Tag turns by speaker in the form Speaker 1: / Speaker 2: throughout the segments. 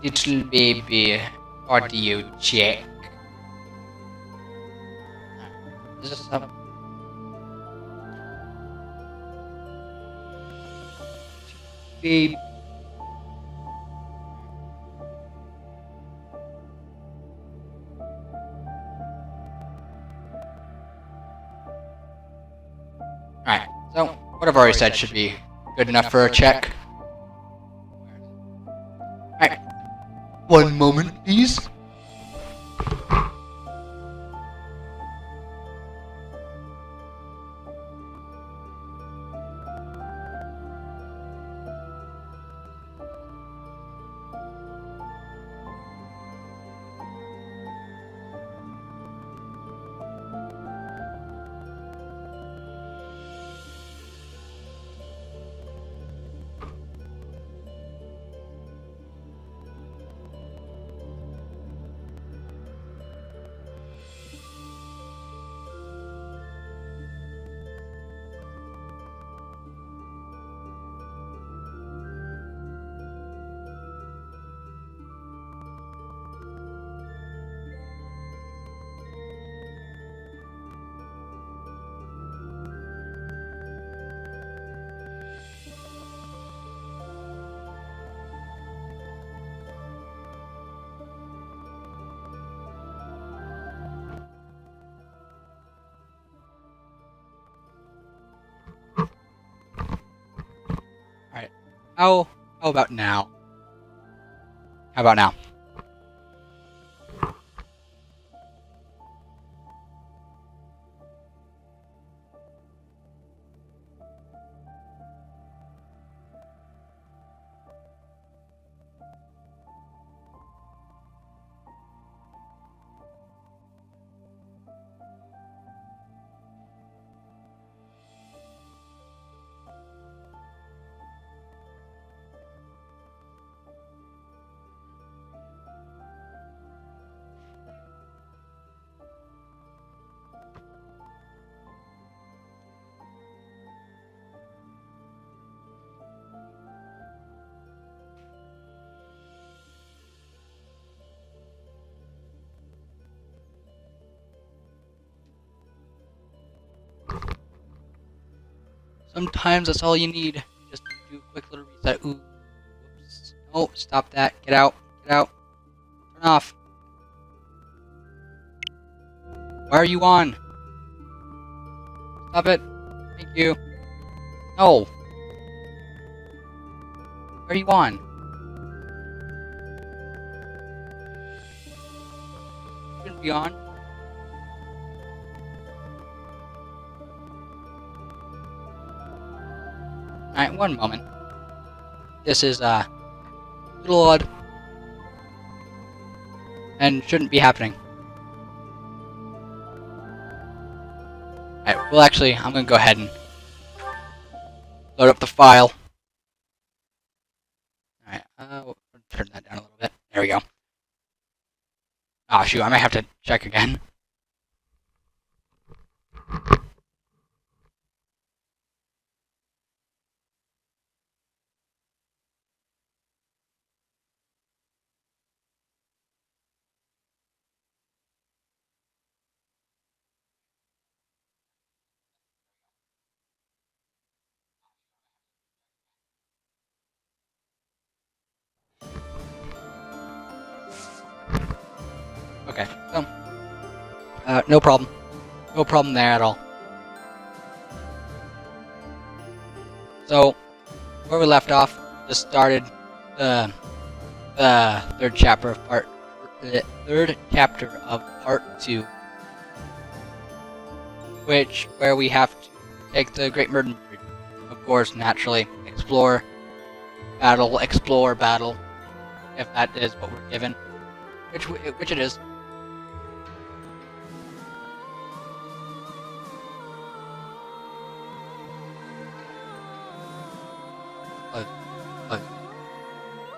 Speaker 1: Little baby audio check. Is this some baby? Alright, so what I've already said should be good enough for a check. Alright, one moment please. Alright, how about now? How about now? Sometimes that's all you need. Just do a quick little reset. Ooh, whoops. Oh, stop that. Get out. Get out. Turn off. Why are you on? Stop it. Thank you. No. Why are you on? You shouldn't be on. Alright, one moment. This is, a little odd. And shouldn't be happening. Alright, well actually, I'm gonna go ahead and load up the file. Alright, we'll turn that down a little bit. There we go. Oh shoot, I might have to check again. Okay, so, no problem. No problem there at all. So, where we left off, just started the third chapter of part 2, where we have to take the Great Murden Bridge. Of course, naturally, explore, battle, if that is what we're given, which it is.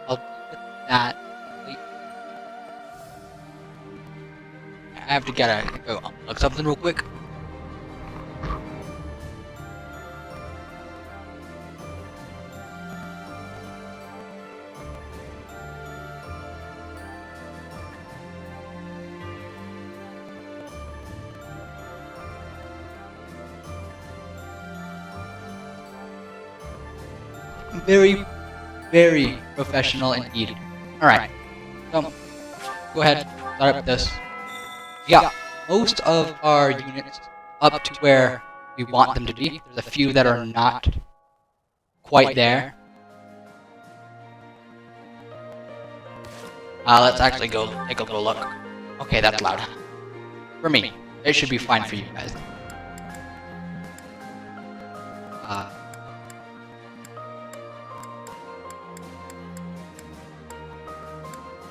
Speaker 1: I'll deal with that. I have to go unlock something real quick. Very, very professional indeed. Alright, so go ahead, start up this. Yeah, most of our units up to where we want them to be. There's a few that are not quite there. Let's actually go take a little look. Okay, that's loud. For me, it should be fine for you guys.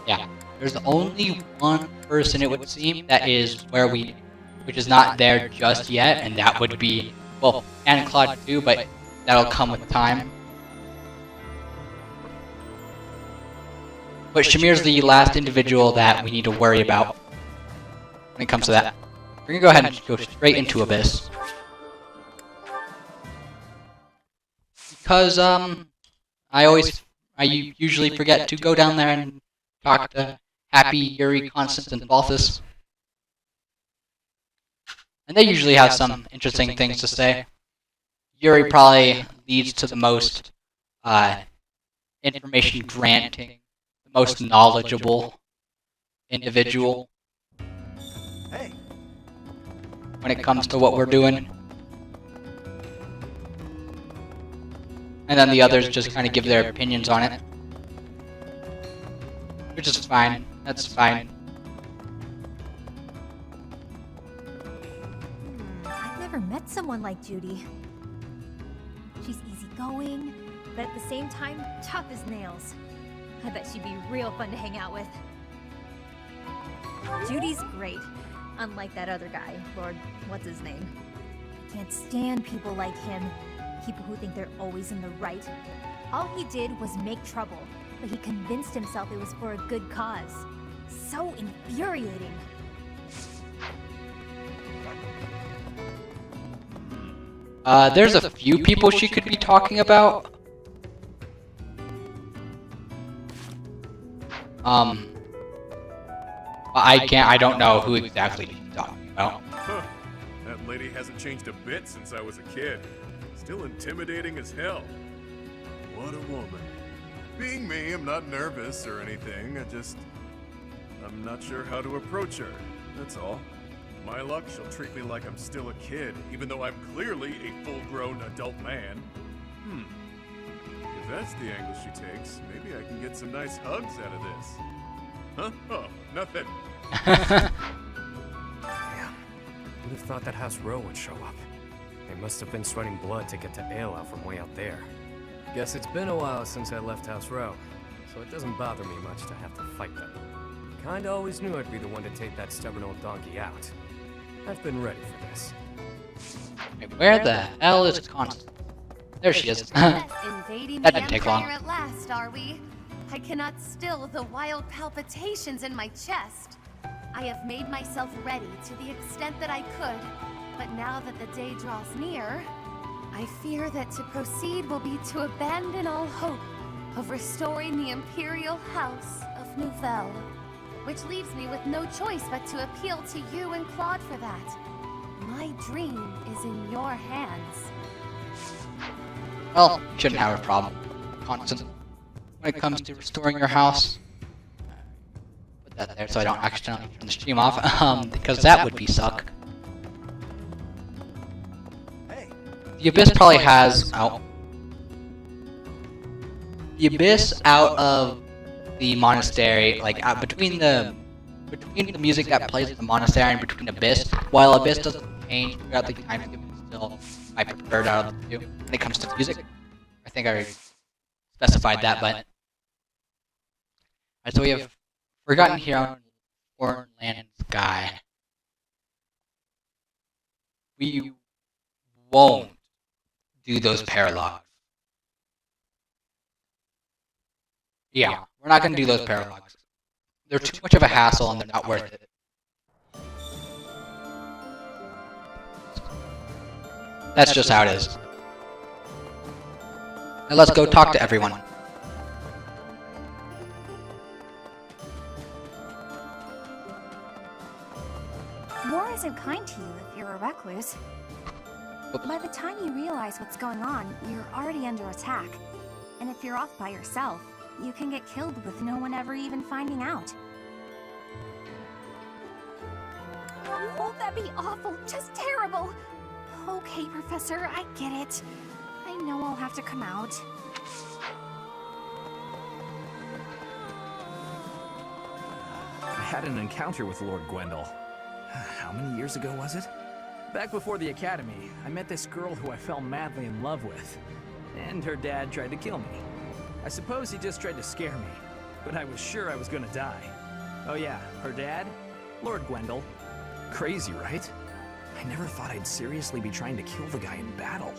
Speaker 1: Yeah, there's only one person it would seem that is which is not there just yet, and that would be, well, and Claude too, but that'll come with time. But Shamir's the last individual that we need to worry about when it comes to that. We're gonna go ahead and go straight into Abyss. Because, I usually forget to go down there and talk to Happy, Yuri, Constance, and Balthus. And they usually have some interesting things to say. Yuri probably leads to the most, information granting, the most knowledgeable individual.
Speaker 2: Hey.
Speaker 1: When it comes to what we're doing. And then the others just kind of give their opinions on it. Which is fine. That's fine.
Speaker 3: I've never met someone like Judy. She's easygoing, but at the same time, tough as nails. I bet she'd be real fun to hang out with. Judy's great, unlike that other guy, Lord, what's his name? I can't stand people like him. People who think they're always in the right. All he did was make trouble, but he convinced himself it was for a good cause. So infuriating.
Speaker 1: There's a few people she could be talking about. I don't know who exactly she's talking about.
Speaker 2: Huh. That lady hasn't changed a bit since I was a kid. Still intimidating as hell. What a woman. Being me, I'm not nervous or anything. I'm not sure how to approach her. That's all. My luck, she'll treat me like I'm still a kid, even though I'm clearly a full-grown adult man. If that's the angle she takes, maybe I can get some nice hugs out of this. Huh? Oh, nothing.
Speaker 4: Damn. Who'd have thought that House Row would show up? They must have been sweating blood to get to Ayla from way out there. Guess it's been a while since I left House Row, so it doesn't bother me much to have to fight them. Kinda always knew I'd be the one to take that stubborn old donkey out. I've been ready for this.
Speaker 1: Wait, where the hell is Constance? There she is. That didn't take long.
Speaker 5: At last, are we? I cannot still the wild palpitations in my chest. I have made myself ready to the extent that I could, but now that the day draws near, I fear that to proceed will be to abandon all hope of restoring the Imperial House of Nouvelle, which leaves me with no choice but to appeal to you and Claude for that. My dream is in your hands.
Speaker 1: Well, you shouldn't have a problem, Constance. When it comes to restoring your house, put that there so I don't accidentally turn the stream off, because that would be suck. The Abyss probably has the Abyss out of the monastery, like between the music that plays at the monastery and between Abyss. While Abyss doesn't change throughout the time, it's still my preferred out of the two when it comes to music. I think I already specified that, but alright, so we have Forgotten here on Foreign Land Sky. We won't do those paralogs. Yeah, we're not going to do those paralogs. They're too much of a hassle and they're not worth it. That's just how it is. Now let's go talk to everyone.
Speaker 3: War isn't kind to you if you're a recluse. By the time you realize what's going on, you're already under attack. And if you're off by yourself, you can get killed with no one ever even finding out. Won't that be awful? Just terrible! Okay, Professor, I get it. I know I'll have to come out.
Speaker 6: I had an encounter with Lord Gwendol. How many years ago was it? Back before the academy, I met this girl who I fell madly in love with. And her dad tried to kill me. I suppose he just tried to scare me, but I was sure I was gonna die. Oh yeah, her dad? Lord Gwendol. Crazy, right? I never thought I'd seriously be trying to kill the guy in battle.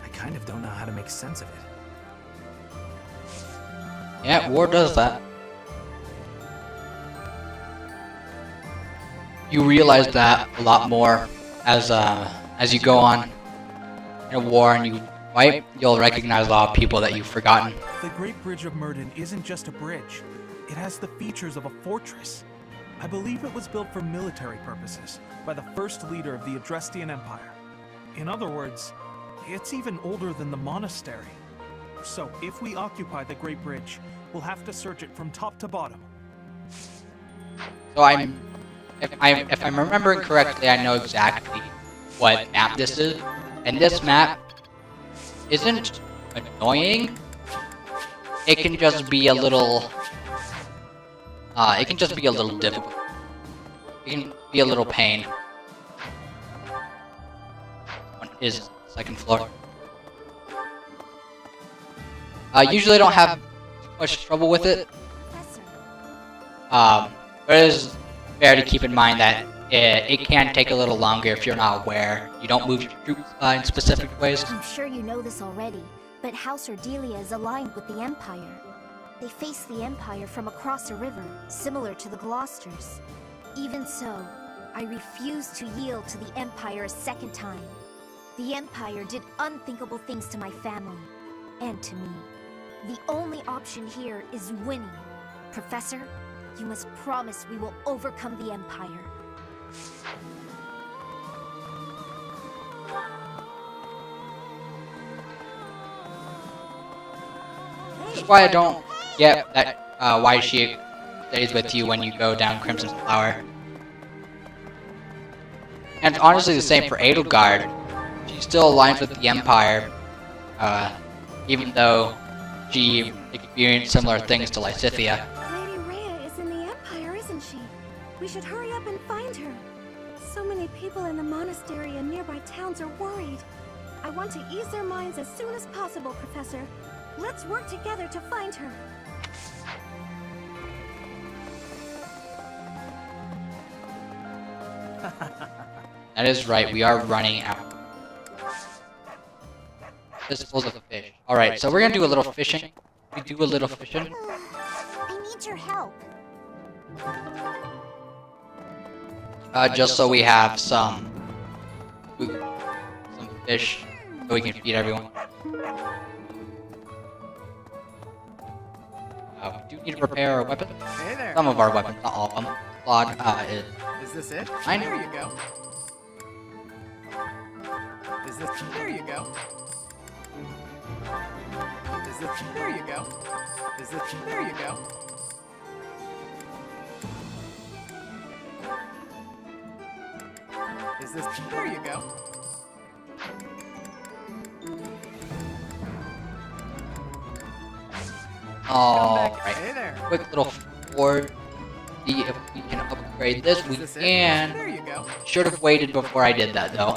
Speaker 6: I kind of don't know how to make sense of it.
Speaker 1: Yeah, war does that. You realize that a lot more as you go on in a war and you fight. You'll recognize a lot of people that you've forgotten.
Speaker 7: The Great Bridge of Myrden isn't just a bridge. It has the features of a fortress. I believe it was built for military purposes by the first leader of the Adrestian Empire. In other words, it's even older than the monastery. So if we occupy the Great Bridge, we'll have to search it from top to bottom.
Speaker 1: So if I'm remembering correctly, I know exactly what map this is. And this map isn't annoying. It can just be a little difficult. It can be a little pain. One is second floor. Usually I don't have much trouble with it. But it is fair to keep in mind that it can take a little longer if you're not aware. You don't move your troops in specific ways.
Speaker 3: I'm sure you know this already, but House Ordelia is aligned with the Empire. They face the Empire from across a river, similar to the Gloucesters. Even so, I refuse to yield to the Empire a second time. The Empire did unthinkable things to my family, and to me. The only option here is winning. Professor, you must promise we will overcome the Empire.
Speaker 1: Which is why I don't get that why she stays with you when you go down Crimson Flower. And it's honestly the same for Edelgard. She's still aligned with the Empire, even though she experienced similar things to Lysithea.
Speaker 3: Lady Rhea is in the Empire, isn't she? We should hurry up and find her. So many people in the monastery and nearby towns are worried. I want to ease their minds as soon as possible, Professor. Let's work together to find her.
Speaker 1: That is right, we are running out. This is full of fish. Alright, so we're gonna do a little fishing. We do a little fishing.
Speaker 3: I need your help.
Speaker 1: Just so we have some food, some fish, so we can feed everyone. We do need to prepare our weapons.
Speaker 8: Hey there.
Speaker 1: Some of our weapons, not all of them. Claude
Speaker 8: Is this it?
Speaker 1: Mine.
Speaker 8: There you go. Is this? There you go. Is this? There you go. Is this? There you go. Is this? There you go.
Speaker 1: Alright,
Speaker 8: Hey there.
Speaker 1: quick little forward. See if we can upgrade this. We
Speaker 8: Is this it?
Speaker 1: can.
Speaker 8: There you go.
Speaker 1: Should have waited before I did that though.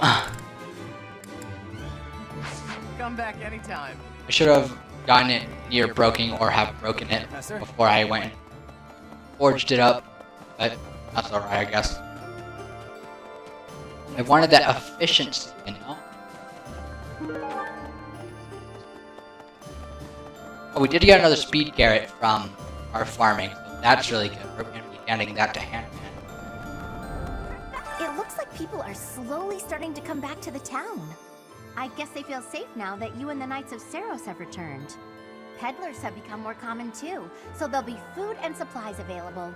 Speaker 8: Come back anytime.
Speaker 1: I should have gotten it near broken or have broken it
Speaker 8: Professor.
Speaker 1: before I went and forged it up, but that's alright, I guess. I wanted that efficiency, you know? Oh, we did get another speed carrot from our farming, so that's really good. We're going to be handing that to Hannah.
Speaker 3: It looks like people are slowly starting to come back to the town. I guess they feel safe now that you and the Knights of Saros have returned. Peddlers have become more common too, so there'll be food and supplies available.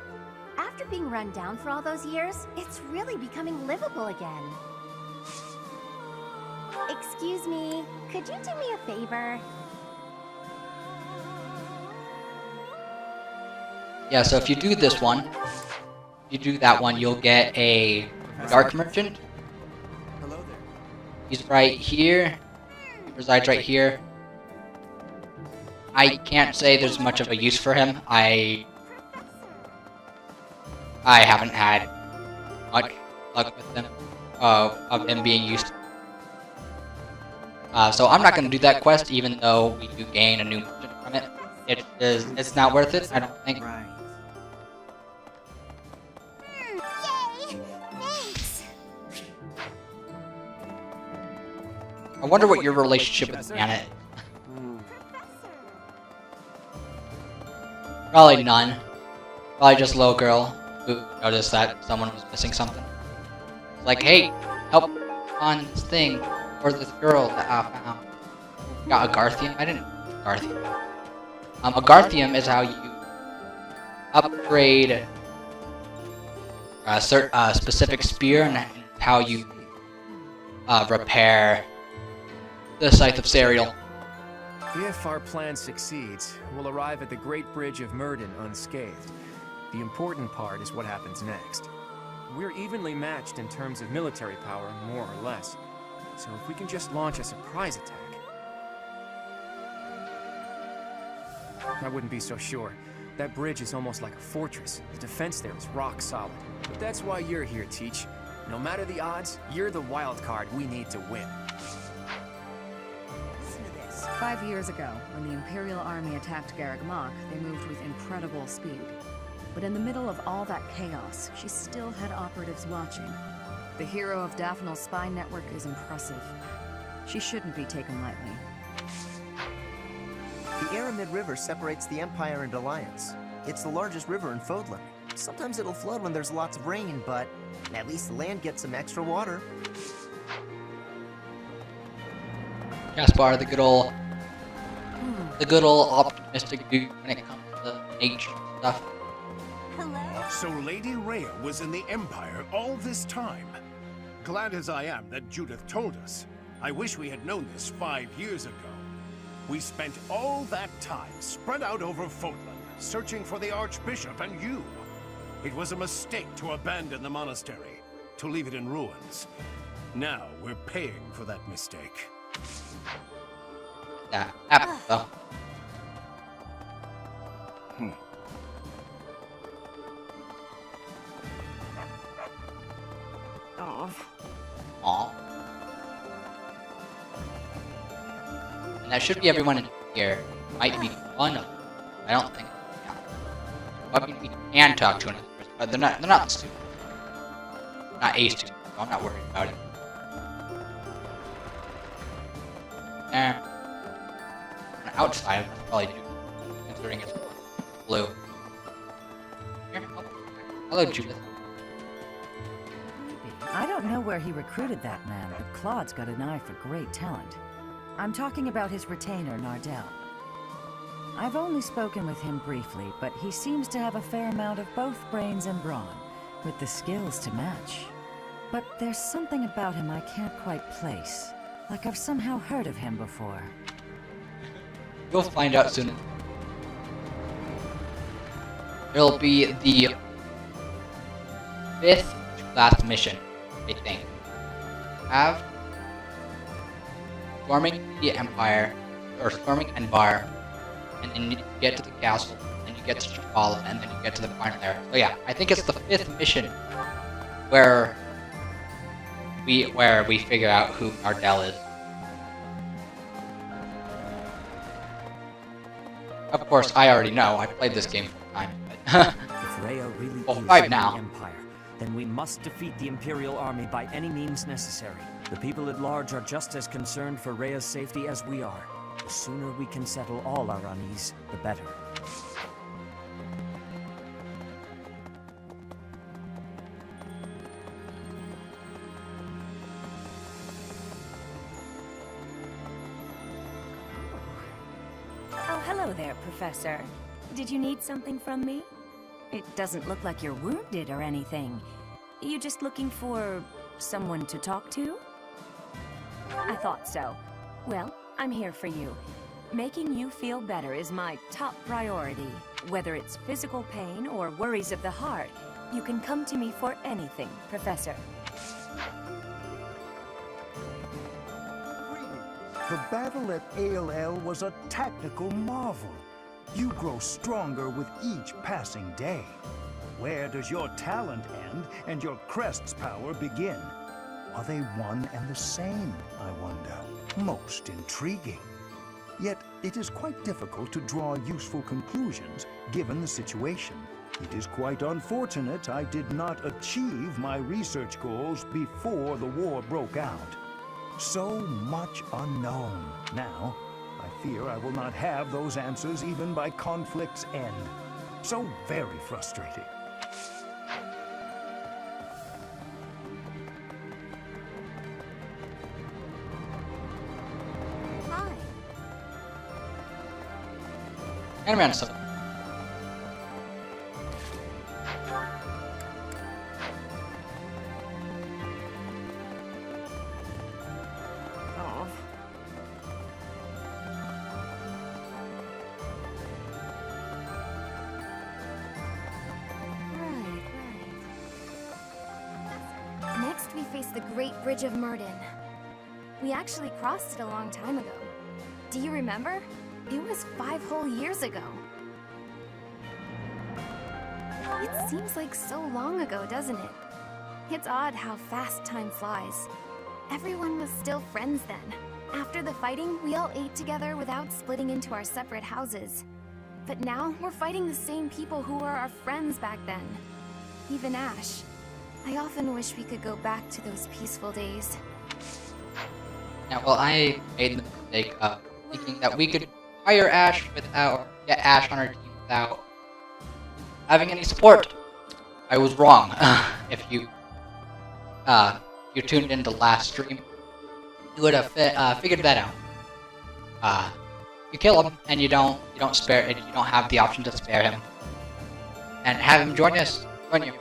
Speaker 3: After being run down for all those years, it's really becoming livable again. Excuse me, could you do me a favor?
Speaker 1: Yeah, so if you do this one, if you do that one, you'll get a Dark Merchant.
Speaker 8: Hello there.
Speaker 1: He's right here. He resides right here. I can't say there's much of a use for him. I haven't had much luck with him, of him being used. So I'm not going to do that quest, even though we do gain a new merchant from it. It's not worth it, I don't think.
Speaker 8: Right.
Speaker 3: Yay! Thanks!
Speaker 1: I wonder what your relationship with Anna is. Probably none. Probably just a little girl who noticed that someone was missing something. Like, hey, help on this thing, or this girl that I found. Got a Garthium? I didn't Garthium. A Garthium is how you upgrade a specific spear, and how you repair the Scythe of Serial.
Speaker 4: If our plan succeeds, we'll arrive at the Great Bridge of Murden unscathed. The important part is what happens next. We're evenly matched in terms of military power, more or less. So if we can just launch a surprise attack... I wouldn't be so sure. That bridge is almost like a fortress. The defense there is rock solid. But that's why you're here, Teach. No matter the odds, you're the wild card we need to win.
Speaker 9: 5 years ago, when the Imperial Army attacked Garreg Mach, they moved with incredible speed. But in the middle of all that chaos, she still had operatives watching. The hero of Daphnal's spy network is impressive. She shouldn't be taken lightly.
Speaker 10: The Aramid River separates the Empire and Alliance. It's the largest river in Fodlan. Sometimes it'll flood when there's lots of rain, but at least the land gets some extra water.
Speaker 1: Gaspar, the good old optimistic dude when it comes to nature stuff.
Speaker 11: So Lady Rhea was in the Empire all this time. Glad as I am that Judith told us. I wish we had known this 5 years ago. We spent all that time spread out over Fodlan, searching for the Archbishop and you. It was a mistake to abandon the monastery, to leave it in ruins. Now we're paying for that mistake.
Speaker 1: Yeah, apple though. Aww. And that should be everyone in here. Might be one of them. I don't think. Yeah. Well, I mean, we can talk to another person, but they're not stupid. Not a student, so I'm not worried about it. On the outside, that's probably do, considering it's blue. Here, oh, hello, Judith.
Speaker 12: I don't know where he recruited that man, but Claude's got an eye for great talent. I'm talking about his retainer, Nardell. I've only spoken with him briefly, but he seems to have a fair amount of both brains and brawn, with the skills to match. But there's something about him I can't quite place. Like I've somehow heard of him before.
Speaker 1: You'll find out soon. It'll be the 5th last mission, I think. Have storming the Empire, or storming Envar, and then you get to the castle, and you get to Shafala, and then you get to the final area. So yeah, I think it's the 5th mission where we figure out who Ardell is. Of course, I already know. I played this game for a time. But
Speaker 13: If Rhea really
Speaker 1: well,
Speaker 13: is
Speaker 1: 5
Speaker 13: in
Speaker 1: now.
Speaker 13: the Empire, then we must defeat the Imperial Army by any means necessary. The people at large are just as concerned for Rhea's safety as we are. The sooner we can settle all our unease, the better.
Speaker 14: Oh, hello there, Professor. Did you need something from me? It doesn't look like you're wounded or anything. You just looking for someone to talk to? I thought so. Well, I'm here for you. Making you feel better is my top priority. Whether it's physical pain or worries of the heart, you can come to me for anything, Professor.
Speaker 15: The battle at Ael was a tactical marvel. You grow stronger with each passing day. Where does your talent end and your crest's power begin? Are they one and the same, I wonder? Most intriguing. Yet, it is quite difficult to draw useful conclusions given the situation. It is quite unfortunate I did not achieve my research goals before the war broke out. So much unknown. Now, I fear I will not have those answers even by conflict's end. So very frustrating.
Speaker 1: And around stuff.
Speaker 3: Next, we face the Great Bridge of Murden. We actually crossed it a long time ago. Do you remember? It was 5 whole years ago. It seems like so long ago, doesn't it? It's odd how fast time flies. Everyone was still friends then. After the fighting, we all ate together without splitting into our separate houses. But now, we're fighting the same people who were our friends back then. Even Ash. I often wish we could go back to those peaceful days.
Speaker 1: Now, well, I made the mistake of thinking that we could hire Ash without, get Ash on our team without having any support. I was wrong. If you tuned into last stream, you would have figured that out. You kill him, and you don't spare, and you don't have the option to spare him, and have him join you,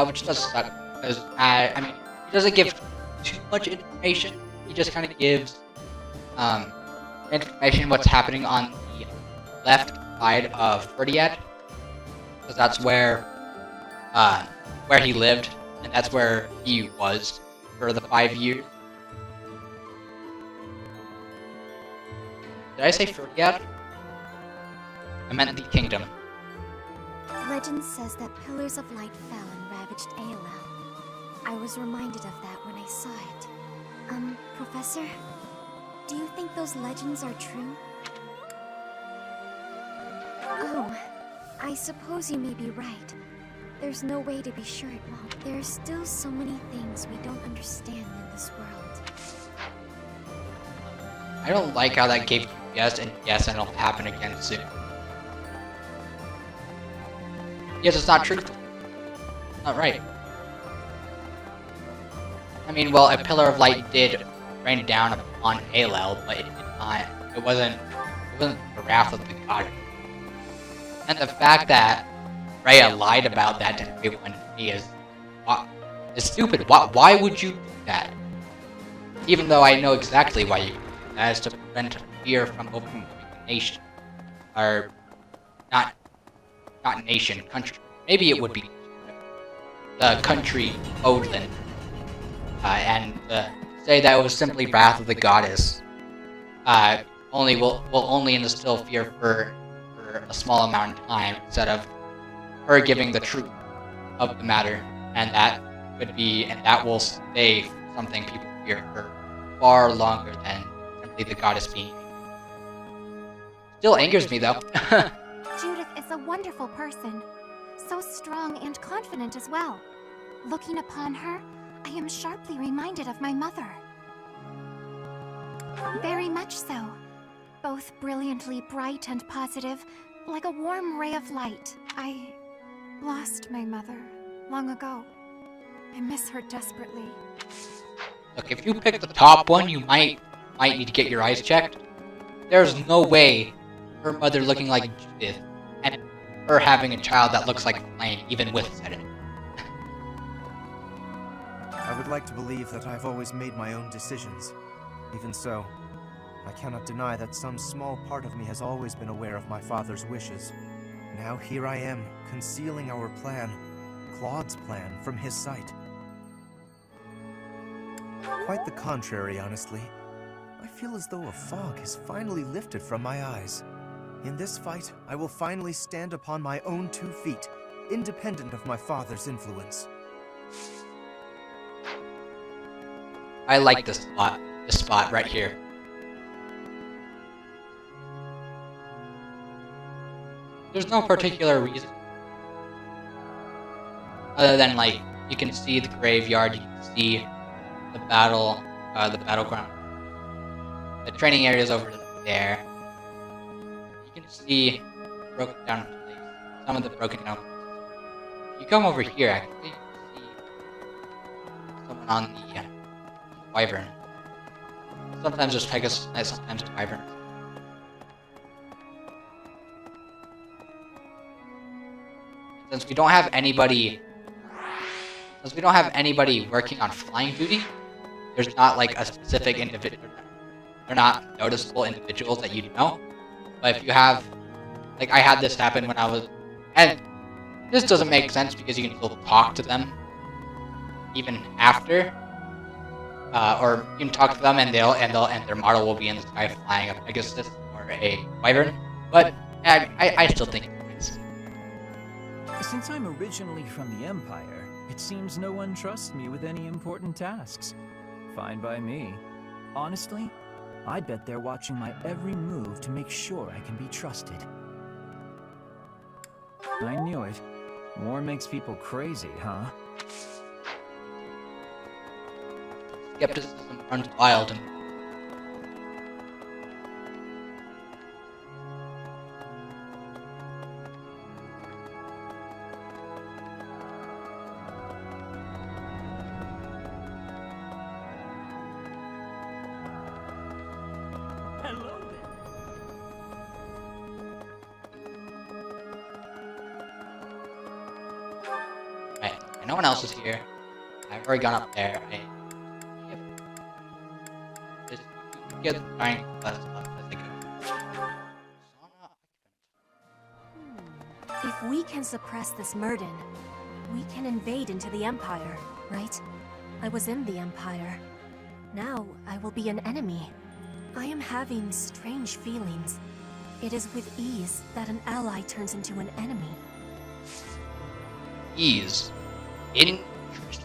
Speaker 1: which does suck. Because I mean, he doesn't give too much information. He just kind of gives information what's happening on the left side of Ferdiad, because that's where he lived, and that's where he was for the 5 years. Did I say Ferdiad? I meant the kingdom.
Speaker 3: Legend says that pillars of light fell and ravaged Aelel. I was reminded of that when I saw it. Professor? Do you think those legends are true? Oh, I suppose you may be right. There's no way to be sure it won't. There are still so many things we don't understand in this world.
Speaker 1: I don't like how that gave you yes and yes and it'll happen again soon. Yes, it's not true. Not right. I mean, well, a pillar of light did rain down upon Aelel, but it wasn't the wrath of the god. And the fact that Rhea lied about that to everyone is stupid. Why would you do that? Even though I know exactly why you do that. That is to prevent fear from overcoming the nation. Or not nation, country. Maybe it would be the country Odlin. And say that it was simply wrath of the goddess. Will only instill fear for a small amount of time instead of her giving the truth of the matter, and that will stay something people fear for far longer than simply the goddess being. Still angers me though.
Speaker 3: Judith is a wonderful person, so strong and confident as well. Looking upon her, I am sharply reminded of my mother. Very much so. Both brilliantly bright and positive, like a warm ray of light. I lost my mother long ago. I miss her desperately.
Speaker 1: Look, if you pick the top one, you might need to get your eyes checked. There's no way her mother looking like Judith and her having a child that looks like Flame, even with sedative.
Speaker 10: I would like to believe that I've always made my own decisions. Even so, I cannot deny that some small part of me has always been aware of my father's wishes. Now here I am, concealing our plan, Claude's plan, from his sight. Quite the contrary, honestly. I feel as though a fog has finally lifted from my eyes. In this fight, I will finally stand upon my own 2 feet, independent of my father's influence.
Speaker 1: I like this spot right here. There's no particular reason, other than like you can see the graveyard, you can see the battleground, the training areas over there. You can see broken down places, some of the broken down places. If you come over here, actually, you can see someone on the wyvern. Sometimes there's Pegasus, sometimes there's wyvern. Since we don't have anybody working on flying duty, there's not like a specific individual. They're not noticeable individuals that you know. But if you have, like I had this happen when I was, and this doesn't make sense because you can still talk to them even after, or you can talk to them and their model will be in the sky flying a Pegasus or a wyvern. But I still think it's nice.
Speaker 6: Since I'm originally from the Empire, it seems no one trusts me with any important tasks. Fine by me. Honestly, I bet they're watching my every move to make sure I can be trusted. I knew it. War makes people crazy, huh?
Speaker 1: Skepticism runs wild.
Speaker 6: Hello there.
Speaker 1: Right, no one else is here. I've already gone up there. Just get trying as they go.
Speaker 14: If we can suppress this Murden, we can invade into the Empire, right? I was in the Empire. Now I will be an enemy. I am having strange feelings. It is with ease that an ally turns into an enemy.
Speaker 1: Ease. Interesting.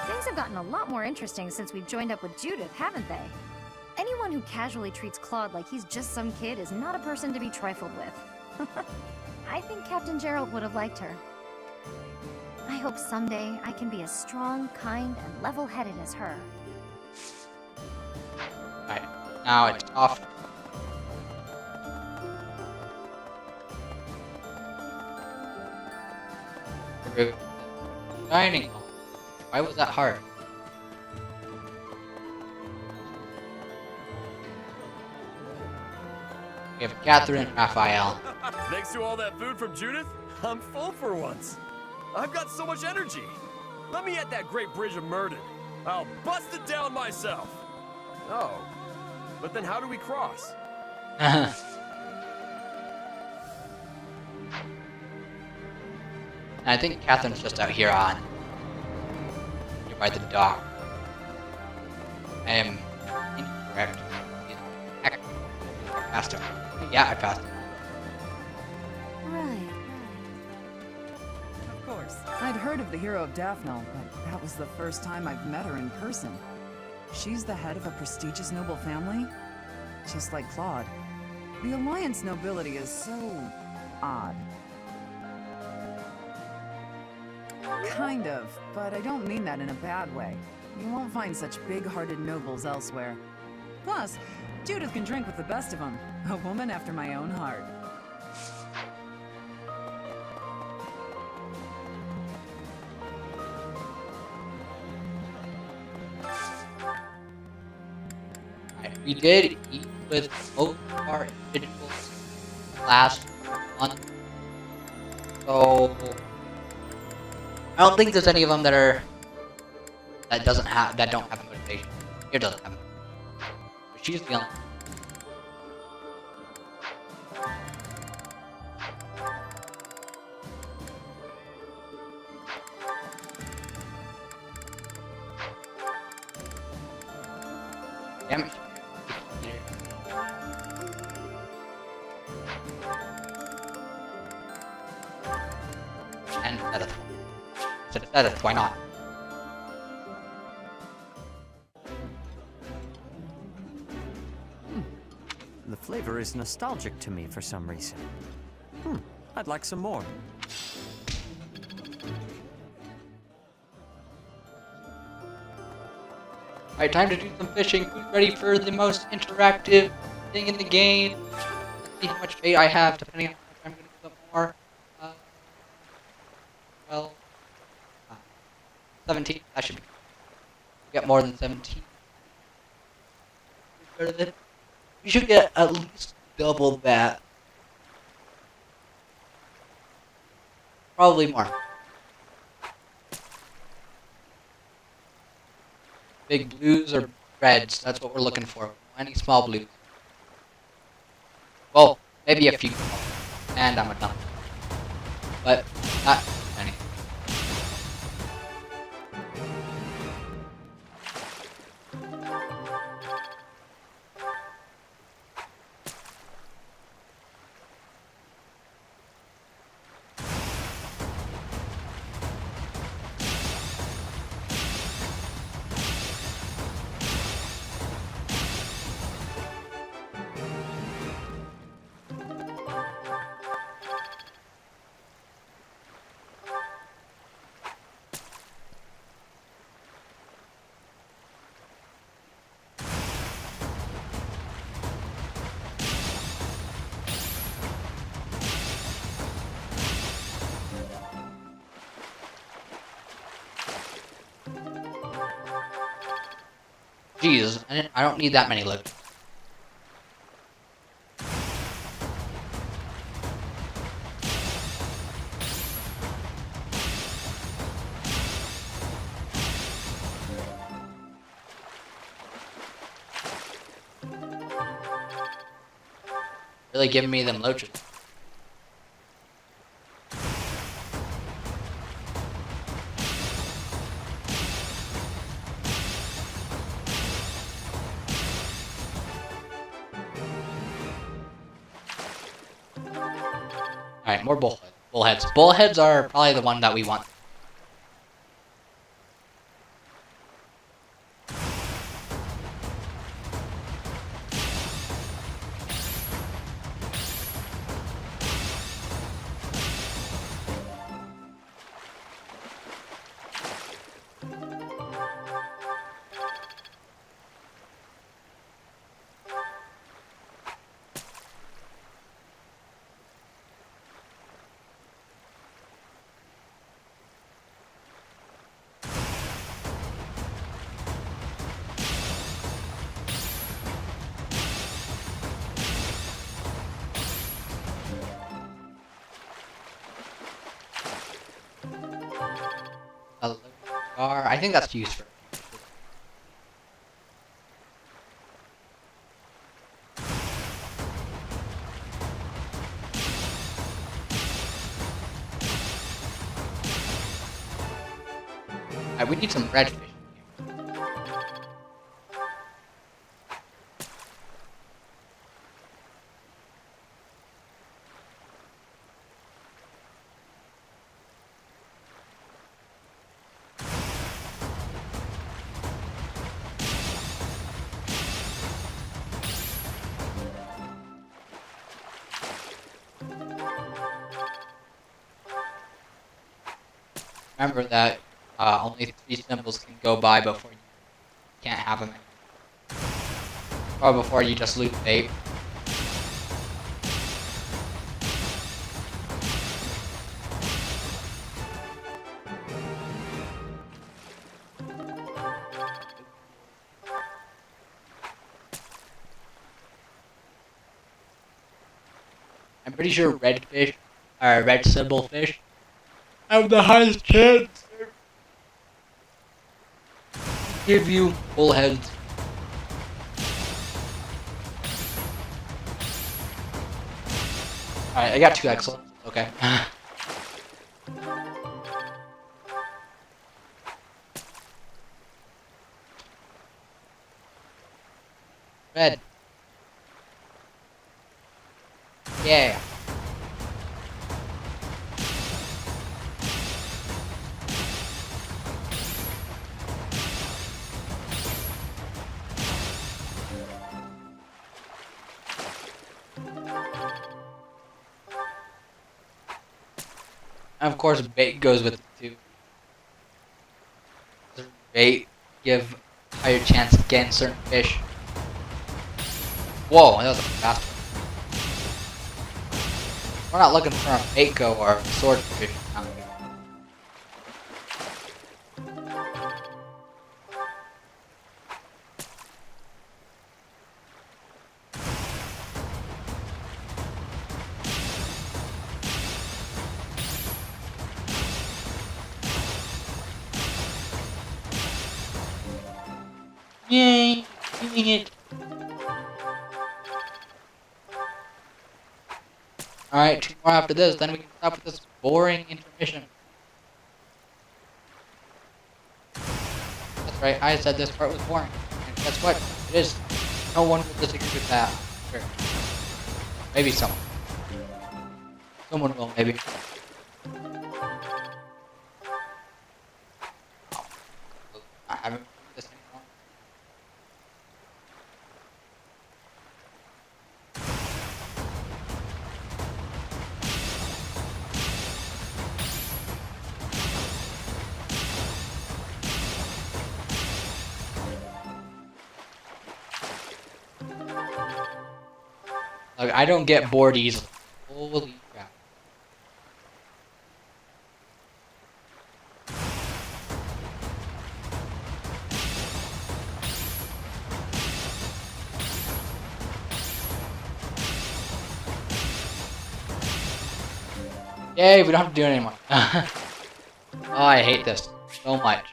Speaker 3: Things have gotten a lot more interesting since we've joined up with Judith, haven't they? Anyone who casually treats Claude like he's just some kid is not a person to be trifled with. I think Captain Gerald would have liked her. I hope someday I can be as strong, kind, and level-headed as her.
Speaker 1: Alright, now it's off. Dining hall. Why was that hard? We have Catherine and Raphael.
Speaker 16: Thanks to all that food from Judith, I'm full for once. I've got so much energy. Let me at that great bridge of Murden. I'll bust it down myself. Oh, but then how do we cross?
Speaker 1: I think Catherine's just out here on nearby the dock. I am incorrect. Passed her. Yeah, I passed her.
Speaker 9: Right. Of course. I'd heard of the hero of Daphne, but that was the first time I've met her in person. She's the head of a prestigious noble family, just like Claude. The Alliance nobility is so odd. Kind of, but I don't mean that in a bad way. You won't find such big-hearted nobles elsewhere. Plus, Judith can drink with the best of them. A woman after my own heart.
Speaker 1: We did eat with both of our individuals last month, so I don't think there's any of them that don't have motivation. Here doesn't have motivation. But she's the only. Damn it. And Edith, why not?
Speaker 13: The flavor is nostalgic to me for some reason. I'd like some more.
Speaker 1: Alright, time to do some fishing. Who's ready for the most interactive thing in the game? Let's see how much bait I have, depending on how much I'm going to put more. Well, 17. That should be. Get more than 17. You should get at least double that. Probably more. Big blues or reds, that's what we're looking for. Any small blues. Well, maybe a few. And I'm done. But not many. Jeez, I don't need that many lives. Really giving me them loaches. Alright, more bullheads. Bullheads are probably the one that we want. I think that's used for. Alright, we need some redfish. Remember that only 3 symbols can go by before you can't have them anymore. Or before you just loot bait. I'm pretty sure red fish, or red symbol fish, have the highest chance give you full heads. Alright, I got 2 excellence. Okay. Red. Yeah. And of course, bait goes with it too. Does bait give higher chance of getting certain fish? Whoa, that was a fast one. We're not looking for a Mako or a swordfish. Yay! Doing it! Alright, 2 more after this, then we can stop with this boring intermission. That's right, I said this part was boring. And guess what? It is. No one will disagree with that. Sure. Maybe someone. Someone will, maybe. I haven't played this anymore. Like, I don't get bored easily. Holy crap. Yay, we don't have to do it anymore. Oh, I hate this so much.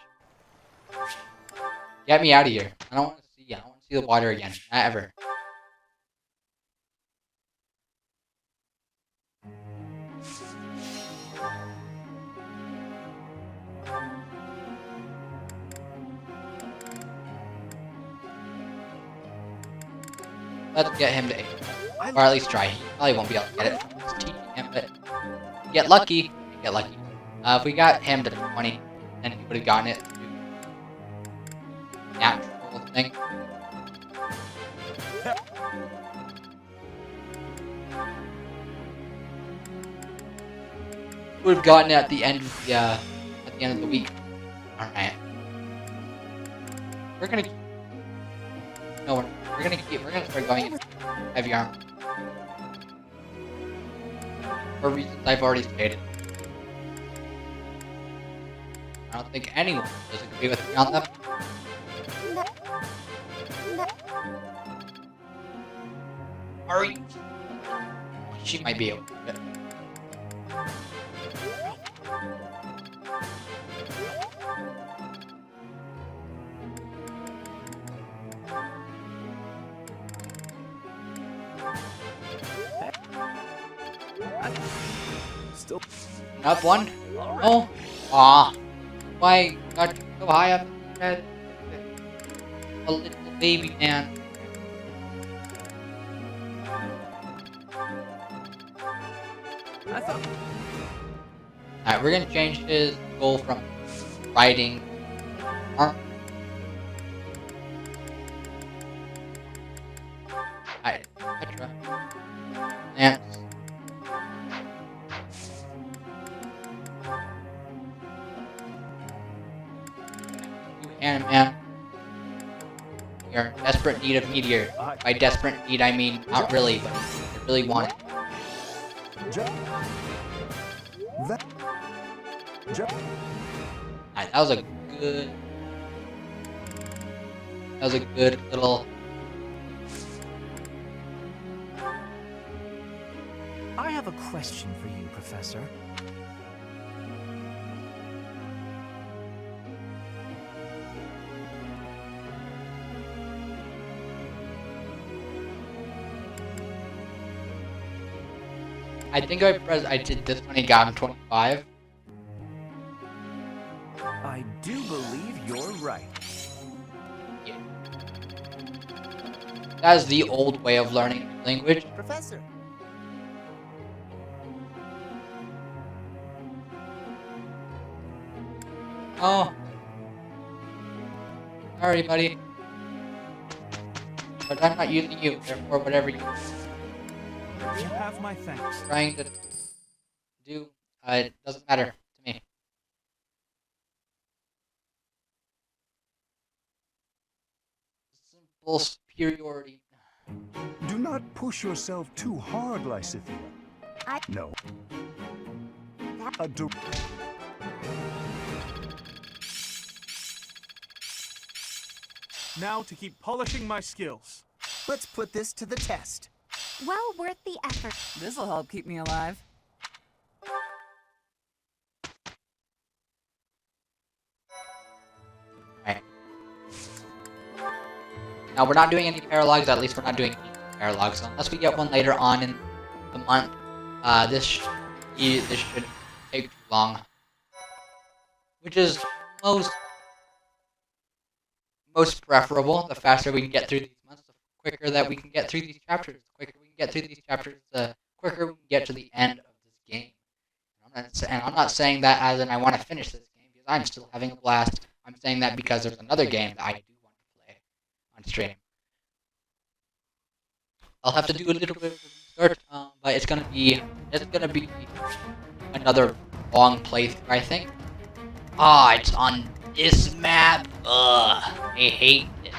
Speaker 1: Get me out of here. I don't want to see. I don't want to see the water again. Not ever. Let's get him to 8. Or at least try. He probably won't be able to get it from just teaching him, but get lucky. Get lucky. If we got him to 20, then he would have gotten it to natural thing. Would have gotten it at the end of the week. Alright. We're gonna start going into heavy armor. For reasons I've already stated. I don't think anyone does agree with me on that. Ari! She might be able to do it.
Speaker 16: Still
Speaker 1: Up 1? Oh! Aw! Why got you so high up in the head? A little baby man. Alright, we're gonna change his goal from riding armor. Alright, Petra. Lance. And man, we are in desperate need of meteor. By desperate need, I mean not really, but I really want it. Alright, that was a good little.
Speaker 13: I have a question for you, Professor.
Speaker 1: I think I did this when he got him 25.
Speaker 15: I do believe you're right.
Speaker 1: Yeah. That is the old way of learning language.
Speaker 10: Professor.
Speaker 1: Oh. Sorry, buddy. But I'm not using you, therefore whatever you're
Speaker 7: You have my thanks.
Speaker 1: trying to do, it doesn't matter to me. Simple superiority.
Speaker 15: Do not push yourself too hard, Lysithea. No.
Speaker 7: Now to keep polishing my skills.
Speaker 10: Let's put this to the test.
Speaker 5: Well worth the effort.
Speaker 8: This'll help keep me alive.
Speaker 1: Right. Now we're not doing any paralogs, at least we're not doing any paralogs, so unless we get one later on in the month, this should take too long. Which is most preferable. The faster we can get through these months, the quicker that we can get through these chapters. The quicker we can get through these chapters, the quicker we can get to the end of this game. And I'm not saying that as in I want to finish this game, because I'm still having a blast. I'm saying that because there's another game that I do want to play on stream. I'll have to do a little bit of research, but it's gonna be another long playthrough, I think. Ah, it's on this map. Ugh, I hate this.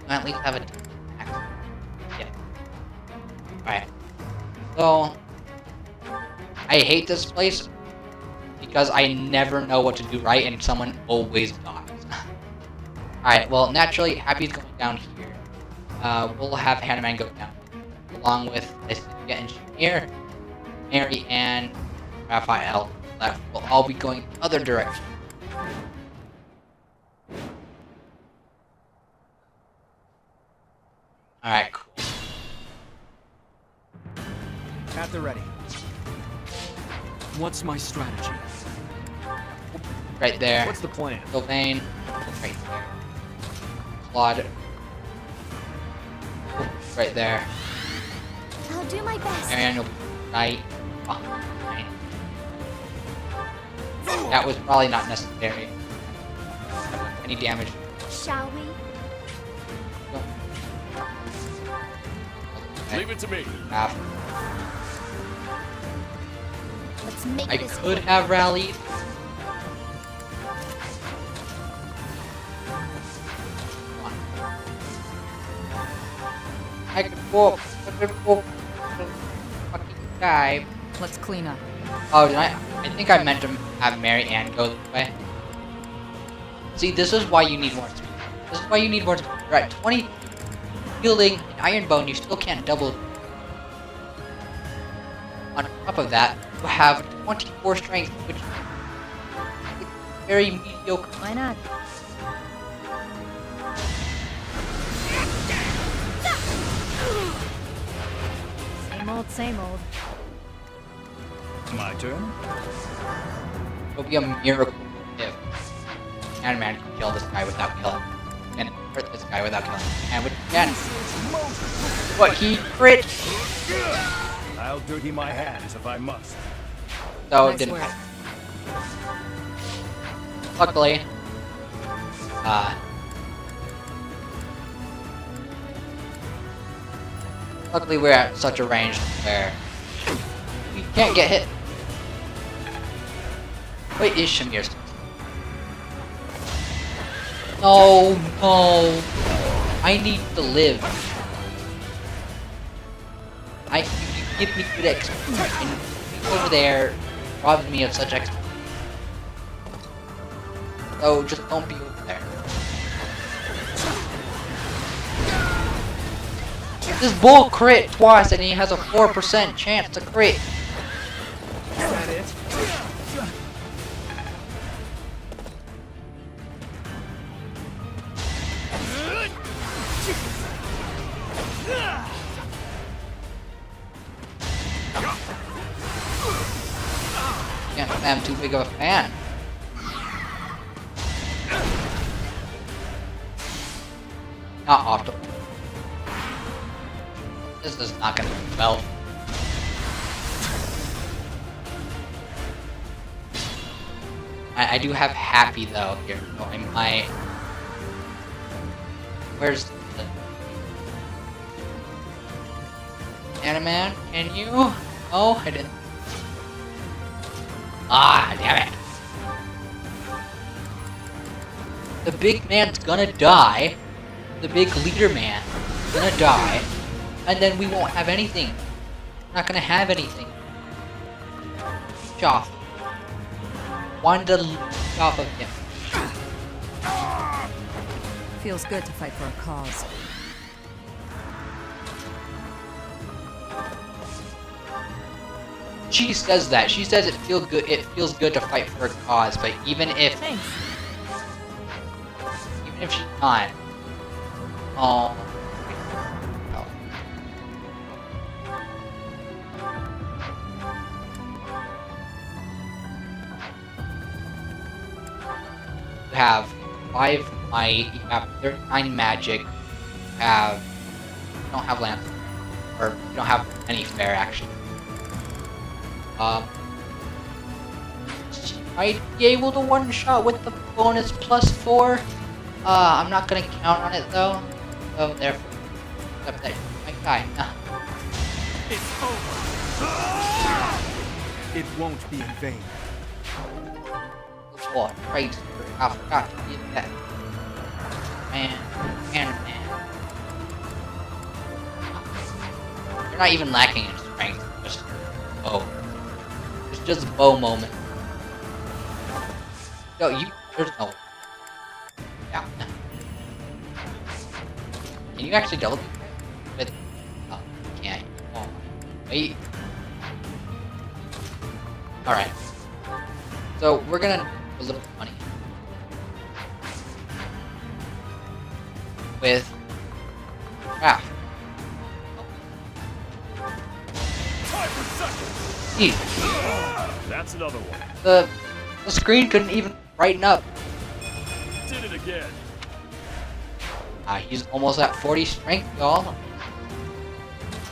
Speaker 1: At least have a yeah. Alright. So I hate this place because I never know what to do right and someone always dies. Alright, well naturally Happy's going down here. We'll have Hanaman go down along with this engineer, Mary, and Raphael. That will all be going the other direction. Alright, cool.
Speaker 4: At the ready. What's my strategy?
Speaker 1: Right there.
Speaker 4: What's the plan?
Speaker 1: Sylvain. Right there. Claude. Right there.
Speaker 5: I'll do my best.
Speaker 1: Marianne will be right behind. That was probably not necessary. Any damage.
Speaker 5: Shall we?
Speaker 16: Leave it to me.
Speaker 5: Let's make
Speaker 1: I
Speaker 5: this
Speaker 1: could
Speaker 5: work.
Speaker 1: have rallied. I could walk. Fucking die.
Speaker 9: Let's clean up.
Speaker 1: Oh, did I? I think I meant to have Mary Ann go this way. See, this is why you need more speed. This is why you need more speed. You're at 20 fielding and Iron Bone, you still can't double. On top of that, you have 24 strength, which is very mediocre.
Speaker 3: Why not? Same old, same old.
Speaker 15: My turn?
Speaker 1: It'll be a miracle if Man can kill this guy without killing him. And hurt this guy without killing him. And which again, what he crit!
Speaker 15: I'll dirty my hands if I must.
Speaker 1: So it
Speaker 9: Nice
Speaker 1: didn't
Speaker 9: work.
Speaker 1: happen. Luckily, luckily we're at such a range where we can't get hit. Wait, is Shamir still? No, no. I need to live. You give me good XP, and you over there robbing me of such XP. So just don't be over there. This bull crit twice, and he has a 4% chance to crit.
Speaker 7: Is that it?
Speaker 1: big of a fan. Not often. This is not gonna go well. I do have happy though here, so I might. Where's the Animan? Can you? Oh, I didn't. Ah, damn it! The big man's gonna die. The big leader man is gonna die, and then we won't have anything. We're not gonna have anything. Off. Wanted to leech off of him.
Speaker 9: Feels good to fight for a cause.
Speaker 1: She says that. She says it feels good. It feels good to fight for a cause, but even if she's not, oh. You have 5 might, you have 39 magic, you don't have lance, or you don't have any fair action. She might be able to one-shot with the bonus +4. I'm not gonna count on it though, so therefore, except that she might die.
Speaker 7: It's over. It won't be in vain.
Speaker 1: Oh, right. I forgot to get that. Man. You're not even lacking in strength. Just bow. It's just a bow moment. No, there's no. Yeah. Can you actually double with? Oh, you can't. Oh, wait. All right. So we're gonna a little money with craft.
Speaker 16: That's another one.
Speaker 1: The screen couldn't even brighten up.
Speaker 16: Did it again.
Speaker 1: He's almost at 40 strength, y'all.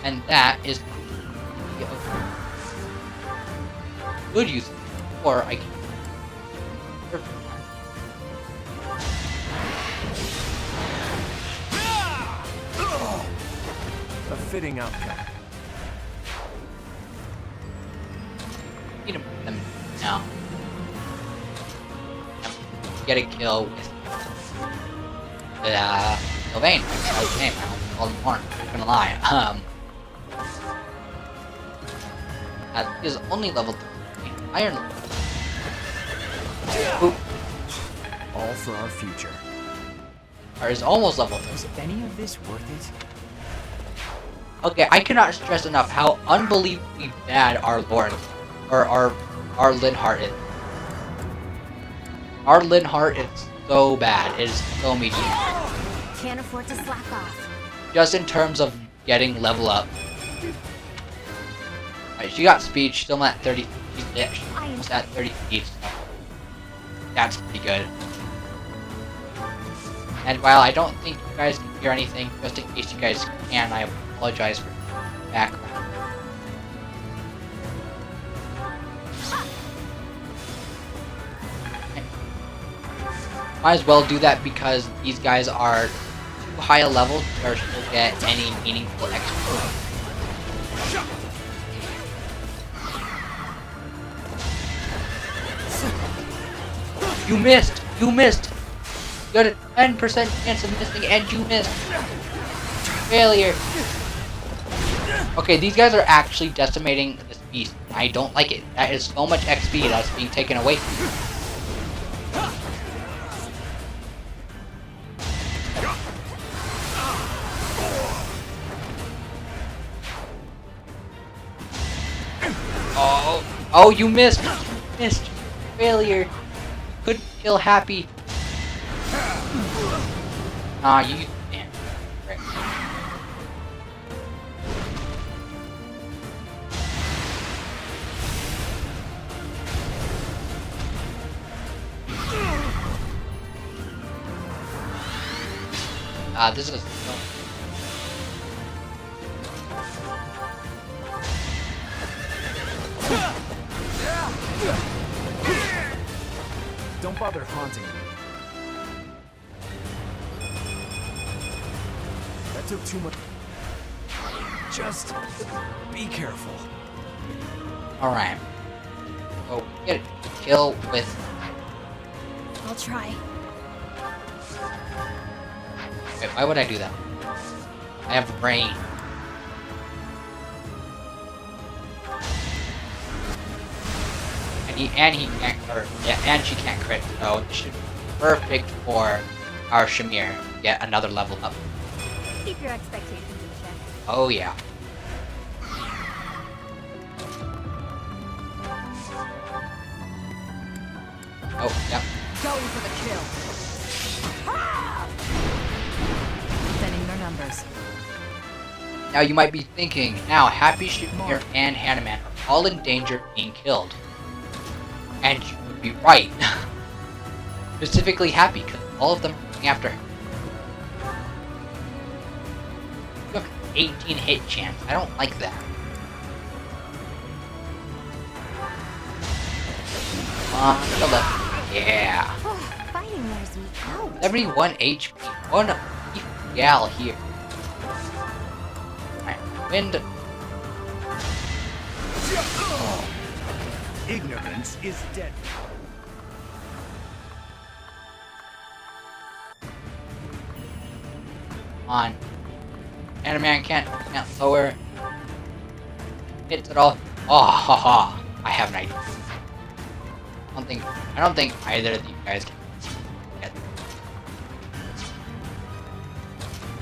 Speaker 1: And that is good use. Or I can.
Speaker 10: A fitting outcome.
Speaker 1: Need him now. Get a kill with Sylvain. That's his name. I don't call him more. I'm not gonna lie. Is only level 3. Iron. Oop.
Speaker 10: All for our future.
Speaker 1: Or is almost level 3.
Speaker 13: Is any of this worth it?
Speaker 1: Okay, I cannot stress enough how unbelievably bad our Lord, or our Linhardt is. Our Linhardt is so bad. It is so mediocre.
Speaker 3: Can't afford to slack off.
Speaker 1: Just in terms of getting level up. Right, she got speed. She's still at 30. She's almost at 30 speed. So that's pretty good. And while I don't think you guys can hear anything, just in case you guys can, I apologize for background. Might as well do that because these guys are too high a level to still get any meaningful extra. You missed! You missed! You had a 10% chance of missing and you missed! Failure! Okay, these guys are actually decimating this beast. I don't like it. That is so much XP that's being taken away from you. Oh, you missed! You missed! Failure! Couldn't kill Happy. You... Man. Right. This is...
Speaker 6: Don't bother haunting me. That took too much. Just be careful.
Speaker 1: Alright. Oh, get a kill with...
Speaker 3: I'll try.
Speaker 1: Wait, why would I do that? I have brain. And he can't, or, yeah, and she can't crit, so this should be perfect for our Shamir to get another level up.
Speaker 3: Keep your expectations in check.
Speaker 1: Oh yeah. Oh, yep.
Speaker 12: Going for the kill. Thinning their numbers.
Speaker 1: Now you might be thinking, now Happy, Shamir, and Hanuman are all in danger of being killed. And you would be right. Specifically Happy, because all of them are going after her. You have an 18 hit chance. I don't like that. Kill them. Yeah.
Speaker 3: Fighting wears me out.
Speaker 1: 71 HP. One gal here. Alright, wind.
Speaker 15: Ignorance is deadly.
Speaker 1: On. Animan can't lower hits at all. Oh, haha. I have an idea. I don't think either of you guys can get it.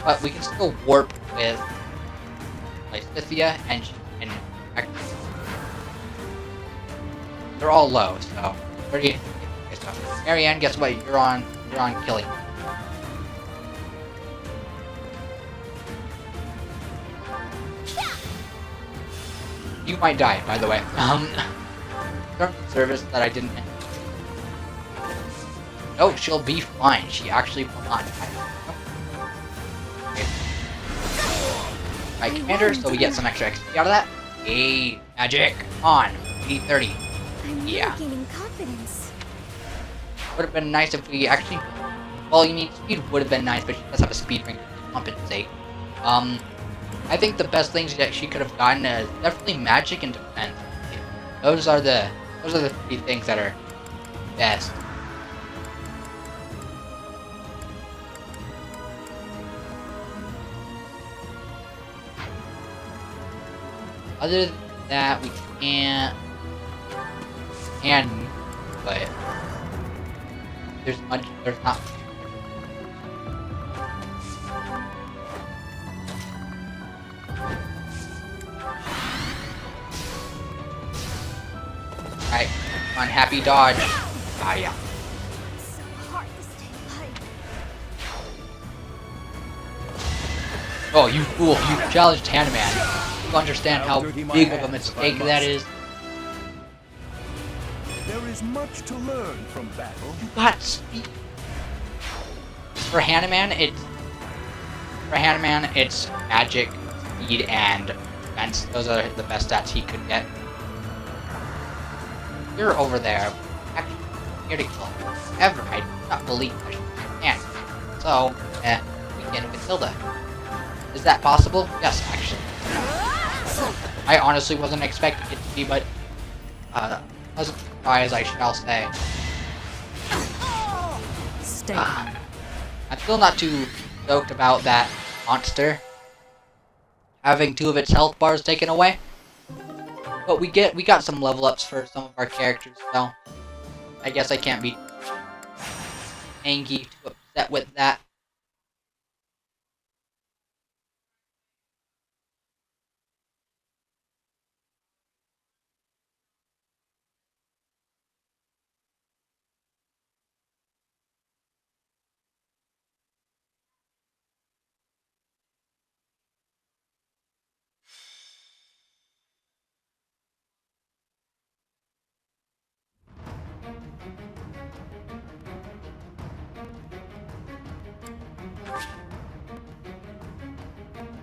Speaker 1: But we can still warp with like Scythia and they're all low, so pretty good stuff. Marianne, guess what? You're on killing. You might die, by the way. Service that I didn't. No, she'll be fine. She actually will not die. Okay. Right, commander, so we get some extra XP out of that. Hey, magic on. We need 30.
Speaker 3: I'm
Speaker 1: Yeah.
Speaker 3: really gaining confidence.
Speaker 1: Would have been nice if we actually. Well, you mean speed would have been nice, but she does have a speed ring to compensate. I think the best things that she could have gotten is definitely magic and defense. Those are the three things that are best. Other than that, we can't. But there's not. Alright, unhappy dodge. Ah, yeah.
Speaker 3: So hard to stay alive.
Speaker 1: Oh, you fool! You challenged Hanuman. You understand how big of a mistake that is.
Speaker 15: There is much to learn from battle.
Speaker 1: You got speed. For Hanuman, it's magic, speed, and defense. Those are the best stats he could get. You're over there. Actually, here to kill. Ever, I do not believe I can. So, begin with Hilda. Is that possible? Yes, actually. I honestly wasn't expecting it to be, but pleasant surprise, I shall say.
Speaker 12: Stay.
Speaker 1: I'm still not too stoked about that monster having 2 of its health bars taken away. But we got some level ups for some of our characters, so I guess I can't be angry, too upset with that.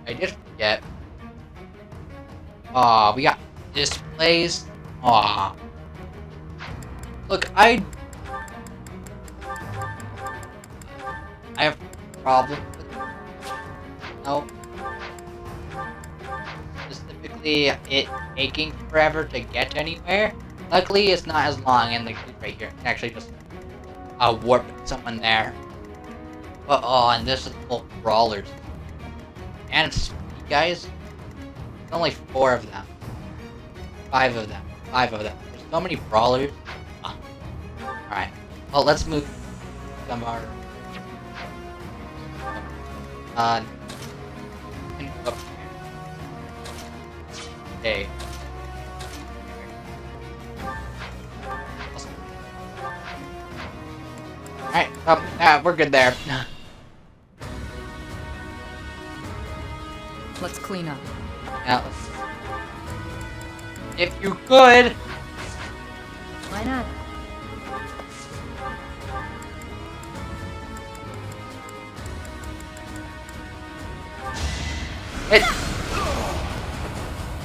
Speaker 1: I did forget. Aw, we got displays. Aw. Look, I have a problem with specifically it taking forever to get anywhere. Luckily, it's not as long in the right here. It's actually just warp someone there. But oh, and this is full of brawlers. And it's guys. There's only 4 of them. 5 of them. 5 of them. There's so many brawlers. Alright. Well, let's move some of our... Okay. Alright, we're good there.
Speaker 9: Let's clean up.
Speaker 1: Yeah, if you could!
Speaker 3: Why not?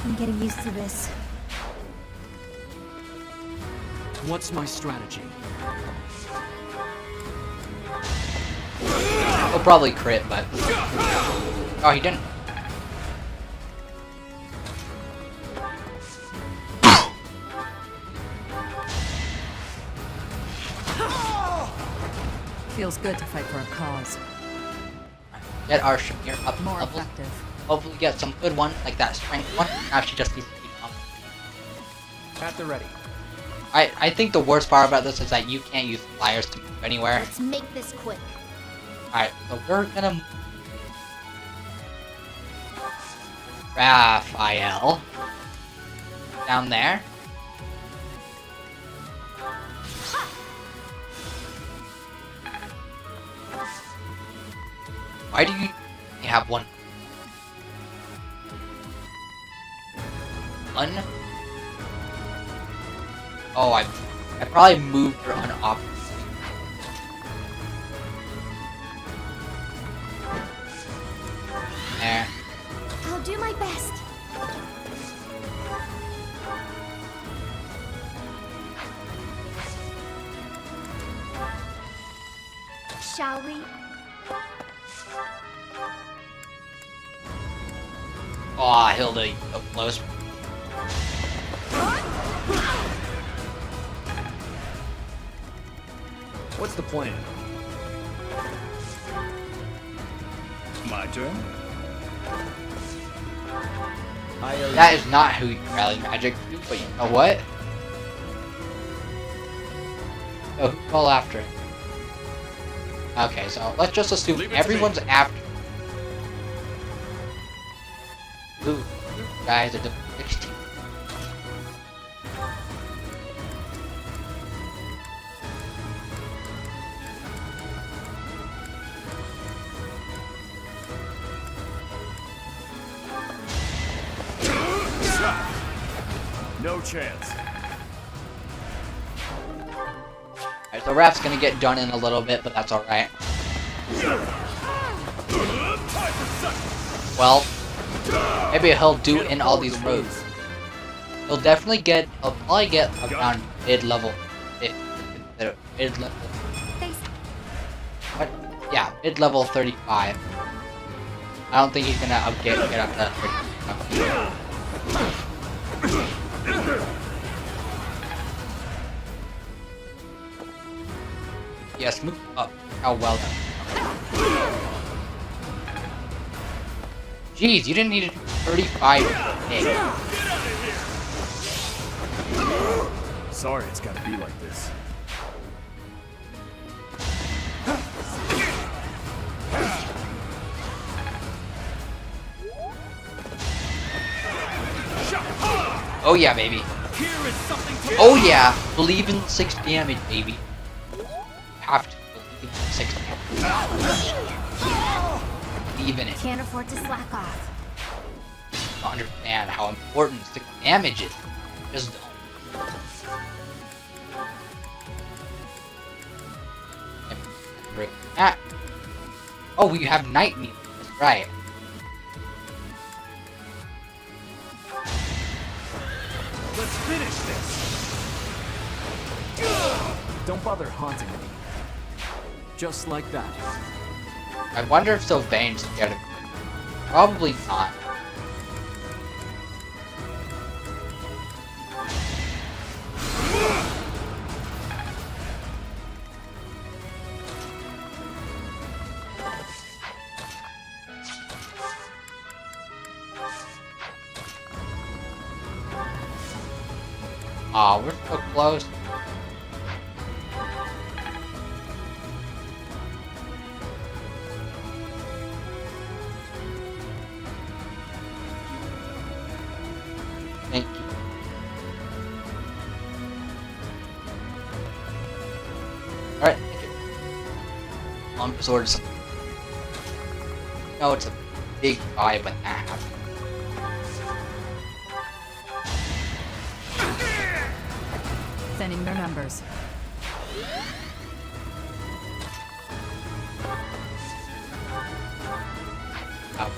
Speaker 3: I'm getting used to this.
Speaker 6: What's my strategy?
Speaker 1: He'll probably crit, but... Oh, he didn't.
Speaker 9: Feels good to fight for a cause.
Speaker 1: Get our Shamir up
Speaker 9: More
Speaker 1: levels.
Speaker 9: effective.
Speaker 1: Hopefully get some good ones, like that strength one. Now she just needs to keep up.
Speaker 4: At the ready.
Speaker 1: I think the worst part about this is that you can't use flyers to move anywhere.
Speaker 3: Let's make this quick.
Speaker 1: Alright, so we're gonna... Raphael. Down there. Why do you have one? One? Oh, I probably moved her on opposite. There.
Speaker 3: I'll do my best. Shall we?
Speaker 1: Aw, Hilda, you so close.
Speaker 4: What's the plan?
Speaker 11: My turn?
Speaker 1: That is not who you rally magic to, but you know what? So who's all after it? Okay, so let's just assume everyone's after. Ooh, guys are doing 16.
Speaker 11: No chance.
Speaker 1: Alright, so Raph's gonna get done in a little bit, but that's alright. Well, maybe he'll do in all these roads. He'll definitely get, he'll probably get around mid-level. Mid-level. What? Yeah, mid-level 35. I don't think he's gonna get up to 35. Yes, move up. How well done. Jeez, you didn't need to do 35 days.
Speaker 2: Sorry it's gotta be like this.
Speaker 1: Oh yeah, baby. Oh yeah, believe in 6 damage, baby. Have to believe in 6 damage. Believe in it.
Speaker 3: Can't afford to slack off.
Speaker 1: To understand how important 6 damage is. Just don't. Ah. Oh, we have night meal. That's right.
Speaker 15: Let's finish this!
Speaker 6: Don't bother haunting me. Just like that.
Speaker 1: I wonder if Sylvain's scared of me. Probably not. Aw, we're so close. Thank you. Alright, thank you. Long swords. No, it's a big vibe when that happens.
Speaker 9: Thinning their numbers.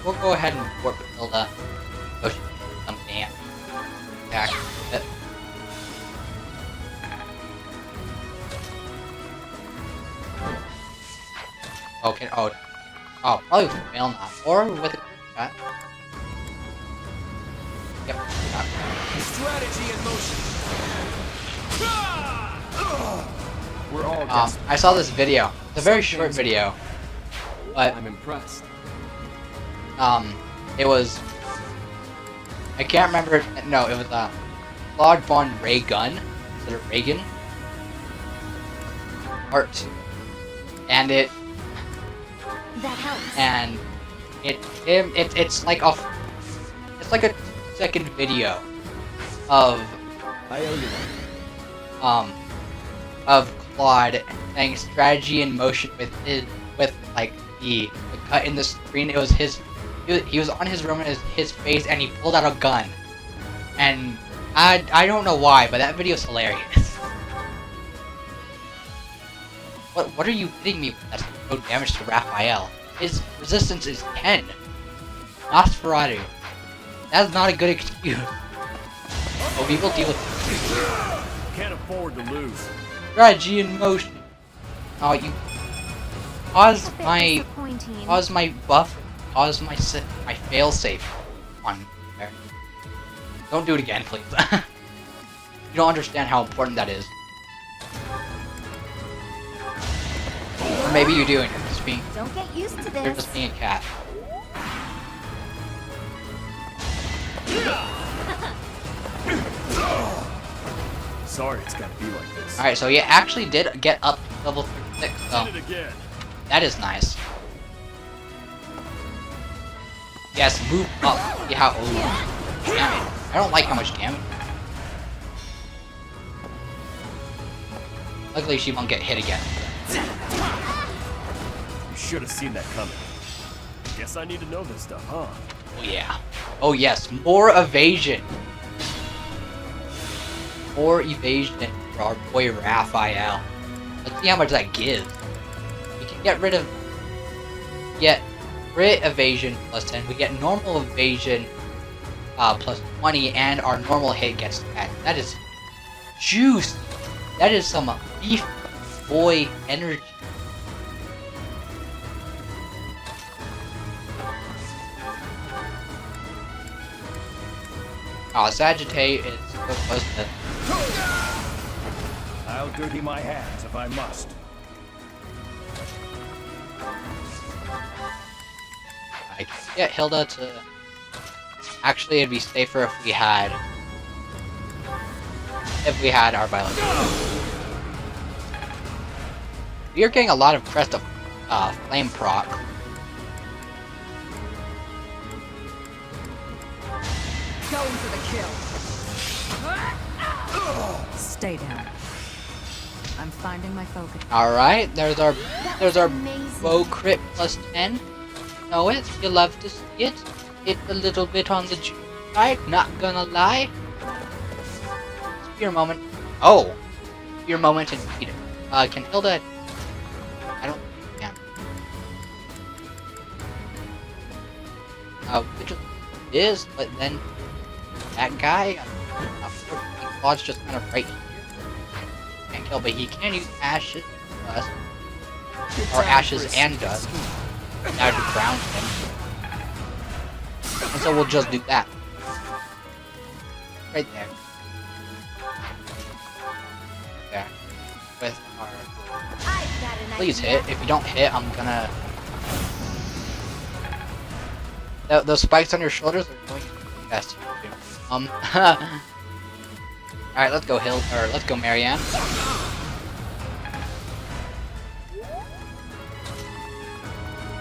Speaker 1: We'll go ahead and warp Hilda. Oh, some damn attack. Okay, oh, probably with fail now, or with a shot. Yep, shot.
Speaker 16: Strategy in motion.
Speaker 6: We're all
Speaker 1: I saw this video. It's a very short video, but
Speaker 6: I'm impressed.
Speaker 1: it was. I can't remember. No, it was Claude von Reagan. Is it Reagan? Part 2, and it.
Speaker 3: That helps.
Speaker 1: And it's like a second video of
Speaker 6: I owe you one.
Speaker 1: Of Claude saying strategy in motion with like the cut in the screen. It was he was on his room and his face, and he pulled out a gun, and I don't know why, but that video is hilarious. What are you hitting me with? That's no damage to Raphael. His resistance is 10. Nosferatu. That's not a good excuse. But we will deal with it.
Speaker 16: Can't afford to lose.
Speaker 1: Strategy in motion. Oh, you pause my buff. Pause my fail safe on there. Don't do it again, please. You don't understand how important that is. Or maybe you do, and you're just being.
Speaker 3: Don't get used to this.
Speaker 1: You're just being a cat.
Speaker 16: Sorry, it's gotta be like this.
Speaker 1: Alright, so you actually did get up to level 36, so
Speaker 16: Did it again.
Speaker 1: that is nice. Yes, move up. See how damage. I don't like how much damage. Luckily, she won't get hit again.
Speaker 16: You should have seen that coming. Guess I need to know this stuff, huh?
Speaker 1: Oh yeah. Oh yes, more evasion. More evasion for our boy Raphael. Let's see how much that gives. We can get rid of crit evasion plus 10. We get normal evasion plus 20, and our normal hit gets 10. That is juice. That is some beef boy energy. Sagittarius is so close to.
Speaker 15: I'll dirty my hands if I must.
Speaker 1: I can get Hilda to. Actually, it'd be safer if we had our violence. We are getting a lot of crest of flame proc.
Speaker 9: Going for the kill. Stay down. I'm finding my focus.
Speaker 1: All right, there's our bow crit plus 10. Know it? You love to see it. It's a little bit on the side. Not gonna lie. Spear moment. Oh, spear moment and Peter. Can Hilda? I don't. Yeah. Which is, but then that guy. Claw's just kind of right here. Can't kill, but he can use ashes, dust, or ashes and dust. Now to ground him. And so we'll just do that. Right there. Yeah. With our... Please hit. If you don't hit, I'm gonna... Those spikes on your shoulders are going to be best. Alright, let's go let's go Marianne.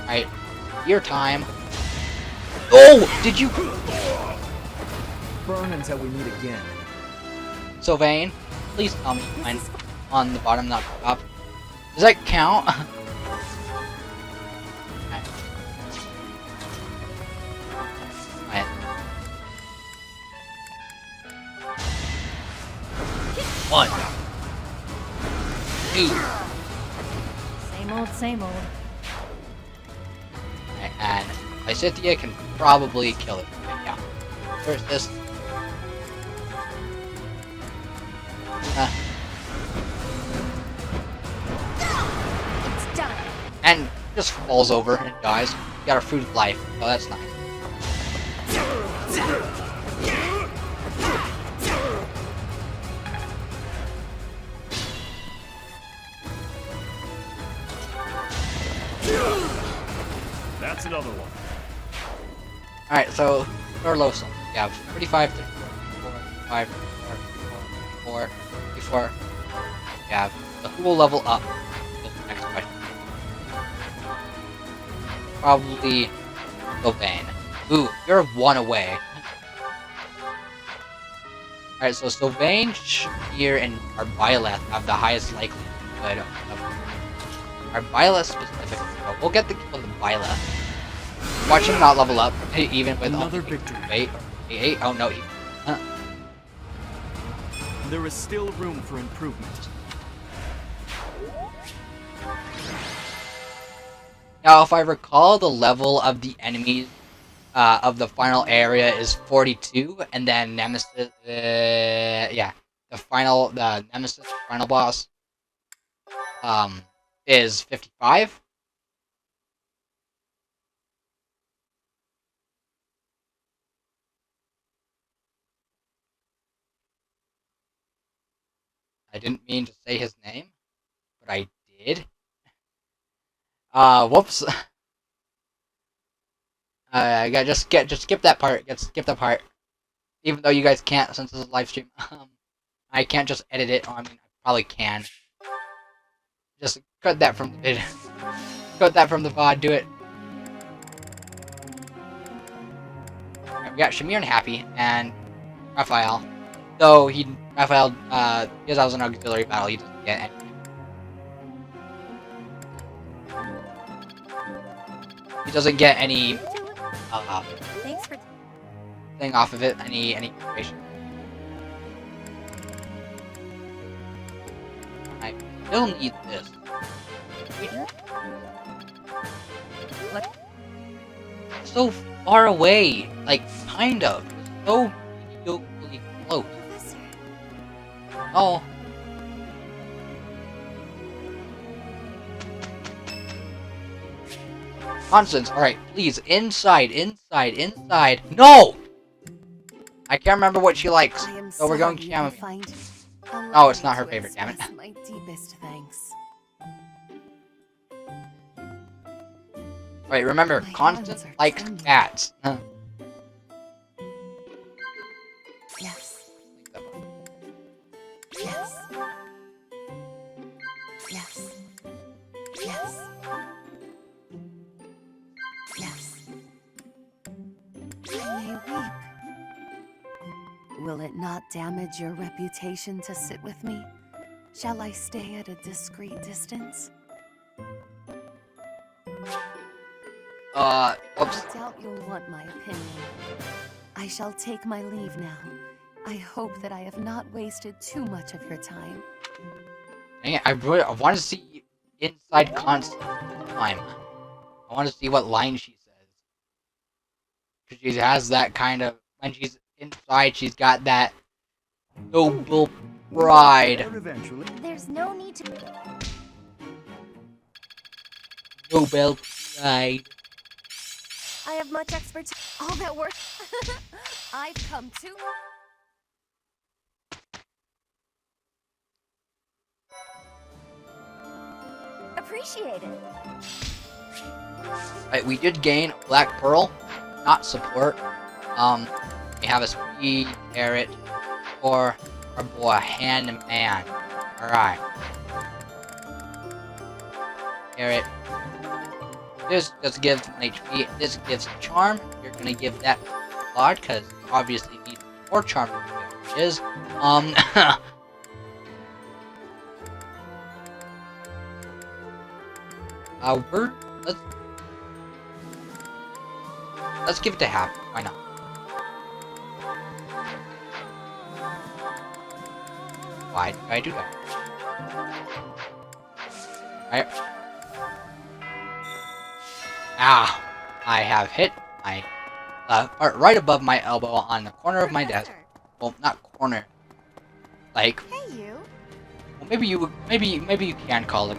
Speaker 1: Alright, your time. Oh! Did you...
Speaker 6: Burn until we meet again.
Speaker 1: Sylvain, please tell me I'm on the bottom, not the top. Does that count? One. Two.
Speaker 3: Same old.
Speaker 1: Right, and Lysithea can probably kill it. Okay, yeah. First this.
Speaker 3: It's done.
Speaker 1: And just falls over and dies. You got a fruit of life. Oh, that's nice.
Speaker 16: That's another one.
Speaker 1: Alright, so Norlosa. We have 35, 34, 35, 34, 34. We have the who will level up. That's the next question. Probably Sylvain. Ooh, you're one away. Alright, so Sylvain, Shmir, and Arbileth have the highest likelihood of Arbileth specifically. So we'll get the kill on the Arbileth. Watch him not level up, even with
Speaker 7: another victory.
Speaker 1: 8. Oh no. Huh.
Speaker 7: There is still room for improvement.
Speaker 1: Now, if I recall, the level of the enemies of the final area is 42, and then Nemesis, yeah, the Nemesis final boss, is 55. I didn't mean to say his name, but I did. Whoops. I gotta just skip that part. Skip that part. Even though you guys can't, since this is a live stream. I can't just edit it. I mean, I probably can. Just cut that from the vid. Cut that from the VOD. Do it. Right, we got Shamir and Happy and Raphael. Though Raphael, because I was an auxiliary battle, he doesn't get any. He doesn't get any
Speaker 3: Thanks for
Speaker 1: thing off of it, any information. I still need this.
Speaker 3: What?
Speaker 1: So far away, like kind of. So mediocrely close. Oh. Nonsense. Alright, please. Inside. No! I can't remember what she likes. So we're going to chamomile. Oh, it's not her favorite, damn it.
Speaker 5: My deepest thanks.
Speaker 1: Alright, remember, Constant likes cats.
Speaker 5: Yes. Yes. Yes. Yes. Yes. I may weep. Will it not damage your reputation to sit with me? Shall I stay at a discreet distance?
Speaker 1: Oops.
Speaker 5: I doubt you'll want my opinion. I shall take my leave now. I hope that I have not wasted too much of your time.
Speaker 1: Dang it, I want to see inside Constant time. I want to see what line she says. Because she has that kind of... When she's inside, she's got that noble pride.
Speaker 15: Eventually.
Speaker 3: There's no need to.
Speaker 1: Noble pride.
Speaker 5: I have much expertise. All that work. I've come to.
Speaker 3: Appreciate it.
Speaker 1: Right, we did gain Black Pearl, not support. We have a speed carrot for our boy Hand Man. Alright. Carrot. This just gives an HP. This gives charm. You're gonna give that a lot because you obviously need more charm than it is. Let's give it to Happy. Why not? Why did I do that? I have hit my right above my elbow on the corner of my desk. Well, not corner. Like.
Speaker 5: Hey, you.
Speaker 1: Well, maybe you can call it.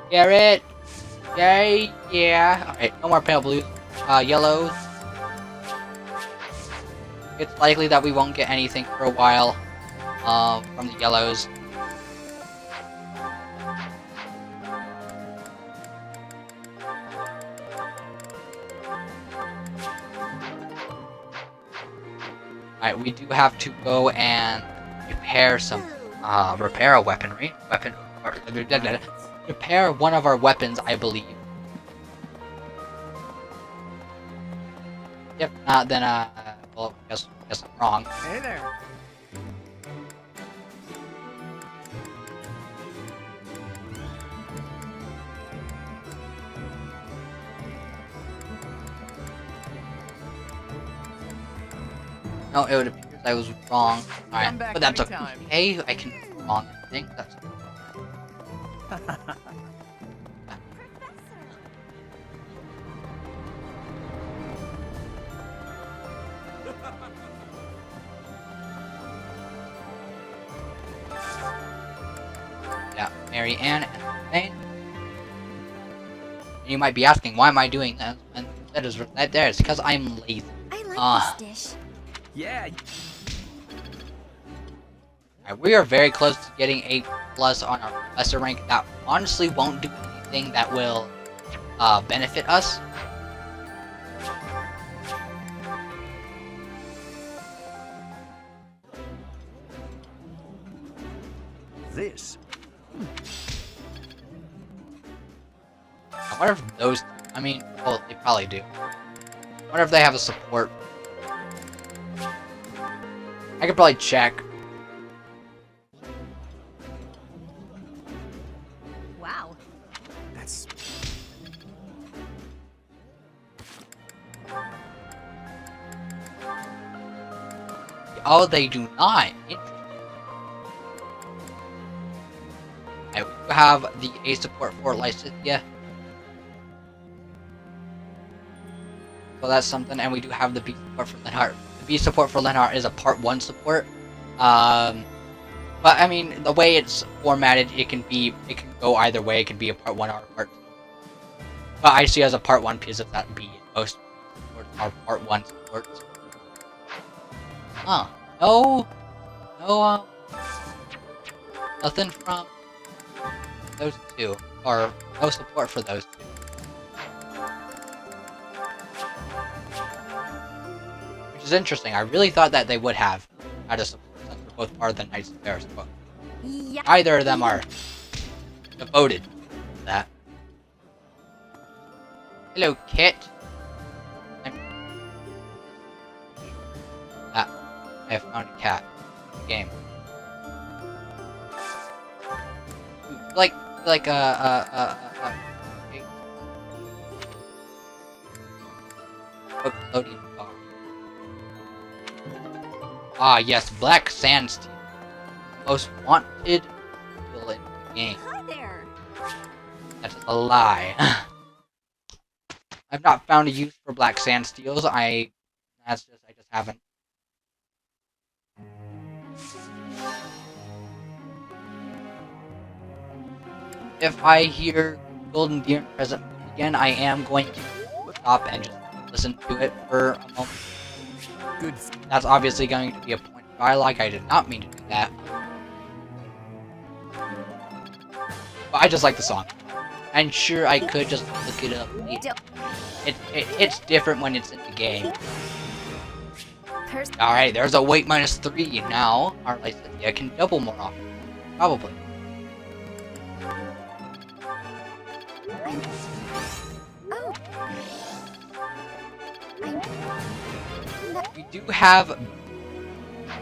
Speaker 1: Garrett. Yay, yeah. Alright, no more pale blues. Yellows. It's likely that we won't get anything for a while, from the yellows. Alright, we do have to go and repair repair a weaponry. Repair one of our weapons, I believe. If not, then, well, I guess I'm wrong.
Speaker 8: Hey there.
Speaker 1: No, it would appear I was wrong. Alright,
Speaker 8: Come back
Speaker 1: but that's
Speaker 8: anytime.
Speaker 1: okay. I can be wrong. I think that's yeah, Mary Ann and Thane. You might be asking, why am I doing that? And that is right there. It's because I'm lazy.
Speaker 3: I like this dish.
Speaker 6: Yeah.
Speaker 1: Alright, we are very close to getting a plus on our professor rank. That honestly won't do anything that will benefit us.
Speaker 15: This.
Speaker 1: I wonder if those. I mean, well, they probably do. I wonder if they have a support. I could probably check.
Speaker 3: Wow.
Speaker 15: That's.
Speaker 1: Oh, they do not. Interesting. I have the A support for Lysithia. So that's something, and we do have the B support for Lenhart. The B support for Lenhart is a part 1 support. But I mean, the way it's formatted, it can go either way. It can be a part 1 or a part 2. But I see it as a part 1 because of that B. Most supports are part 1 supports. Huh. No, nothing from those two, or no support for those two. Which is interesting. I really thought that they would have had a support since they're both part of the Knights of Paris book.
Speaker 3: Yeah.
Speaker 1: Either of them are devoted to that. Hello, Kit. I have found a cat in the game. Like loading bar. Ah, yes, Black Sandstein. Most wanted villain in the game.
Speaker 3: Hi there.
Speaker 1: That's a lie. I've not found a use for black sand steels. I just haven't. If I hear Golden Deer Present again, I am going to stop and just listen to it for a moment.
Speaker 4: Good.
Speaker 1: That's obviously going to be a point of dialogue. I did not mean to do that. But I just like the song. I'm sure I could just look it up. It's different when it's in the game. Alright, there's a weight -3 now. Our Lysithia can double more often. Probably. We do have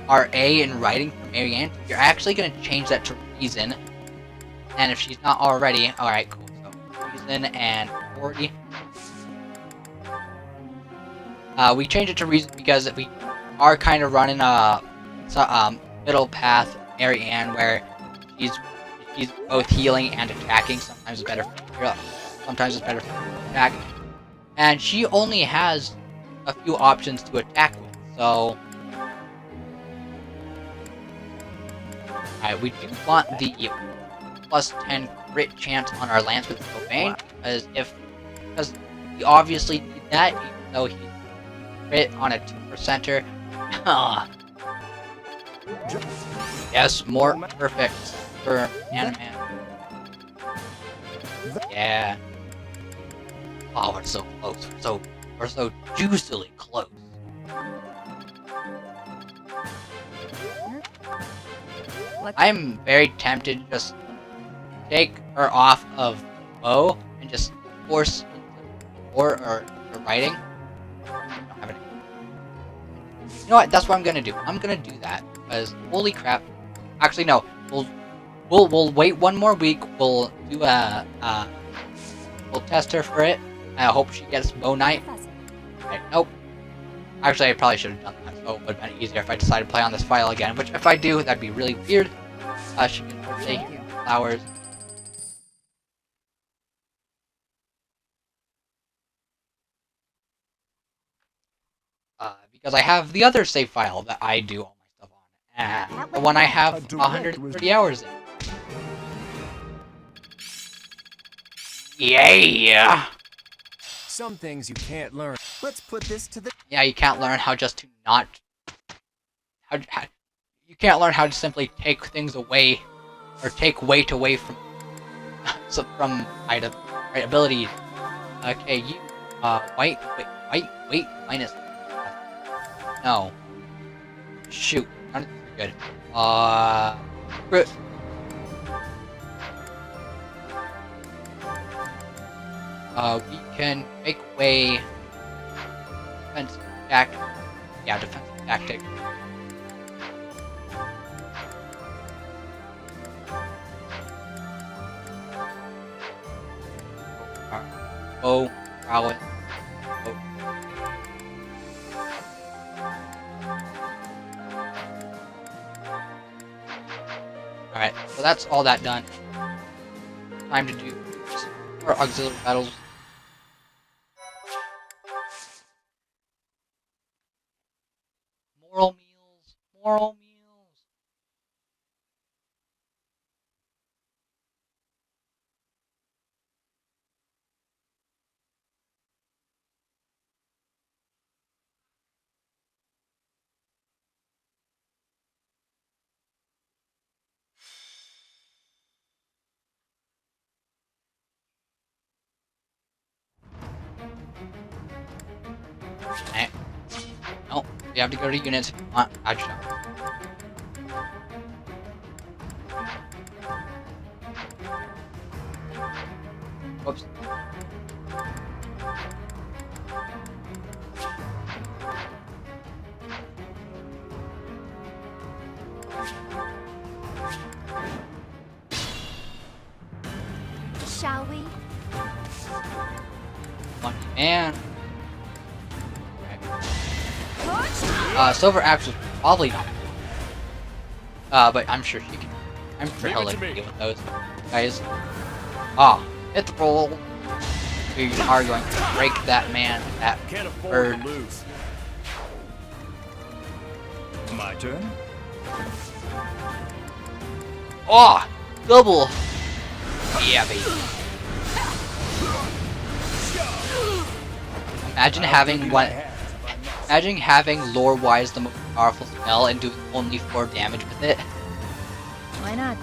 Speaker 1: our A in writing for Marianne. You're actually going to change that to reason. And if she's not already, alright, cool. So, reason and 40. We changed it to reason because we are kind of running a middle path Marianne where she's both healing and attacking. Sometimes it's better for sometimes it's better for attack. And she only has a few options to attack with, so alright, we do want the +10 crit chance on our lance with Sylvain, because we obviously need that, even though he crit on a 2%er. Yes, more perfect for Animan. Yeah. Oh, we're so close. We're so juicily close. I'm very tempted to just take her off of bow and just force or writing. You know what? That's what I'm gonna do. I'm gonna do that because holy crap! Actually, no. We'll wait one more week. We'll do we'll test her for it. I hope she gets bow knight. Right, nope. Actually, I probably should have done that. So it would have been easier if I decided to play on this file again. Which, if I do, that'd be really weird. She can take flowers. Because I have the other save file that I do all my stuff on. The one I have 130 hours in. Yeah!
Speaker 4: Some things you can't learn.
Speaker 10: Let's put this to the...
Speaker 1: Yeah, you can't learn how just to not... you can't learn how to simply take things away, or take weight away from... from item... Right, ability. Okay, you... white minus... No. Shoot. None of these are good. We can make way... Defensive tactic. Yeah, defensive tactic. Oh, prowess. Alright, so that's all that done. Time to do more auxiliary battles. Moral meals. Okay. No, you have to go to units if you want action. Whoops.
Speaker 5: Shall we?
Speaker 1: Lucky man. Silver Axe was probably not. But I'm sure she can. I'm sure he'll like deal with those guys. Ah, Fifth roll, we are going to break that man, that
Speaker 16: Can't afford
Speaker 1: bird.
Speaker 16: to lose.
Speaker 15: My turn?
Speaker 1: Oh! Double! Yeah, baby. Imagine having one. Imagine having lore-wise the most powerful spell and doing only 4 damage with it.
Speaker 3: Why not?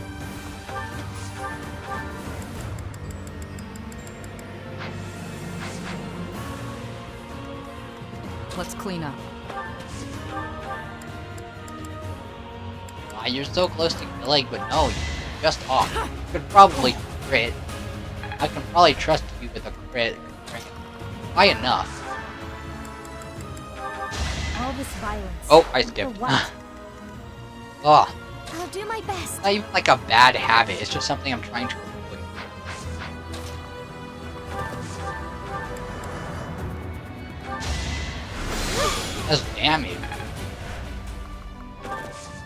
Speaker 9: Let's clean up.
Speaker 1: Why, you're so close to killing, but no, you're just off. You could probably crit. I can probably trust you with a crit. High enough.
Speaker 3: All this violence.
Speaker 1: Oh, I
Speaker 3: For
Speaker 1: skipped.
Speaker 3: what?
Speaker 1: Oh,
Speaker 3: I'll do my best.
Speaker 1: it's not even like a bad habit, it's just something I'm trying to avoid. That's damage.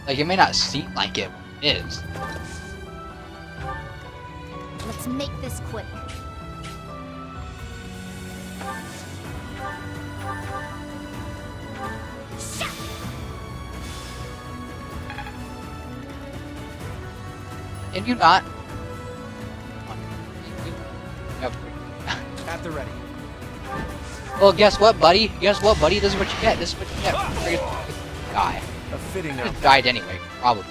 Speaker 1: Like, it may not seem like it, but it is.
Speaker 3: Let's make this quick.
Speaker 1: Can you not?
Speaker 6: At the ready.
Speaker 1: Well, guess what, buddy? Guess what, buddy? This is what you get. This is what you get. Friggin' die.
Speaker 10: A fitting
Speaker 1: Just
Speaker 10: outcome.
Speaker 1: died anyway, probably.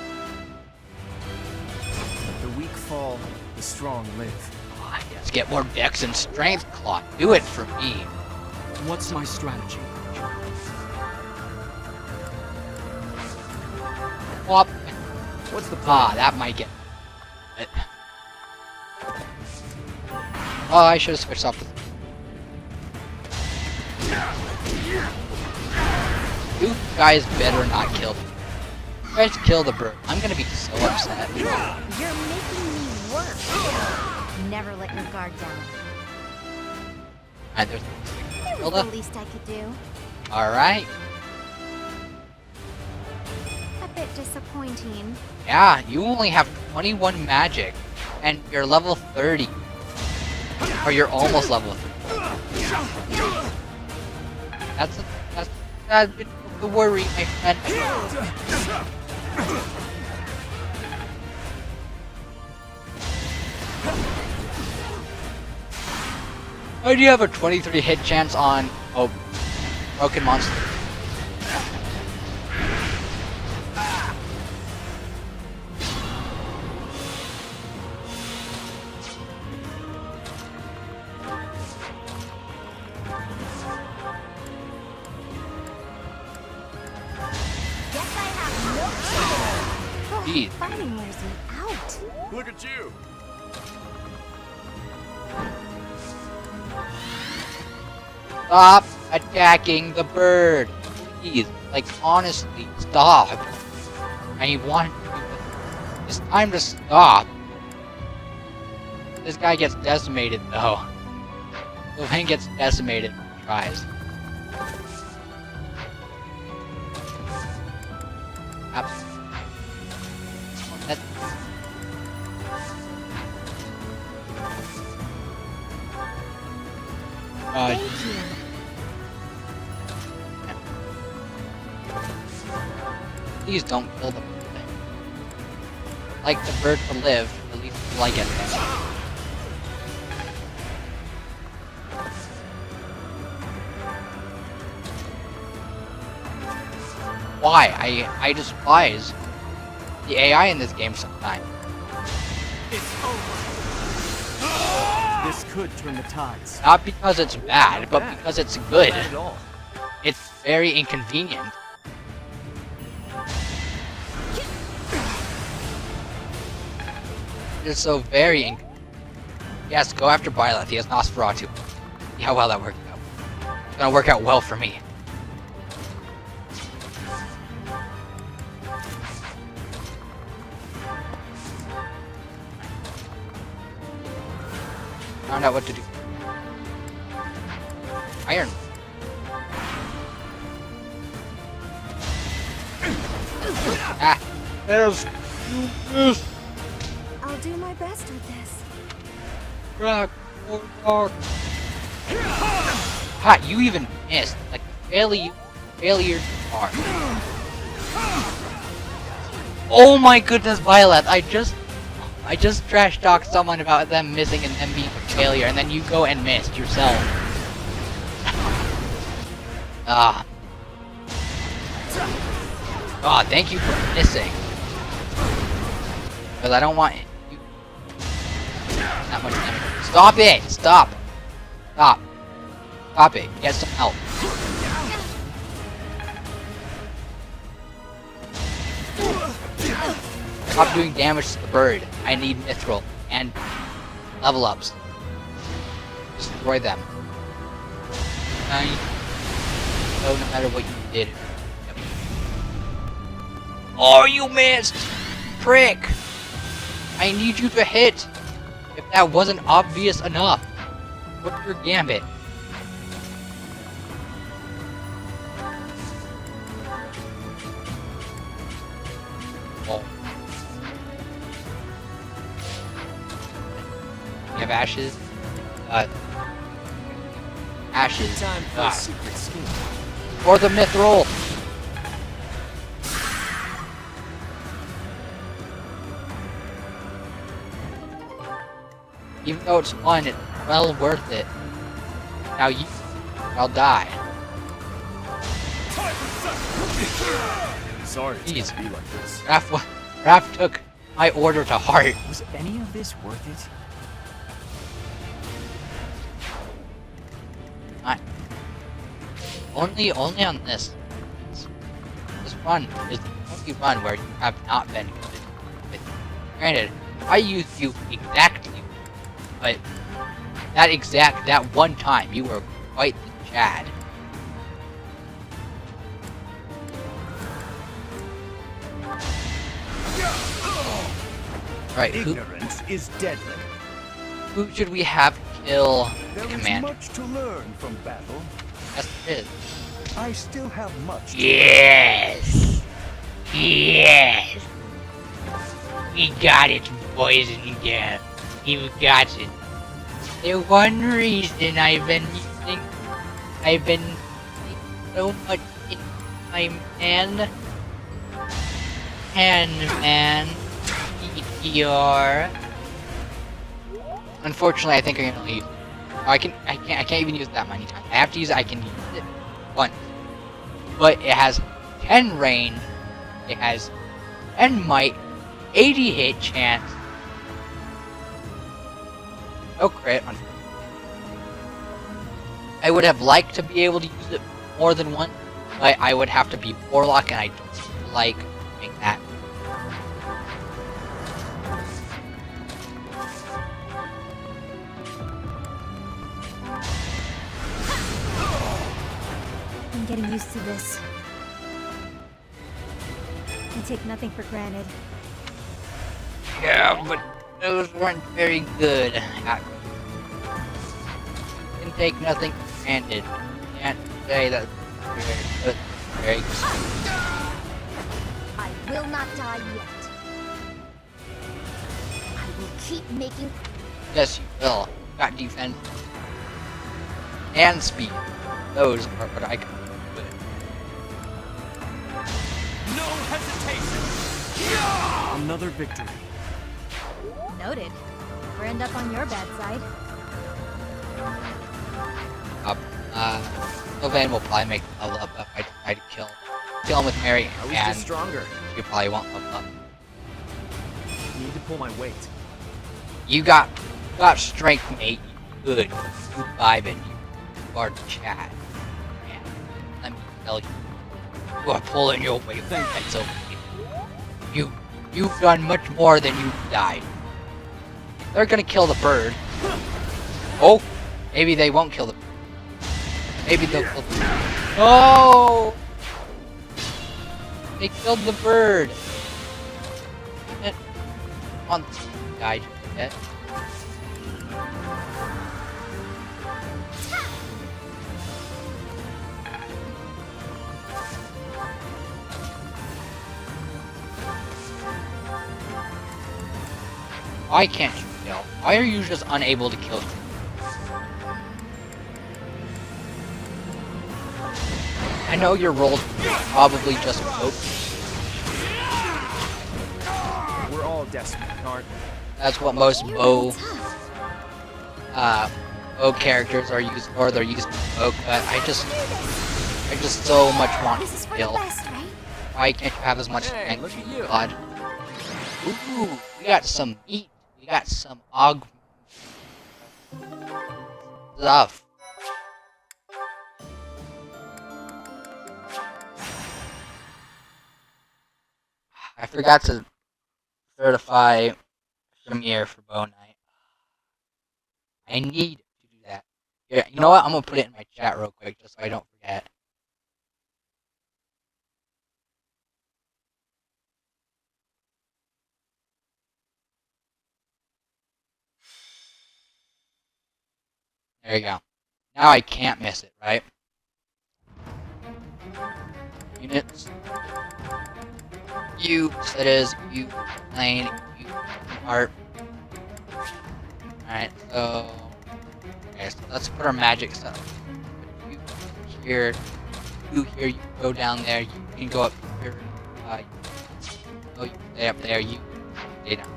Speaker 10: The weak fall, the strong live.
Speaker 1: Let's get more dex and strength, Claw. Do it for me.
Speaker 13: What's my strategy?
Speaker 1: Whop.
Speaker 10: What's the
Speaker 1: Ah, that might get it. Oh, I should have switched off the... You guys better not kill me. You guys kill the bird. I'm gonna be so upset.
Speaker 3: You're making me work. Never let your guard down.
Speaker 1: Alright, there's
Speaker 3: It was the least I could do.
Speaker 1: Alright.
Speaker 3: A bit disappointing.
Speaker 1: Yeah, you only have 21 magic. And you're level 30. Or you're almost level 30. That's a bit of a worry, my friend. Why do you have a 23 hit chance on broken monster? Jeez.
Speaker 3: Fighting wears me out.
Speaker 16: Look at you.
Speaker 1: Stop attacking the bird. Please. Like, honestly, stop. I want you. It's time to stop. This guy gets decimated, though. Sylvain gets decimated when he tries.
Speaker 3: Thank you.
Speaker 1: Please don't kill the bird. Like the bird to live, at least until I get there. Why? I despise the AI in this game sometimes.
Speaker 6: It's over. This could turn the tides.
Speaker 1: Not because it's bad, but because it's good.
Speaker 6: Not at all.
Speaker 1: It's very inconvenient. It's so very inconvenient. Yes, go after Byleth. He has Nosferatu. See how well that worked out. It's gonna work out well for me. Found out what to do. Iron. Ah.
Speaker 3: I'll do my best with this.
Speaker 1: Rock. dark. Ha! You even missed. Like failure are. Oh my goodness, Violet! I just trash talked someone about them missing and them being a failure, and then you go and missed yourself. Ah. Ah, thank you for missing. Because I don't want you that much damage. Stop it! Stop! Stop. Stop it. Get some help. Stop doing damage to the bird. I need mithril and level ups. Destroy them. No matter what you did. Yep. Oh, you missed! Prick! I need you to hit! If that wasn't obvious enough. What's your gambit? Oh. You have ashes? Ashes.
Speaker 13: Time for a secret scheme.
Speaker 1: Or the mithril! Even though it's fun, it's well worth it. Now I'll die.
Speaker 16: Sorry it's
Speaker 1: Jeez.
Speaker 16: gonna be like this.
Speaker 1: Raph took my order to heart.
Speaker 13: Was any of this worth it?
Speaker 1: Only on this. This run is the only run where you have not been good. Granted, I used you exactly, but that one time you were quite the Chad. Right,
Speaker 15: Ignorance is deadly.
Speaker 1: Who should we have kill the
Speaker 15: There is
Speaker 1: commander?
Speaker 15: much to learn from battle.
Speaker 1: Yes, it is.
Speaker 15: I still have much to
Speaker 17: Yes! Yes! We got it, boys and girls. You got it. The one reason I've been so much in my handman meteor.
Speaker 1: Unfortunately, I think I can only use. I can't even use it that many times. I have to use it. I can use it once, but it has 10 range. It has 10 might, 80 hit chance. No crit. I would have liked to be able to use it more than once, but I would have to be warlock, and I don't like doing that.
Speaker 3: I'm getting used to this. I take nothing for granted.
Speaker 1: Yeah, but those weren't very good. Can take nothing for granted. Can't say that very good.
Speaker 3: I will not die yet. I will keep making.
Speaker 1: Yes, you will. Got defense and speed. Those are what I can do with.
Speaker 16: No hesitation!
Speaker 13: Another victory.
Speaker 3: Noted. We'll end up on your bad side.
Speaker 1: Sylvain will probably make the level up if I try to kill him with Mary,
Speaker 4: I was
Speaker 1: and
Speaker 4: just stronger.
Speaker 1: you probably won't level up.
Speaker 4: Need to pull my weight.
Speaker 1: You got strength, mate. You good. You vibing. You are Chad. Man, let me tell you, you are pulling your weight. That's okay. You've done much more than you died. They're gonna kill the bird. Oh, maybe they won't kill the bird. Maybe they'll kill the bird. No! They killed the bird. Come on, died yet. Why can't you kill? Why are you just unable to kill? I know your role's probably just poke.
Speaker 4: We're all desperate, aren't we?
Speaker 1: That's what most bow characters are used for. They're using poke, but I just so much want to kill. Why can't you have as much strength?
Speaker 4: Look at you.
Speaker 1: God. Ooh, we got some meat. We got some stuff. I forgot to certify Premiere for Bow Night. I need to do that. Yeah, you know what? I'm gonna put it in my chat real quick just so I don't forget. There you go. Now I can't miss it, right? Units. You, it is, you, lane, you, art. Alright, so... Okay, so let's put our magic stuff. You here, you here, you go down there, you can go up here, you can stay up there, you stay down.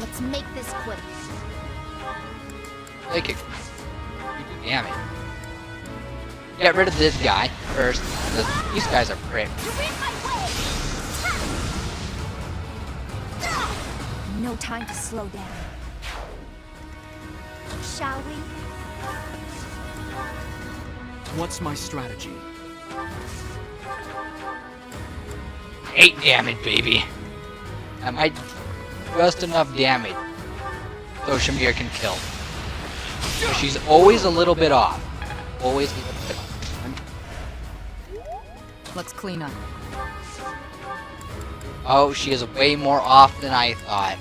Speaker 3: Let's make this quick.
Speaker 1: Make it. You do damage. Get rid of this guy first, because these guys are pricks.
Speaker 3: No time to slow down. Shall we?
Speaker 6: What's my strategy?
Speaker 1: 8 damage, baby. That might just enough damage so Shamir can kill. But she's always a little bit off. Always a little bit off.
Speaker 9: Let's clean up.
Speaker 1: Oh, she is way more off than I thought.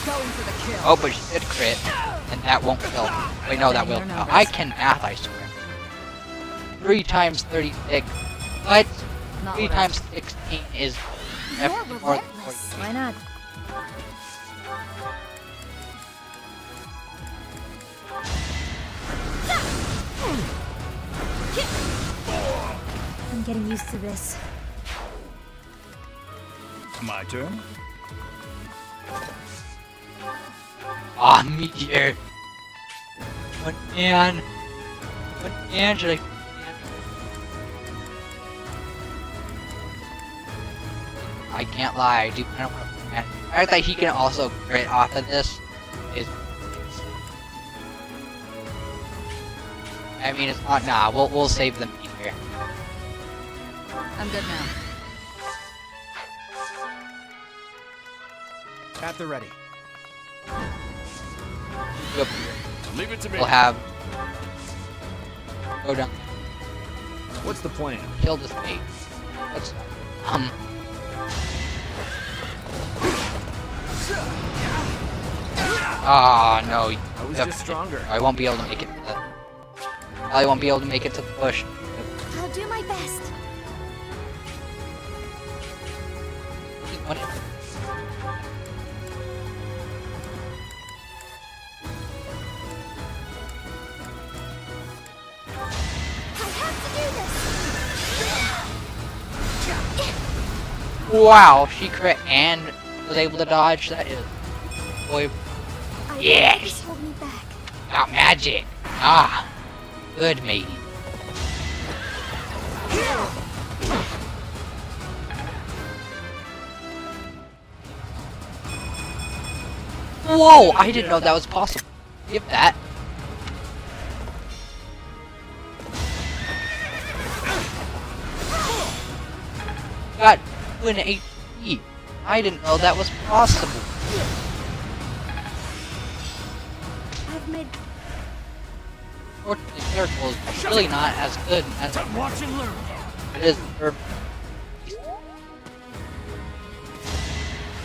Speaker 9: Going for the kill.
Speaker 1: Oh, but she did crit, and that won't kill. Wait, no, that will kill. I can math, I swear. 3 times 36. What? 3 times 16 is definitely more than 40.
Speaker 3: Why not? I'm getting used to this.
Speaker 15: My turn?
Speaker 1: Ah, meteor. What man? What man should I? I can't lie. I do kind of want to. The fact that he can also crit off of this is. I mean, it's not. Nah, we'll save the meteor.
Speaker 9: I'm good now.
Speaker 4: At the ready.
Speaker 1: Yep.
Speaker 16: Leave it to me.
Speaker 1: We'll have. Go down.
Speaker 4: What's the plan?
Speaker 1: Kill this bait. Let's. Ah, no.
Speaker 4: I was just stronger.
Speaker 1: I won't be able to make it. I won't be able to make it to the push.
Speaker 3: I'll do my best.
Speaker 1: Wow, she crit and was able to dodge. That is, boy. Yes.
Speaker 3: Hold me back.
Speaker 1: Got magic. Ah, good mate. Whoa! I didn't know that was possible. Give that. Got 2 HP. I didn't know that was possible.
Speaker 3: I've made.
Speaker 1: Fortunately, Miracle is really not as good as
Speaker 16: Watch and learn.
Speaker 1: it is for.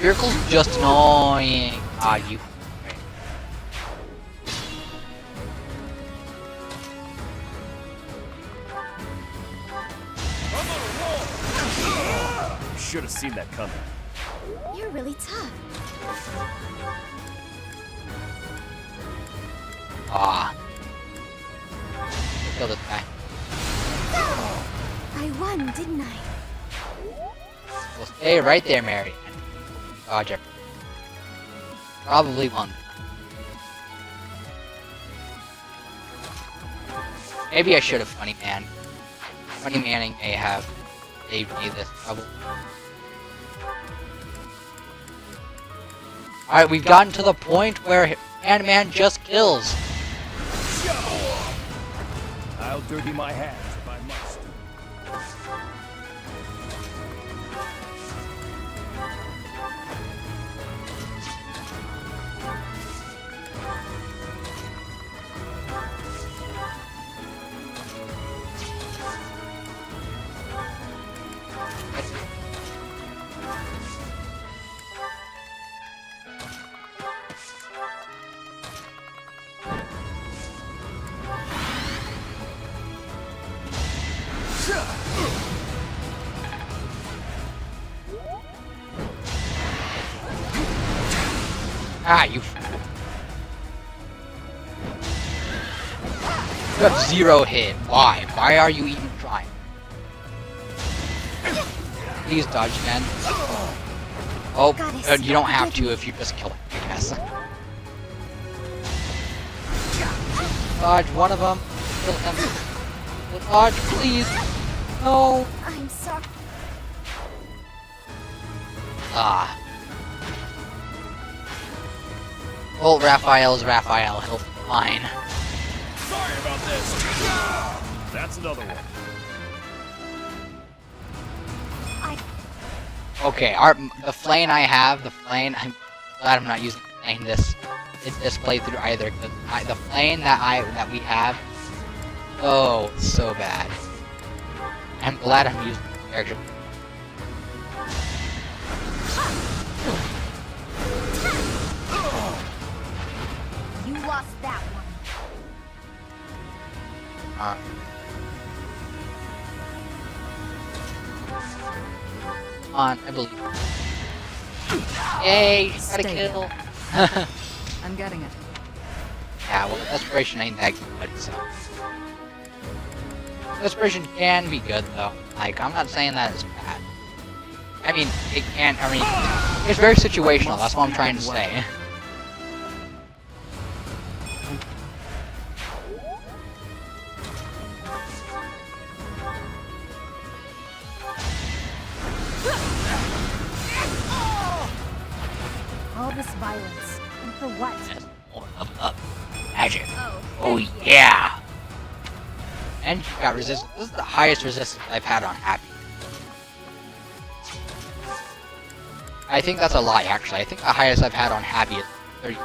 Speaker 1: Miracle's just annoying. Ah, you.
Speaker 16: Should have seen that coming.
Speaker 3: You're really tough.
Speaker 1: Ah. Kill this guy.
Speaker 5: I won, didn't I?
Speaker 1: Well, stay right there, Mary. Dodge it. Probably won. Maybe I should have Funny Man. Funny Manning may have saved me this trouble. Alright, we've gotten to the point where Hand-Man just kills.
Speaker 15: I'll dirty my hands if I must.
Speaker 1: Ah, you have 0 hit. Why? Why are you even trying? Please dodge again. Oh, you don't have to if you just kill him, I guess. Dodge one of them. Kill him. Dodge, please. No.
Speaker 5: I'm sorry.
Speaker 1: Ah. Well, Raphael's Raphael. He'll be fine.
Speaker 16: Sorry about this. That's another one.
Speaker 1: Okay, the flame I have, I'm glad I'm not using the flame this playthrough either, because the flame that we have, oh, it's so bad. I'm glad I'm using the character.
Speaker 3: You lost that one.
Speaker 1: Come on, I believe. Yay, got a kill.
Speaker 9: I'm getting it.
Speaker 1: Yeah, well, Desperation ain't that good, so. Desperation can be good, though. Like, I'm not saying that it's bad. I mean, it can, it's very situational, that's what I'm trying to say.
Speaker 3: All this violence. And for what?
Speaker 1: Up. Magic.
Speaker 3: Oh,
Speaker 1: Oh, yeah. And you got resistance. This is the highest resistance I've had on Happy. I think that's a lie, actually. I think the highest I've had on Happy is 30.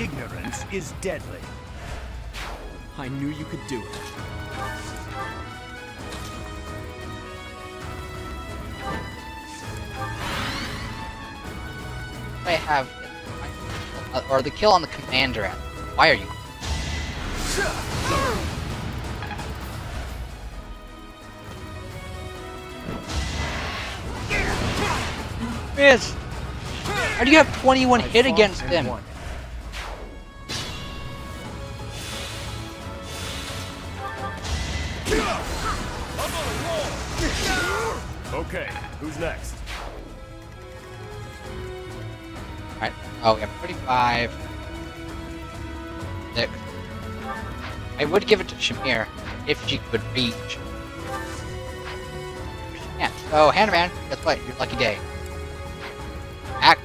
Speaker 15: Ignorance is deadly.
Speaker 6: I knew you could do it.
Speaker 1: I have, or the kill on the commander. Why are you? Miss! How do you have 21 hit against him?
Speaker 16: Okay, who's next?
Speaker 1: Alright, oh, we have 35. 6. I would give it to Shamir if she could reach. Yeah, so, Hand-Man, guess what? Your lucky day. Act.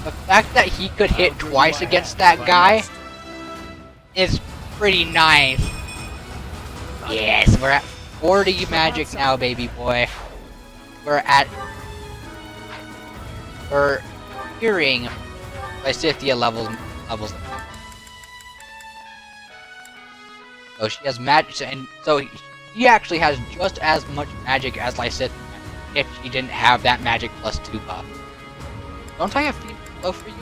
Speaker 1: The fact that he could hit twice against that guy is pretty nice. Yes, we're at 40 magic now, baby boy. We're hearing Lysithea levels. So she has magic, and so he actually has just as much magic as Lysithea if she didn't have that magic plus 2 buff. Don't I have feet low for you?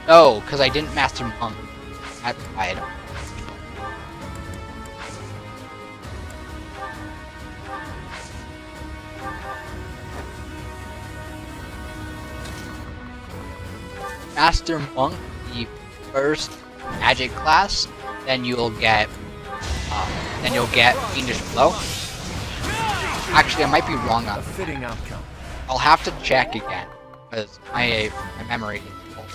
Speaker 1: No, because I didn't master monk. That's why I don't. Master Monk the first magic class, then you'll get Fiendish Blow. Actually, I might be wrong on
Speaker 10: A fitting outcome.
Speaker 1: I'll have to check again, because my memory is full.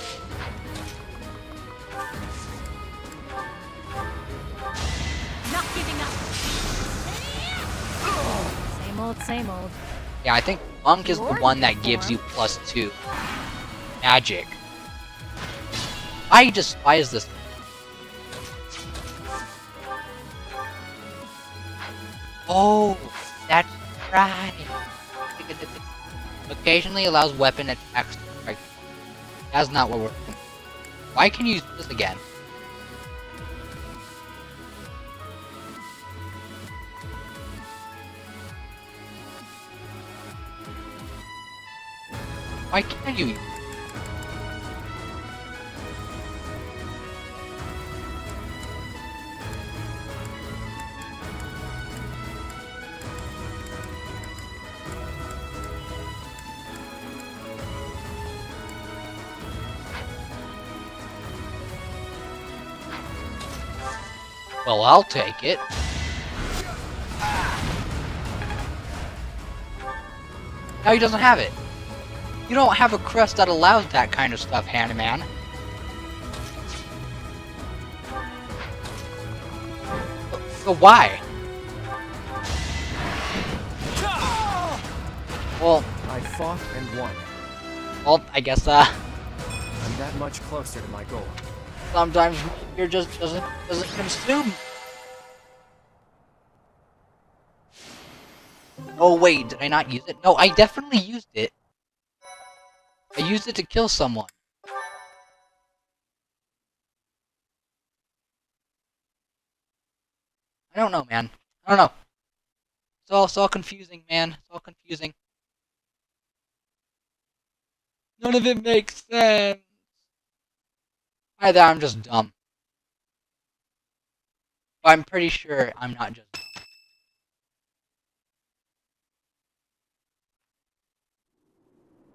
Speaker 3: Not giving up. Same old, same old.
Speaker 1: Yeah, I think Monk is the one that gives you +2 magic. I despise this. Oh, that's right. Occasionally allows weapon attacks to strike. That's not what we're doing. Why can you use this again? Why can't you? Well, I'll take it. Now he doesn't have it. You don't have a crest that allows that kind of stuff, Handyman. So why? Well,
Speaker 4: I fought and won.
Speaker 1: Well, I guess
Speaker 4: I'm that much closer to my goal.
Speaker 1: sometimes you're just doesn't consume. Oh wait, did I not use it? No, I definitely used it. I used it to kill someone. I don't know, man. I don't know. It's all confusing, man. It's all confusing. None of it makes sense. Either I'm just dumb. But I'm pretty sure I'm not just dumb.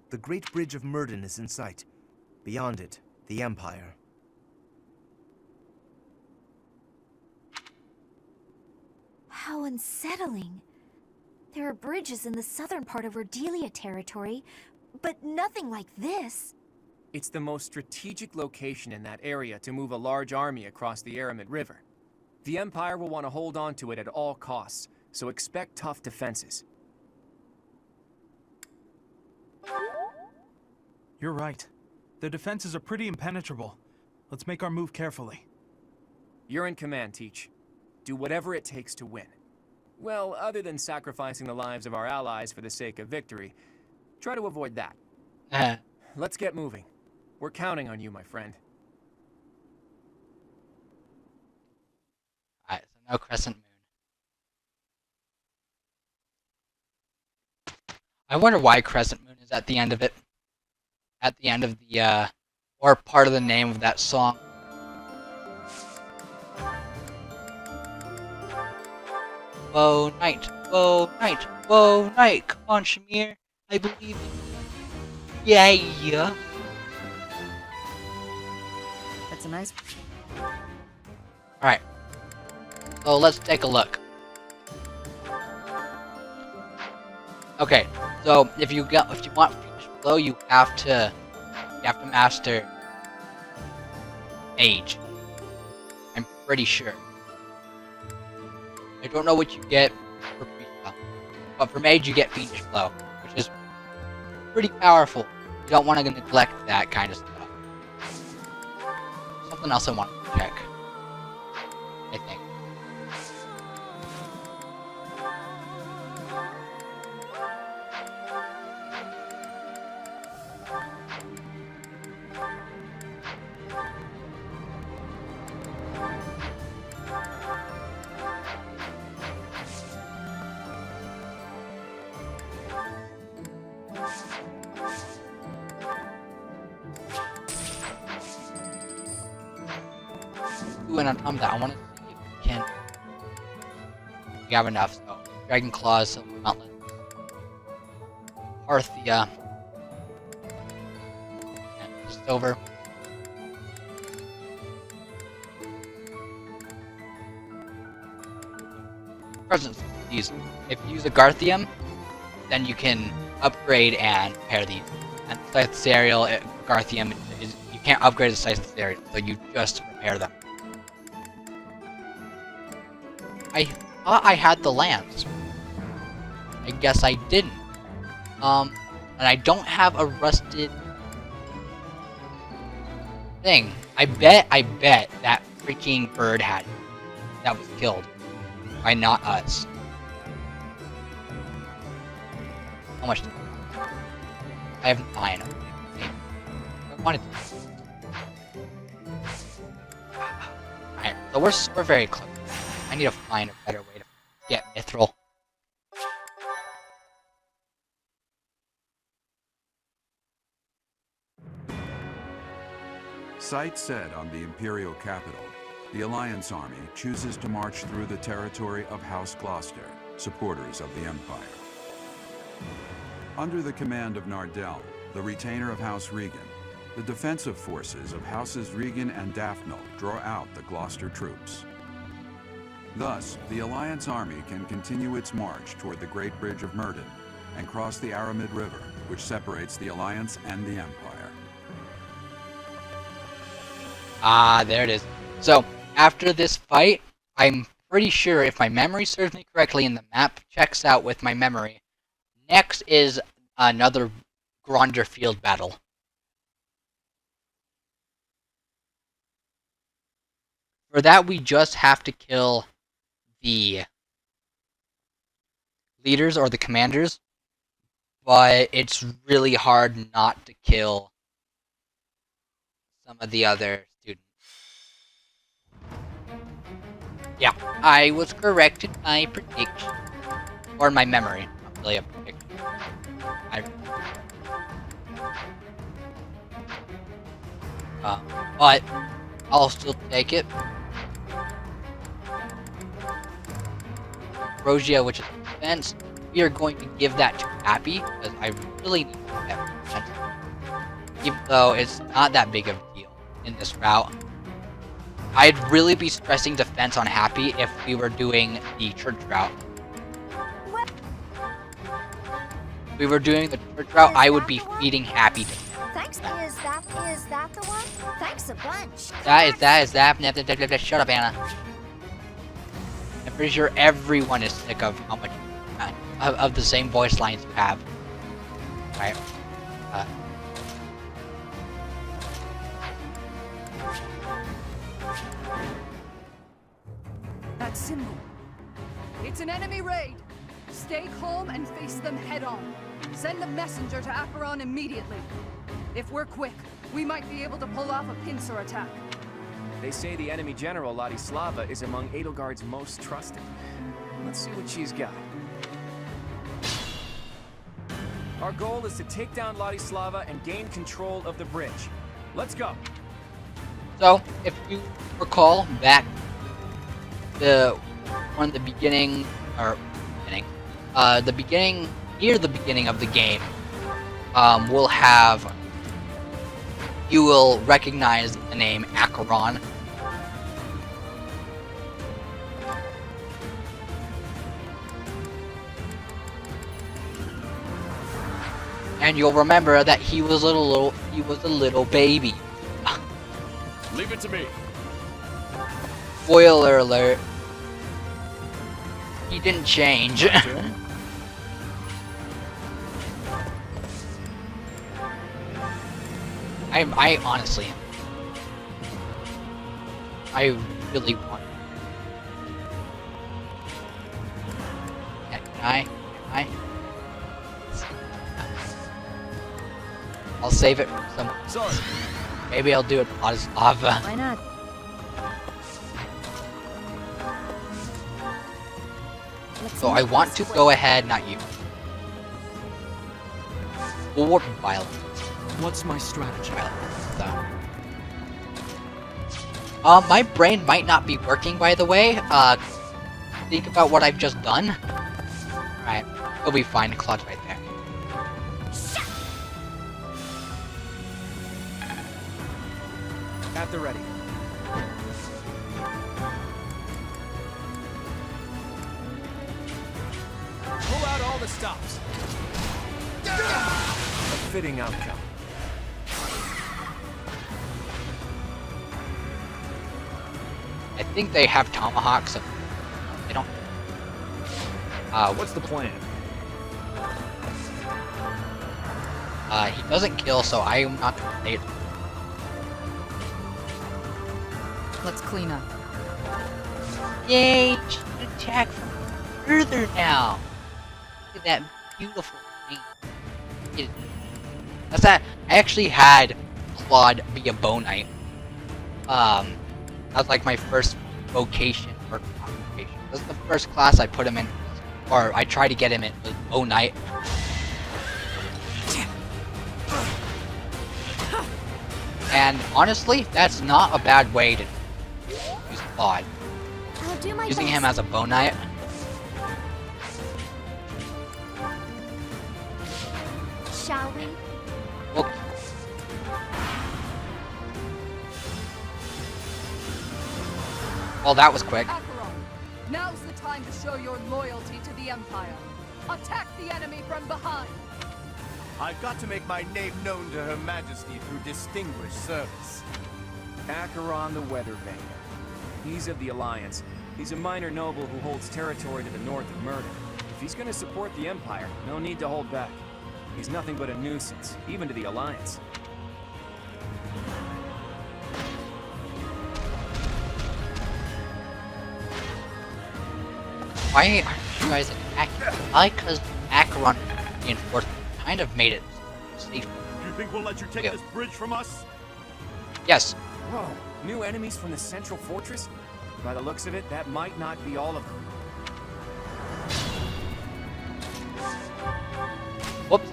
Speaker 10: The Great Bridge of Murden is in sight. Beyond it, the Empire.
Speaker 3: How unsettling. There are bridges in the southern part of Ordelia territory, but nothing like this.
Speaker 4: It's the most strategic location in that area to move a large army across the Aramid River. The Empire will want to hold on to it at all costs, so expect tough defenses.
Speaker 7: You're right. The defenses are pretty impenetrable. Let's make our move carefully.
Speaker 4: You're in command, Teach. Do whatever it takes to win. Well, other than sacrificing the lives of our allies for the sake of victory, try to avoid that. Let's get moving. We're counting on you, my friend.
Speaker 1: Alright, so no Crescent Moon. I wonder why Crescent Moon is at the end of it. At the end of the, or part of the name of that song. Whoa, night, whoa, night, whoa, night. Come on, Shamir. I believe in you. Yeah.
Speaker 9: That's a nice...
Speaker 1: Alright. So let's take a look. Okay, so if you want Fiendish Blow, you have to master Mage. I'm pretty sure. I don't know what you get for Freestyle, but for Mage you get Fiendish Blow, which is pretty powerful. You don't want to neglect that kind of stuff. Something else I want to check, I think. Ooh, and on top of that, I want to see if we can. We have enough, so Dragon Claws, Silver Gauntlet, Parthia, and Silver. these. If you use a Garthium, then you can upgrade and repair these. And Scytherial Garthium is you can't upgrade the Scytherial, so you just repair them. I thought I had the lance. I guess I didn't. And I don't have a rusted thing. I bet that freaking bird had it. That was killed. Why not us? How much? I have 9 of them. I wanted to. Alright, so we're very close. I need to find a better way to get Mithril.
Speaker 18: Sight said on the Imperial capital, the Alliance army chooses to march through the territory of House Gloucester, supporters of the Empire. Under the command of Nardell, the retainer of House Regan, the defensive forces of Houses Regan and Daphne draw out the Gloucester troops. Thus, the Alliance army can continue its march toward the Great Bridge of Myrddin and cross the Aramid River, which separates the Alliance and the Empire.
Speaker 1: Ah, there it is. So, after this fight, I'm pretty sure, if my memory serves me correctly and the map checks out with my memory, next is another Gronder Field battle. For that, we just have to kill the leaders or the commanders, but it's really hard not to kill some of the other students. Yeah, I was correct in my prediction. Or in my memory. Not really a prediction. But I'll still take it. Rogia, which is defense, we are going to give that to Happy, because I really need that defense. Even though it's not that big of a deal in this route. I'd really be stressing defense on Happy if we were doing the church route. If we were doing the church route, I would be feeding Happy defense.
Speaker 3: Thanks. Is that the one? Thanks a bunch.
Speaker 1: That. Shut up, Anna. I'm pretty sure everyone is sick of how much of the same voice lines you have. Right?
Speaker 19: That symbol. It's an enemy raid. Stay calm and face them head on. Send a messenger to Acheron immediately. If we're quick, we might be able to pull off a pincer attack.
Speaker 4: They say the enemy general, Ladislava, is among Edelgard's most trusted. Let's see what she's got. Our goal is to take down Ladislava and gain control of the bridge. Let's go!
Speaker 1: So, if you recall back the beginning, near the beginning of the game, you will recognize the name Acheron. And you'll remember that he was a little baby.
Speaker 16: Leave it to me.
Speaker 1: Spoiler alert. He didn't change. I honestly, I really want. Can I? I'll save it for someone.
Speaker 16: Sorry.
Speaker 1: Maybe I'll do it on lava.
Speaker 3: Why not?
Speaker 1: So I want to go ahead, not you. Warp violence.
Speaker 6: What's my strategy?
Speaker 1: My brain might not be working, by the way. Think about what I've just done. Alright, it'll be fine. Claude's right there.
Speaker 4: At the ready. the stops.
Speaker 10: A fitting outcome.
Speaker 1: I think they have tomahawks. So they don't.
Speaker 6: What's the plan?
Speaker 1: He doesn't kill, so I'm not gonna say it.
Speaker 9: Let's clean up.
Speaker 17: Yay! She can attack from further now. Look at that beautiful thing.
Speaker 1: That's that. I actually had Claude be a bow knight. That was like my first vocation or occupation. This is the first class I put him in, or I tried to get him in, was bow knight. And honestly, that's not a bad way to use Claude.
Speaker 3: I'll do my
Speaker 1: Using
Speaker 3: best.
Speaker 1: him as a bow knight.
Speaker 3: Shall we?
Speaker 1: Well, well, that was quick.
Speaker 19: Acheron, now's the time to show your loyalty to the Empire. Attack the enemy from behind.
Speaker 10: I've got to make my name known to Her Majesty through distinguished service.
Speaker 4: Acheron the Weathervanger. He's of the Alliance. He's a minor noble who holds territory to the north of Murden. If he's gonna support the Empire, no need to hold back. He's nothing but a nuisance, even to the Alliance.
Speaker 1: Why aren't you guys attacking? I like because Acheron reinforcement kind of made it safe.
Speaker 11: You think we'll let you take
Speaker 1: Yeah.
Speaker 11: this bridge from us?
Speaker 1: Yes.
Speaker 4: Whoa, new enemies from the central fortress? By the looks of it, that might not be all of them.
Speaker 1: Whoops.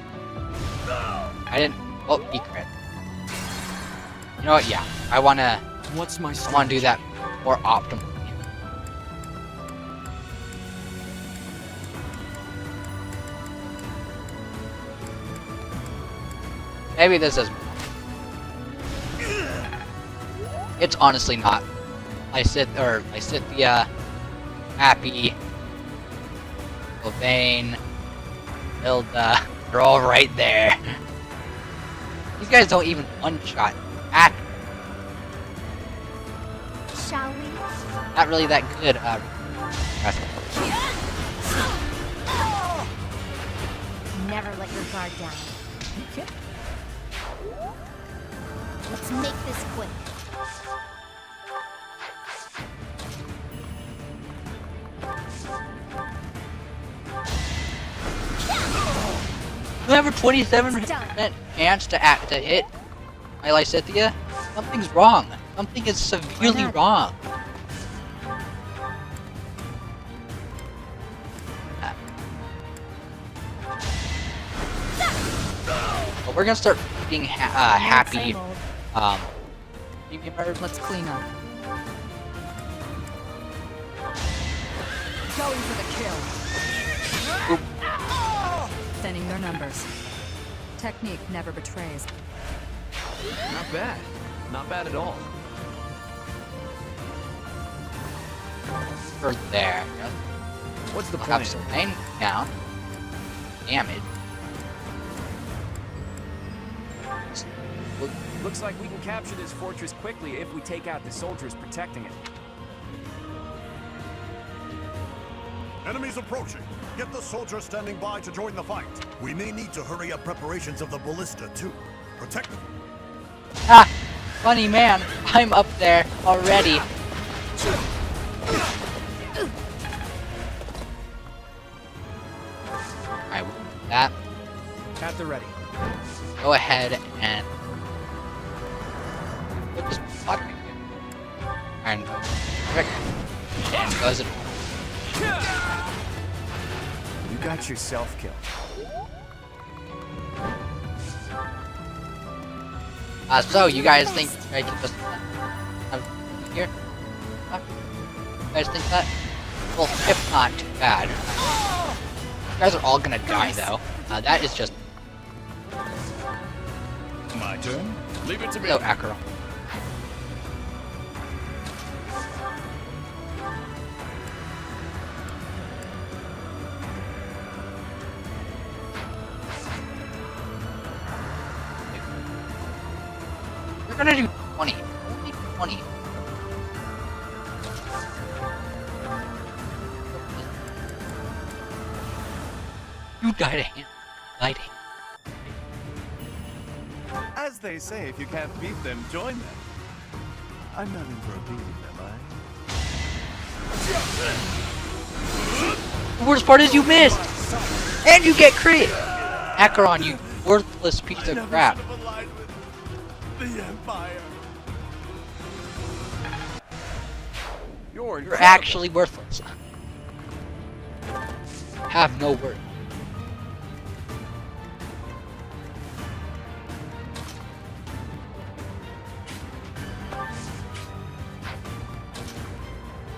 Speaker 1: I didn't. Oh, he crit. You know what? Yeah, I wanna do that more optimal. Maybe this is. It's honestly not. Lysithea, Happy, Sylvain, Hilda, they're all right there. These guys don't even one-shot.
Speaker 3: Shall we?
Speaker 1: Not really that good.
Speaker 3: Never let your guard down. Okay. Let's make this quick.
Speaker 1: You have a 27% chance to hit my Lysithea? Something's wrong. Something is severely wrong. But we're gonna start being happy.
Speaker 9: Let's clean up. Going for the kill. Thinning their numbers. Technique never betrays.
Speaker 6: Not bad. Not bad at all.
Speaker 1: For there.
Speaker 6: What's the
Speaker 1: We'll
Speaker 6: plan?
Speaker 1: have some main down. Damage.
Speaker 4: Looks like we can capture this fortress quickly if we take out the soldiers protecting it.
Speaker 11: Enemies approaching. Get the soldiers standing by to join the fight. We may need to hurry up preparations of the ballista, too. Protect them.
Speaker 1: Ah! Funny man, I'm up there already. I will do that.
Speaker 4: At the ready.
Speaker 1: Go ahead and put this button and does it.
Speaker 10: You got yourself killed.
Speaker 1: So you guys think I can just have here? You guys think that? Well, if not, too bad. You guys are all gonna die though. That is just.
Speaker 11: My turn. Leave it to me.
Speaker 1: No, Acheron. gonna do 20. Only 20. You died a hand. Died a hand.
Speaker 2: As they say, if you can't beat them, join them. I'm not in for a beating, am I?
Speaker 1: The worst part is you missed! And you get crit! Acheron, you worthless piece of crap.
Speaker 2: The Empire.
Speaker 1: You're actually worthless. Have no worth.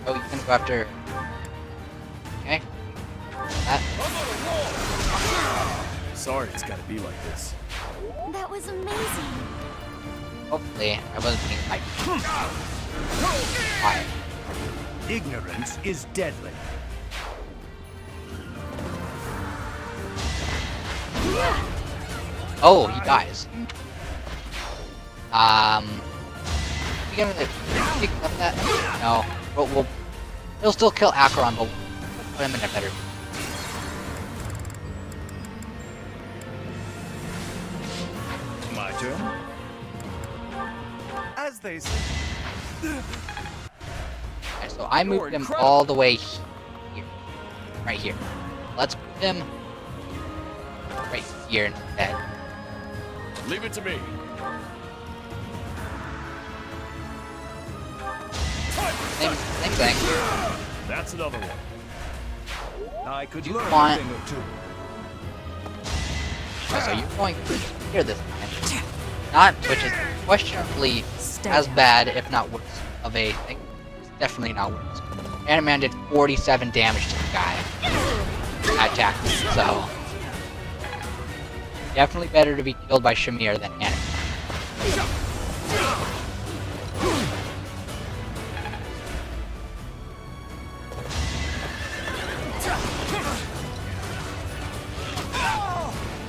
Speaker 1: Oh, you can go after. Okay. That.
Speaker 16: Sorry, it's gotta be like this.
Speaker 5: That was amazing.
Speaker 1: Hopefully, I wasn't being like. Fire.
Speaker 15: Ignorance is deadly.
Speaker 1: Oh, he dies. We gonna pick up that? No. He'll still kill Acheron, but we'll put him in a better.
Speaker 2: My turn. As they say.
Speaker 1: Okay, so I moved him all the way here. Right here. Let's put him right here instead.
Speaker 16: Leave it to me.
Speaker 1: Same thing.
Speaker 16: That's another one.
Speaker 15: I could
Speaker 1: You
Speaker 15: learn
Speaker 1: want-
Speaker 15: a thing or two.
Speaker 1: So you're going to here this time. Not, which is questionably as bad, if not worse, of a thing. It's definitely not worse. Animan did 47 damage to the guy. Attack. So definitely better to be killed by Shamir than Animan.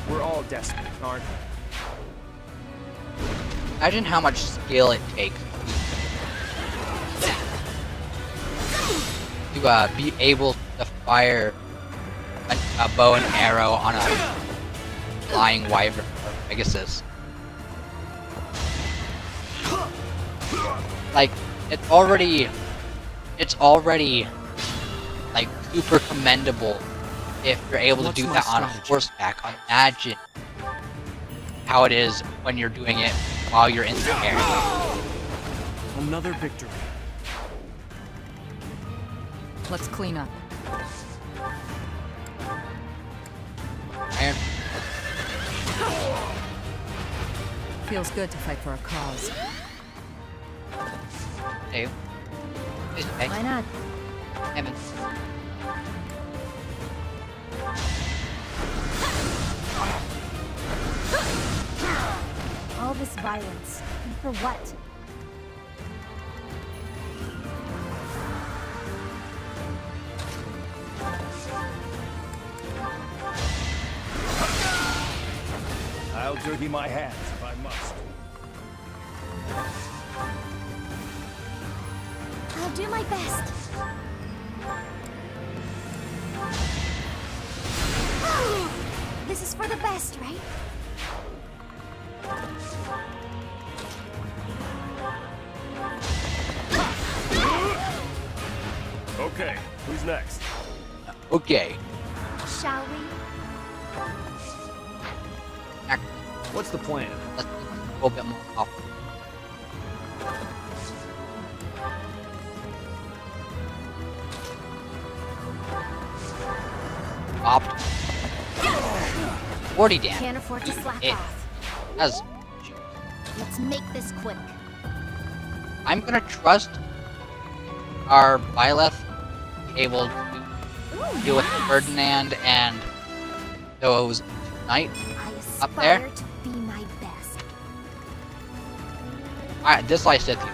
Speaker 4: We're all desperate, aren't we?
Speaker 1: Imagine how much skill it takes to be able to fire a bow and arrow on a flying wyvern or Pegasus. Like, it's already like super commendable if you're able to do that on horseback. Imagine how it is when you're doing it while you're in the air.
Speaker 4: Another victory.
Speaker 9: Let's clean up.
Speaker 1: Iron.
Speaker 9: Feels good to fight for a cause.
Speaker 1: Hey.
Speaker 3: Why not?
Speaker 1: Evan.
Speaker 3: All this violence. And for what?
Speaker 15: I'll dirty my hands if I must.
Speaker 5: I'll do my best. This is for the best, right?
Speaker 16: Okay, who's next?
Speaker 1: Okay.
Speaker 5: Shall we?
Speaker 4: What's the plan?
Speaker 1: Let's do a little bit more off. Opt. 40 damage.
Speaker 5: Can't afford to slack
Speaker 1: It
Speaker 5: off.
Speaker 1: has.
Speaker 5: Let's make this quick.
Speaker 1: I'm gonna trust our Byleth able to deal with Ferdinand and those knight
Speaker 5: I
Speaker 1: up there.
Speaker 5: aspire to be my best.
Speaker 1: Alright, this I said to you.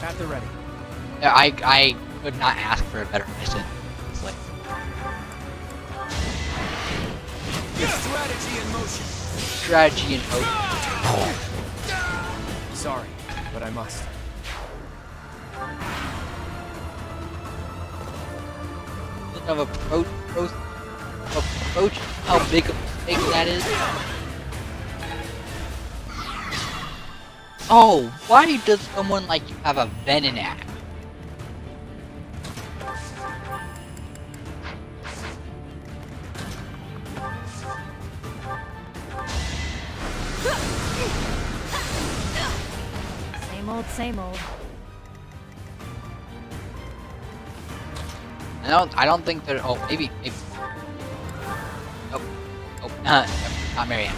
Speaker 4: At the ready.
Speaker 1: Yeah, I could not ask for a better mission. It's like,
Speaker 16: Strategy in motion.
Speaker 1: strategy and hope.
Speaker 4: Sorry, but I must.
Speaker 1: Of approach how big a mistake that is. Oh, why does someone like you have a venom act?
Speaker 3: Same old.
Speaker 1: I don't think there. Oh, maybe. Nope. Not Marianne.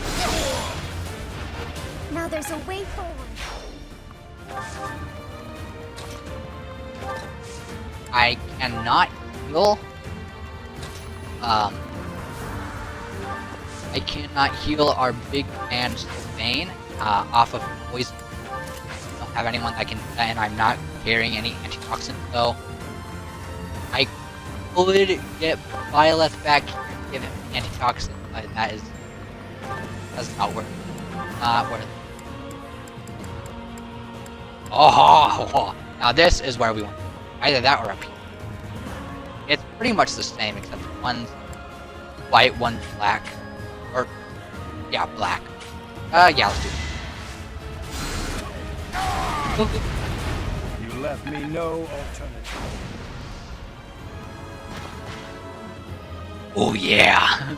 Speaker 5: Now there's a way forward.
Speaker 1: I cannot heal. I cannot heal our big man Sylvain off of poison. I don't have anyone that can do that, and I'm not carrying any antitoxin, so I could get Violet back here and give him antitoxin, but that's not worth it. Not worth it. Oh, now this is where we want to go. Either that or up here. It's pretty much the same, except one's white, one's black. Or, yeah, black. Yeah, let's do it.
Speaker 15: You left me no alternative.
Speaker 1: Oh, yeah.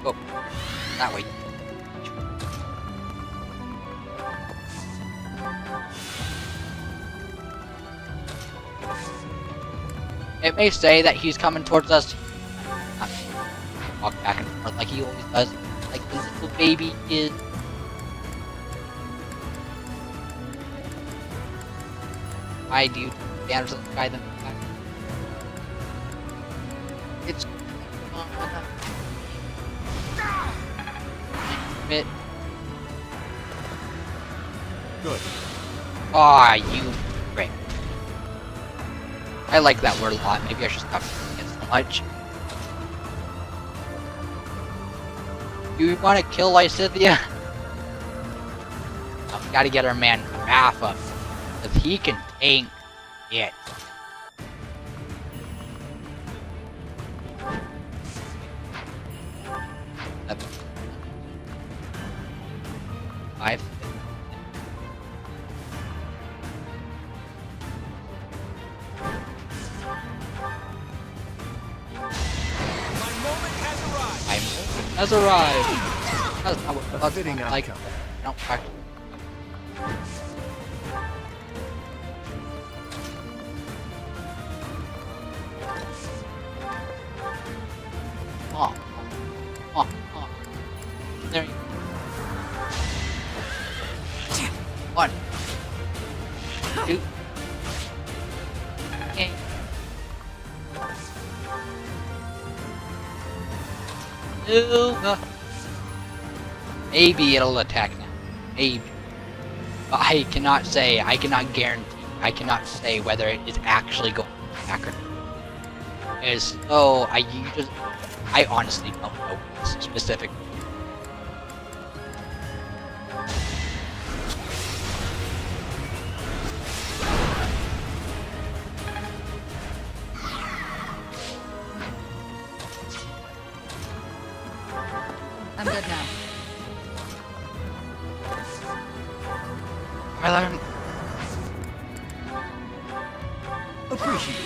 Speaker 1: Oh, that way. It may say that he's coming towards us. Not walk back and forth like he always does, like the little baby is. I do damage to the guy then back. It's bit.
Speaker 15: Good.
Speaker 1: Ah, you prick. I like that word a lot. Maybe I should stop using it so much. Do we want to kill Lysithia? Oh, we gotta get our man Raph up, because he can tank it. Five. Has arrived. That's not what bugs
Speaker 15: fitting
Speaker 1: like.
Speaker 15: outcome.
Speaker 1: No, practice. Oh. There you go. One. Two. Okay. Maybe it'll attack now. Maybe. But I cannot guarantee, I cannot say whether it is actually going to attack or not. It is so, I honestly don't know specifically.
Speaker 9: I'm good now.
Speaker 1: I learned.
Speaker 15: Appreciate it.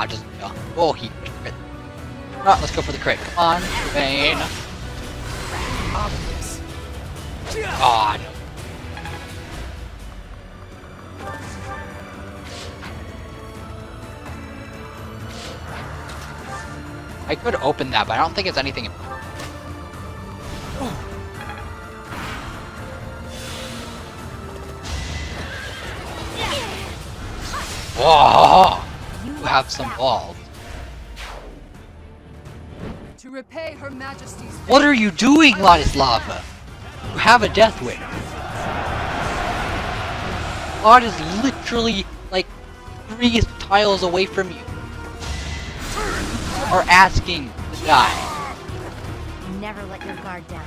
Speaker 1: Just go. Oh, he crit. Alright, let's go for the crit. Come on, Bane.
Speaker 15: Obvious.
Speaker 1: Oh, no. I could open that, but I don't think it's anything important. Whoa! You have some balls.
Speaker 19: To repay Her Majesty's...
Speaker 1: What are you doing, Ladislava? You have a death wish. God is literally like 3 tiles away from you. You are asking to die.
Speaker 3: Never let your guard down.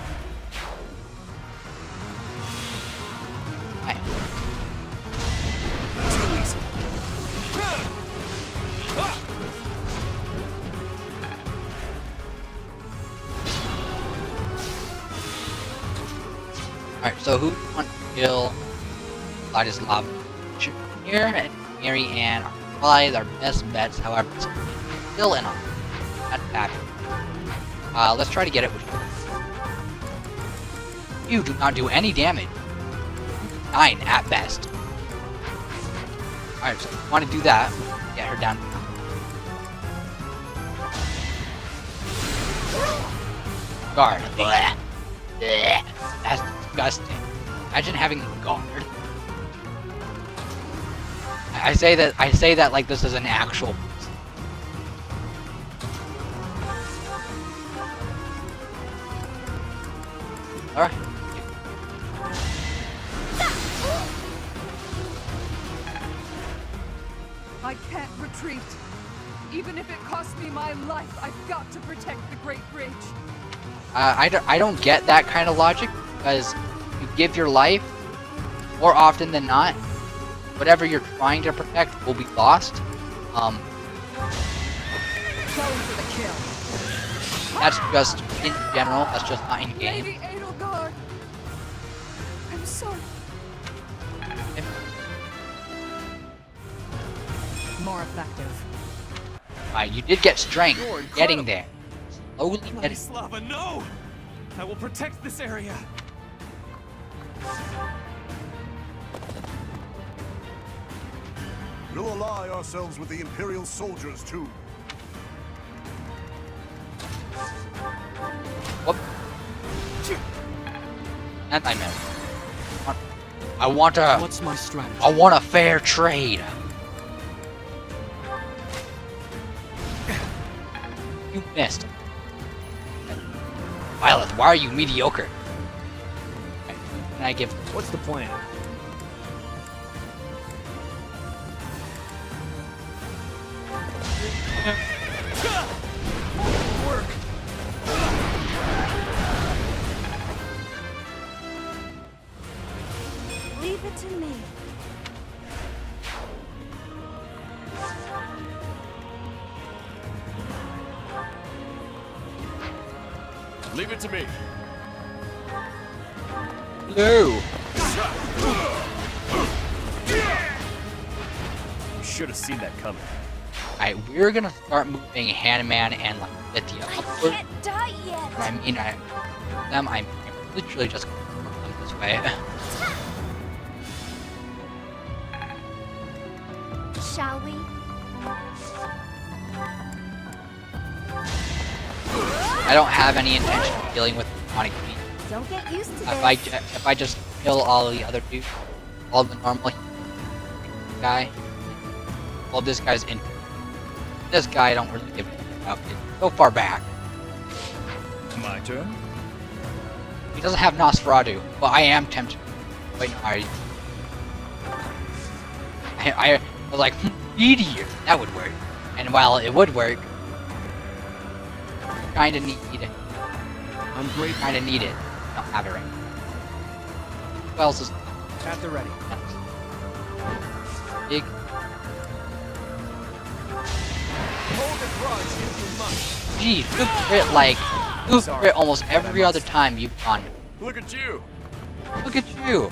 Speaker 1: Alright, so who wants to kill Ladislav? Here and Mary Ann are probably our best bets, however, it's still in on. That's bad. Let's try to get it with you. You do not do any damage. 9 at best. Alright, so if you want to do that, get her down. Guard. Blech. Blech. That's disgusting. Imagine having a guard. I say that like this is an actual. Alright.
Speaker 19: I can't retreat. Even if it costs me my life, I've got to protect the Great Bridge.
Speaker 1: I don't get that kind of logic, because you give your life, more often than not, whatever you're trying to protect will be lost.
Speaker 19: Going for the kill.
Speaker 1: That's just in general, that's just not in game.
Speaker 19: Lady Edelgard. I'm sorry.
Speaker 9: More effective.
Speaker 1: Alright, you did get strength, getting there. Slowly getting.
Speaker 16: Slava, no! I will protect this area.
Speaker 2: We'll ally ourselves with the Imperial soldiers, too.
Speaker 1: Whoop. And I meant. I want a.
Speaker 13: What's my strategy?
Speaker 1: I want a fair trade. You missed. Violet, why are you mediocre? Can I give?
Speaker 4: What's the plan?
Speaker 16: Work.
Speaker 14: Leave it to me.
Speaker 16: Leave it to me.
Speaker 1: No.
Speaker 16: Should have seen that coming.
Speaker 1: Alright, we're gonna start moving Hanuman and like Lithia upward.
Speaker 3: Can't die yet.
Speaker 1: I mean, I'm literally just gonna move them this way.
Speaker 3: Shall we?
Speaker 1: I don't have any intention of dealing with demonic beast.
Speaker 3: Don't get used to this.
Speaker 1: If I just kill all the other dudes, all the normal guy, well, this guy's in. This guy I don't really give a shit about. It's so far back.
Speaker 16: My turn.
Speaker 1: He doesn't have Nosferatu, but I am tempted. Wait, no, I was like, meteor, that would work. And while it would work, kinda need it.
Speaker 4: I'm great.
Speaker 1: Kinda need it. Don't have it right now. Who else is
Speaker 4: At the ready.
Speaker 1: big?
Speaker 16: Hold it, Raj, if you must.
Speaker 1: Gee, you crit like you crit almost every other time you've gone.
Speaker 16: Look at you.
Speaker 1: Look at you.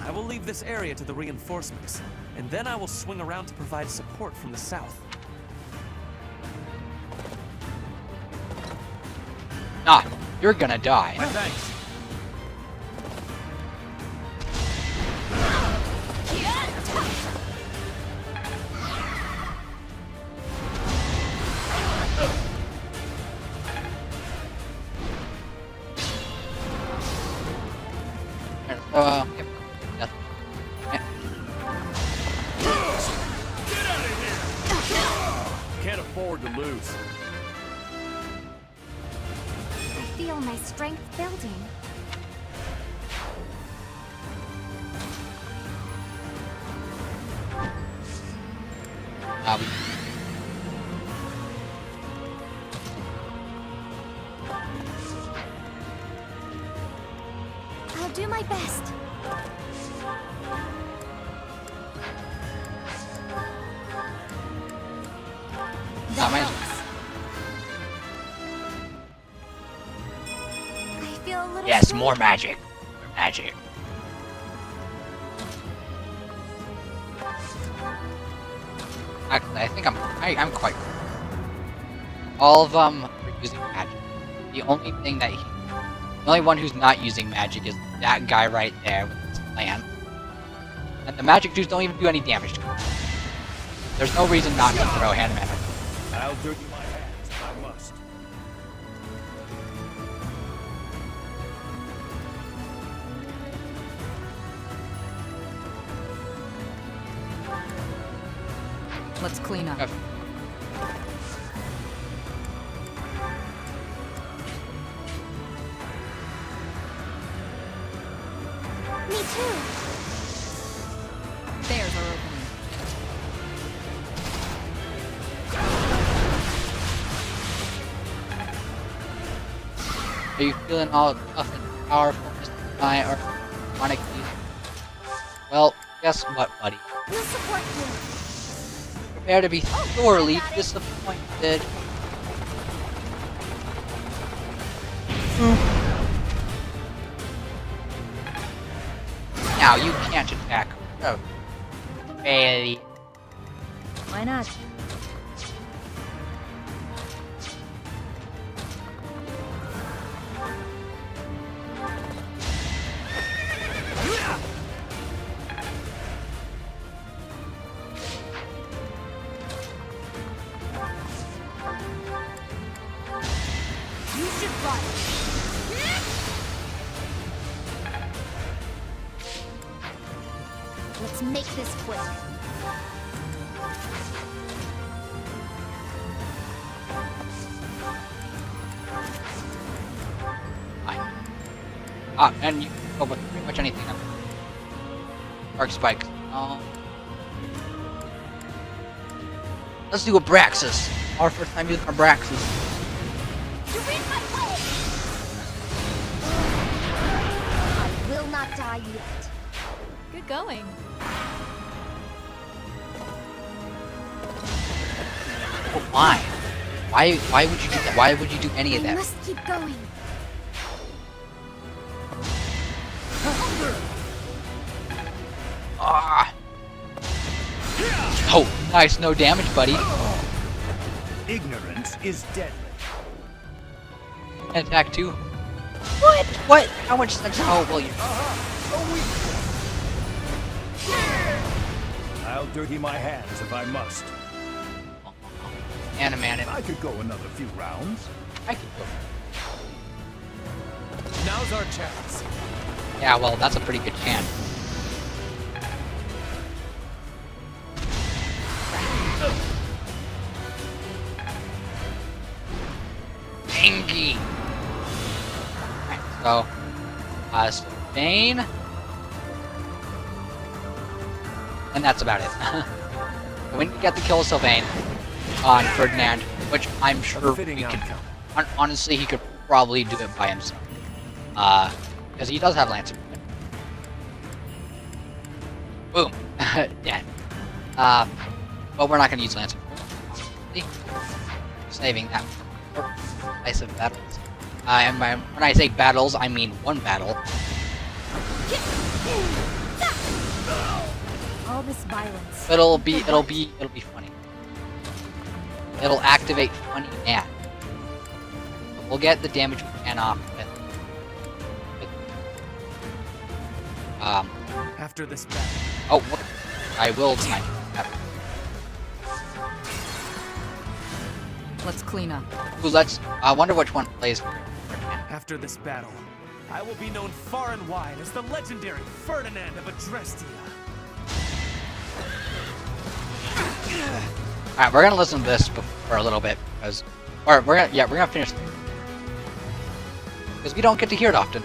Speaker 13: I will leave this area to the reinforcements, and then I will swing around to provide support from the south.
Speaker 1: Nah, you're gonna die.
Speaker 16: Thanks.
Speaker 1: Yep.
Speaker 16: afford to lose.
Speaker 3: I feel my strength building. I'll do my best.
Speaker 1: Not mine.
Speaker 3: I feel a little
Speaker 17: Yes,
Speaker 3: sweet.
Speaker 17: more magic. More magic.
Speaker 1: Actually, I think I'm quite. All of them are using magic. The only thing that the only one who's not using magic is that guy right there with his lance. And the magic dudes don't even do any damage to him. There's no reason not to throw hand magic.
Speaker 15: I'll dirty my hands if I must.
Speaker 9: Let's clean up.
Speaker 3: Me too.
Speaker 9: There's our opening.
Speaker 1: Are you feeling all tough and powerful tonight, or want to keep? Well, guess what, buddy?
Speaker 3: We'll support you.
Speaker 1: Prepare to be thoroughly disappointed. Now you can't attack. Oh, failure.
Speaker 3: Why not?
Speaker 5: You should run.
Speaker 3: Let's make this quick.
Speaker 1: And you can go with pretty much anything. Arc spikes. Let's do Abraxas. Our first time using Abraxas.
Speaker 3: You're in my way! I will not die yet.
Speaker 19: Good going.
Speaker 1: Oh, why? Why would you do that? Why would you do any of
Speaker 3: I
Speaker 1: that?
Speaker 3: must keep going.
Speaker 1: Ah! Oh, nice, no damage, buddy.
Speaker 15: Ignorance is deadly.
Speaker 1: And attack too. What? What? How much sense? Oh, well, you.
Speaker 15: I'll dirty my hands if I must.
Speaker 1: Animated.
Speaker 15: I could go another few rounds.
Speaker 1: I could go.
Speaker 16: Now's our chance.
Speaker 1: Yeah, well, that's a pretty good chance. Angie. Alright, so, Sylvain. And that's about it. When you get the kill of Sylvain on Ferdinand, which I'm sure he could, honestly, he could probably do it by himself. Because he does have Lancer. Boom. Dead. But we're not going to use Lancer. Saving that for decisive battles. And when I say battles, I mean one battle.
Speaker 3: All this violence.
Speaker 1: It'll be funny. It'll activate funny man. We'll get the damage we can off with.
Speaker 4: After this battle.
Speaker 1: Oh, what? I will time that.
Speaker 9: Let's clean up.
Speaker 1: Ooh, let's. I wonder which one plays.
Speaker 4: After this battle, I will be known far and wide as the legendary Ferdinand of Adrestia.
Speaker 1: Alright, we're gonna listen to this for a little bit, because... Or, we're gonna finish... Because we don't get to hear it often.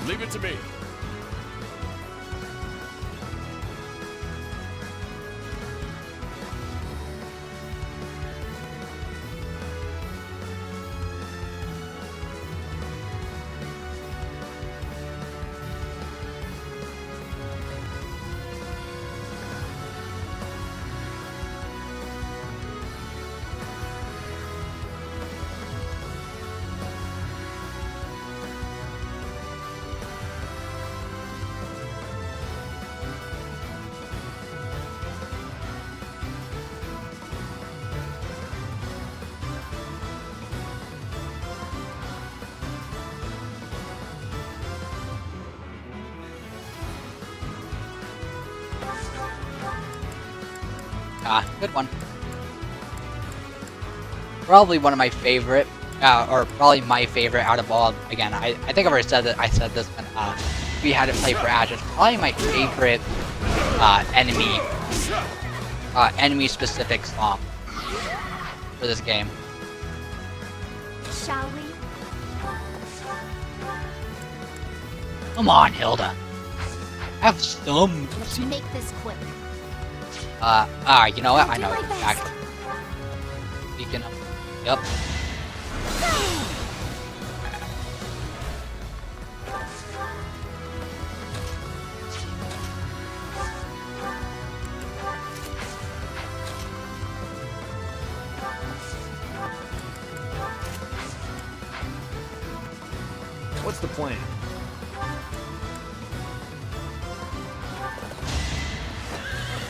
Speaker 16: Leave it to me.
Speaker 1: Ah, good one. Probably one of my favorite, or probably my favorite out of all. Again, I think I've already said that. I said this when we had to play for Ashes. Probably my favorite enemy specific song for this game.
Speaker 3: Shall we?
Speaker 1: Come on, Hilda. Have some.
Speaker 3: Let's make this quick.
Speaker 1: You know what? I know.
Speaker 3: I'll do my best.
Speaker 1: Actually. Speaking of... Yep.
Speaker 6: What's the plan?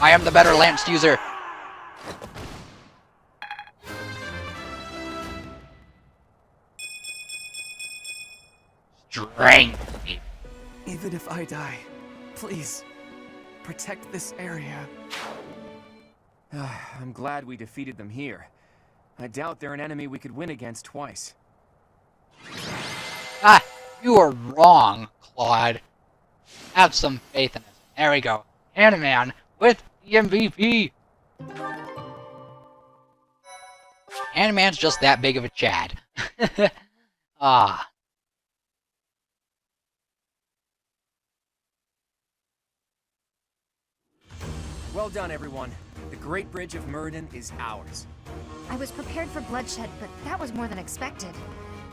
Speaker 1: I am the better lance user. Strength.
Speaker 4: Even if I die, please, protect this area. I'm glad we defeated them here. I doubt they're an enemy we could win against twice.
Speaker 1: Ah, you are wrong, Claude. Have some faith in us. There we go. Animan with the MVP. Animan's just that big of a Chad. Ah.
Speaker 4: Well done, everyone. The Great Bridge of Myrddin is ours.
Speaker 3: I was prepared for bloodshed, but that was more than expected.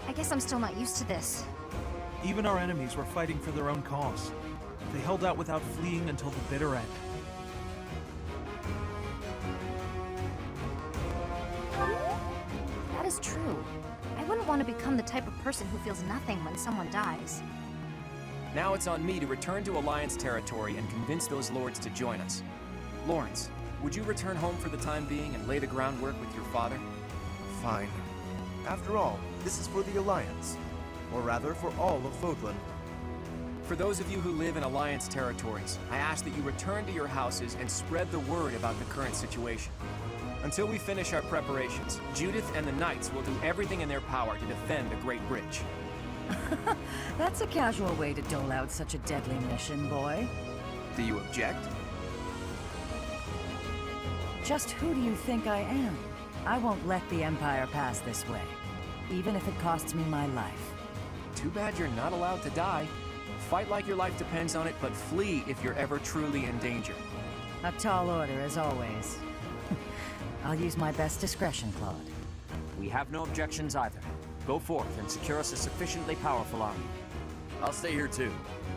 Speaker 3: I guess I'm still not used to this.
Speaker 7: Even our enemies were fighting for their own cause. They held out without fleeing until the bitter end.
Speaker 3: That is true. I wouldn't want to become the type of person who feels nothing when someone dies.
Speaker 4: Now it's on me to return to Alliance territory and convince those lords to join us. Lawrence, would you return home for the time being and lay the groundwork with your father?
Speaker 10: Fine. After all, this is for the Alliance. Or rather, for all of Fodlan.
Speaker 4: For those of you who live in Alliance territories, I ask that you return to your houses and spread the word about the current situation. Until we finish our preparations, Judith and the Knights will do everything in their power to defend the Great Bridge.
Speaker 12: That's a casual way to dole out such a deadly mission, boy.
Speaker 4: Do you object?
Speaker 12: Just who do you think I am? I won't let the Empire pass this way, even if it costs me my life.
Speaker 4: Too bad you're not allowed to die. Fight like your life depends on it, but flee if you're ever truly in danger.
Speaker 12: A tall order, as always. I'll use my best discretion, Claude.
Speaker 13: We have no objections either. Go forth and secure us a sufficiently powerful army.
Speaker 16: I'll stay here too.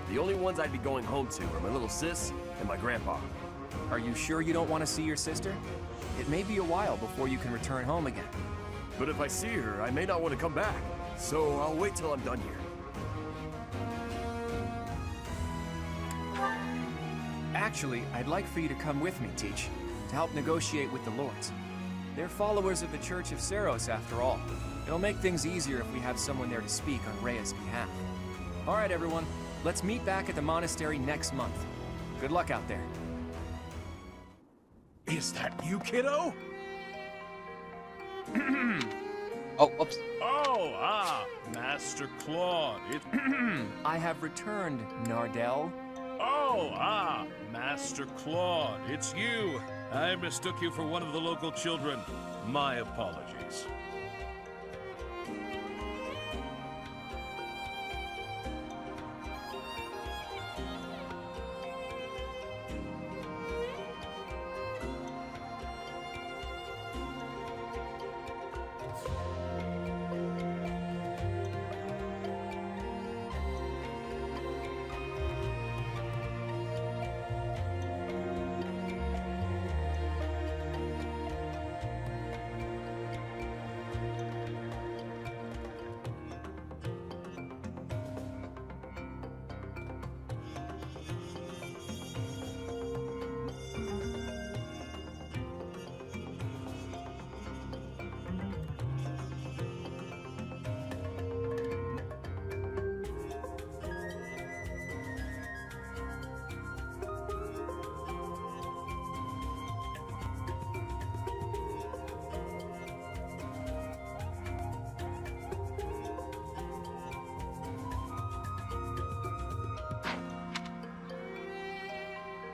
Speaker 16: The only ones I'd be going home to are my little sis and my grandpa.
Speaker 4: Are you sure you don't want to see your sister? It may be a while before you can return home again.
Speaker 16: But if I see her, I may not want to come back. So I'll wait till I'm done here.
Speaker 4: Actually, I'd like for you to come with me, Teach, to help negotiate with the Lords. They're followers of the Church of Seros, after all. It'll make things easier if we have someone there to speak on Rhea's behalf. All right, everyone. Let's meet back at the monastery next month. Good luck out there.
Speaker 11: Is that you, kiddo?
Speaker 1: Oh, whoops.
Speaker 11: Oh, Master Claude.
Speaker 4: I have returned, Nardell.
Speaker 11: Oh,
Speaker 20: Master Claude, it's you. I mistook you for one of the local children. My apologies.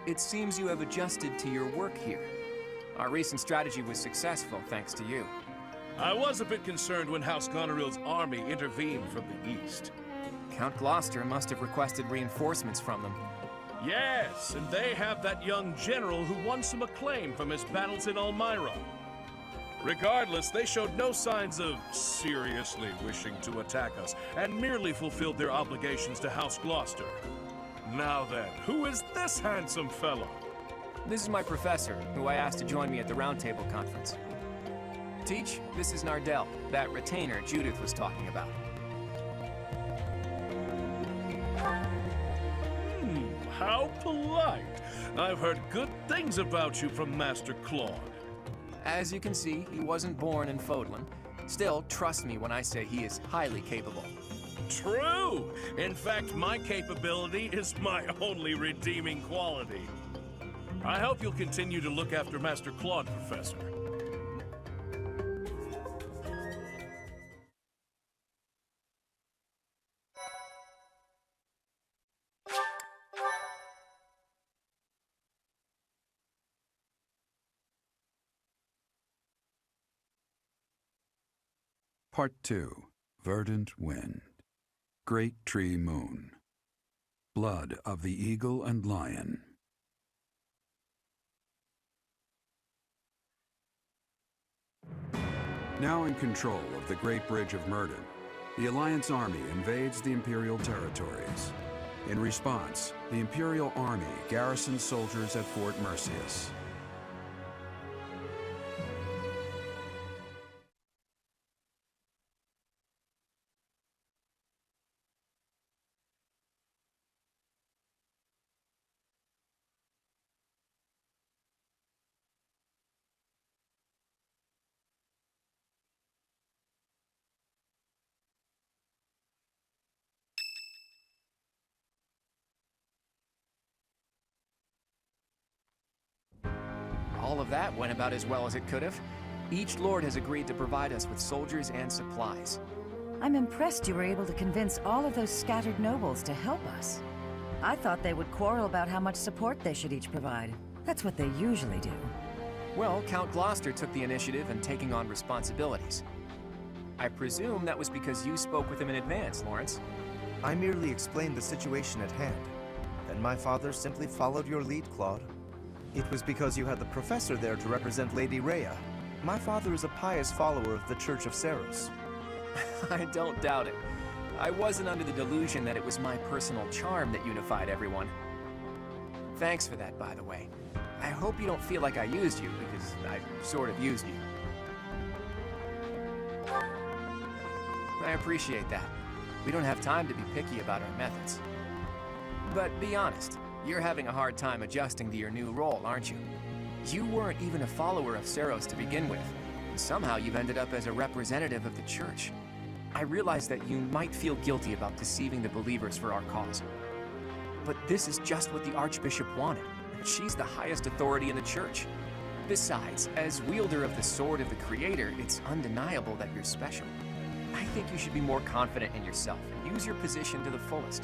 Speaker 21: It seems you have adjusted to your work here. Our recent strategy was successful, thanks to you.
Speaker 20: I was a bit concerned when House Goneril's army intervened from the east.
Speaker 21: Count Gloucester must have requested reinforcements from them.
Speaker 20: Yes, and they have that young general who won some acclaim from his battles in Elmira. Regardless, they showed no signs of seriously wishing to attack us, and merely fulfilled their obligations to House Gloucester. Now then, who is this handsome fellow?
Speaker 21: This is my professor, who I asked to join me at the Roundtable Conference. Teach, this is Nardell, that retainer Judith was talking about.
Speaker 20: How polite. I've heard good things about you from Master Claude.
Speaker 21: As you can see, he wasn't born in Fodlan. Still, trust me when I say he is highly capable.
Speaker 20: True! In fact, my capability is my only redeeming quality. I hope you'll continue to look after Master Claude, Professor.
Speaker 18: Part 2. Verdant Wind. Great Tree Moon. Blood of the Eagle and Lion. Now in control of the Great Bridge of Murden, the Alliance Army invades the Imperial territories. In response, the Imperial Army garrisons soldiers at Fort Mercius.
Speaker 21: All of that went about as well as it could have. Each lord has agreed to provide us with soldiers and supplies.
Speaker 12: I'm impressed you were able to convince all of those scattered nobles to help us. I thought they would quarrel about how much support they should each provide. That's what they usually do.
Speaker 21: Well, Count Gloucester took the initiative in taking on responsibilities. I presume that was because you spoke with him in advance, Lawrence.
Speaker 10: I merely explained the situation at hand. Then my father simply followed your lead, Claude. It was because you had the professor there to represent Lady Rhea. My father is a pious follower of the Church of Seros.
Speaker 21: I don't doubt it. I wasn't under the delusion that it was my personal charm that unified everyone. Thanks for that, by the way. I hope you don't feel like I used you, because I sort of used you. I appreciate that. We don't have time to be picky about our methods. But be honest, you're having a hard time adjusting to your new role, aren't you? You weren't even a follower of Seros to begin with, and somehow you've ended up as a representative of the Church. I realize that you might feel guilty about deceiving the believers for our cause. But this is just what the Archbishop wanted, and she's the highest authority in the Church. Besides, as wielder of the Sword of the Creator, it's undeniable that you're special. I think you should be more confident in yourself and use your position to the fullest.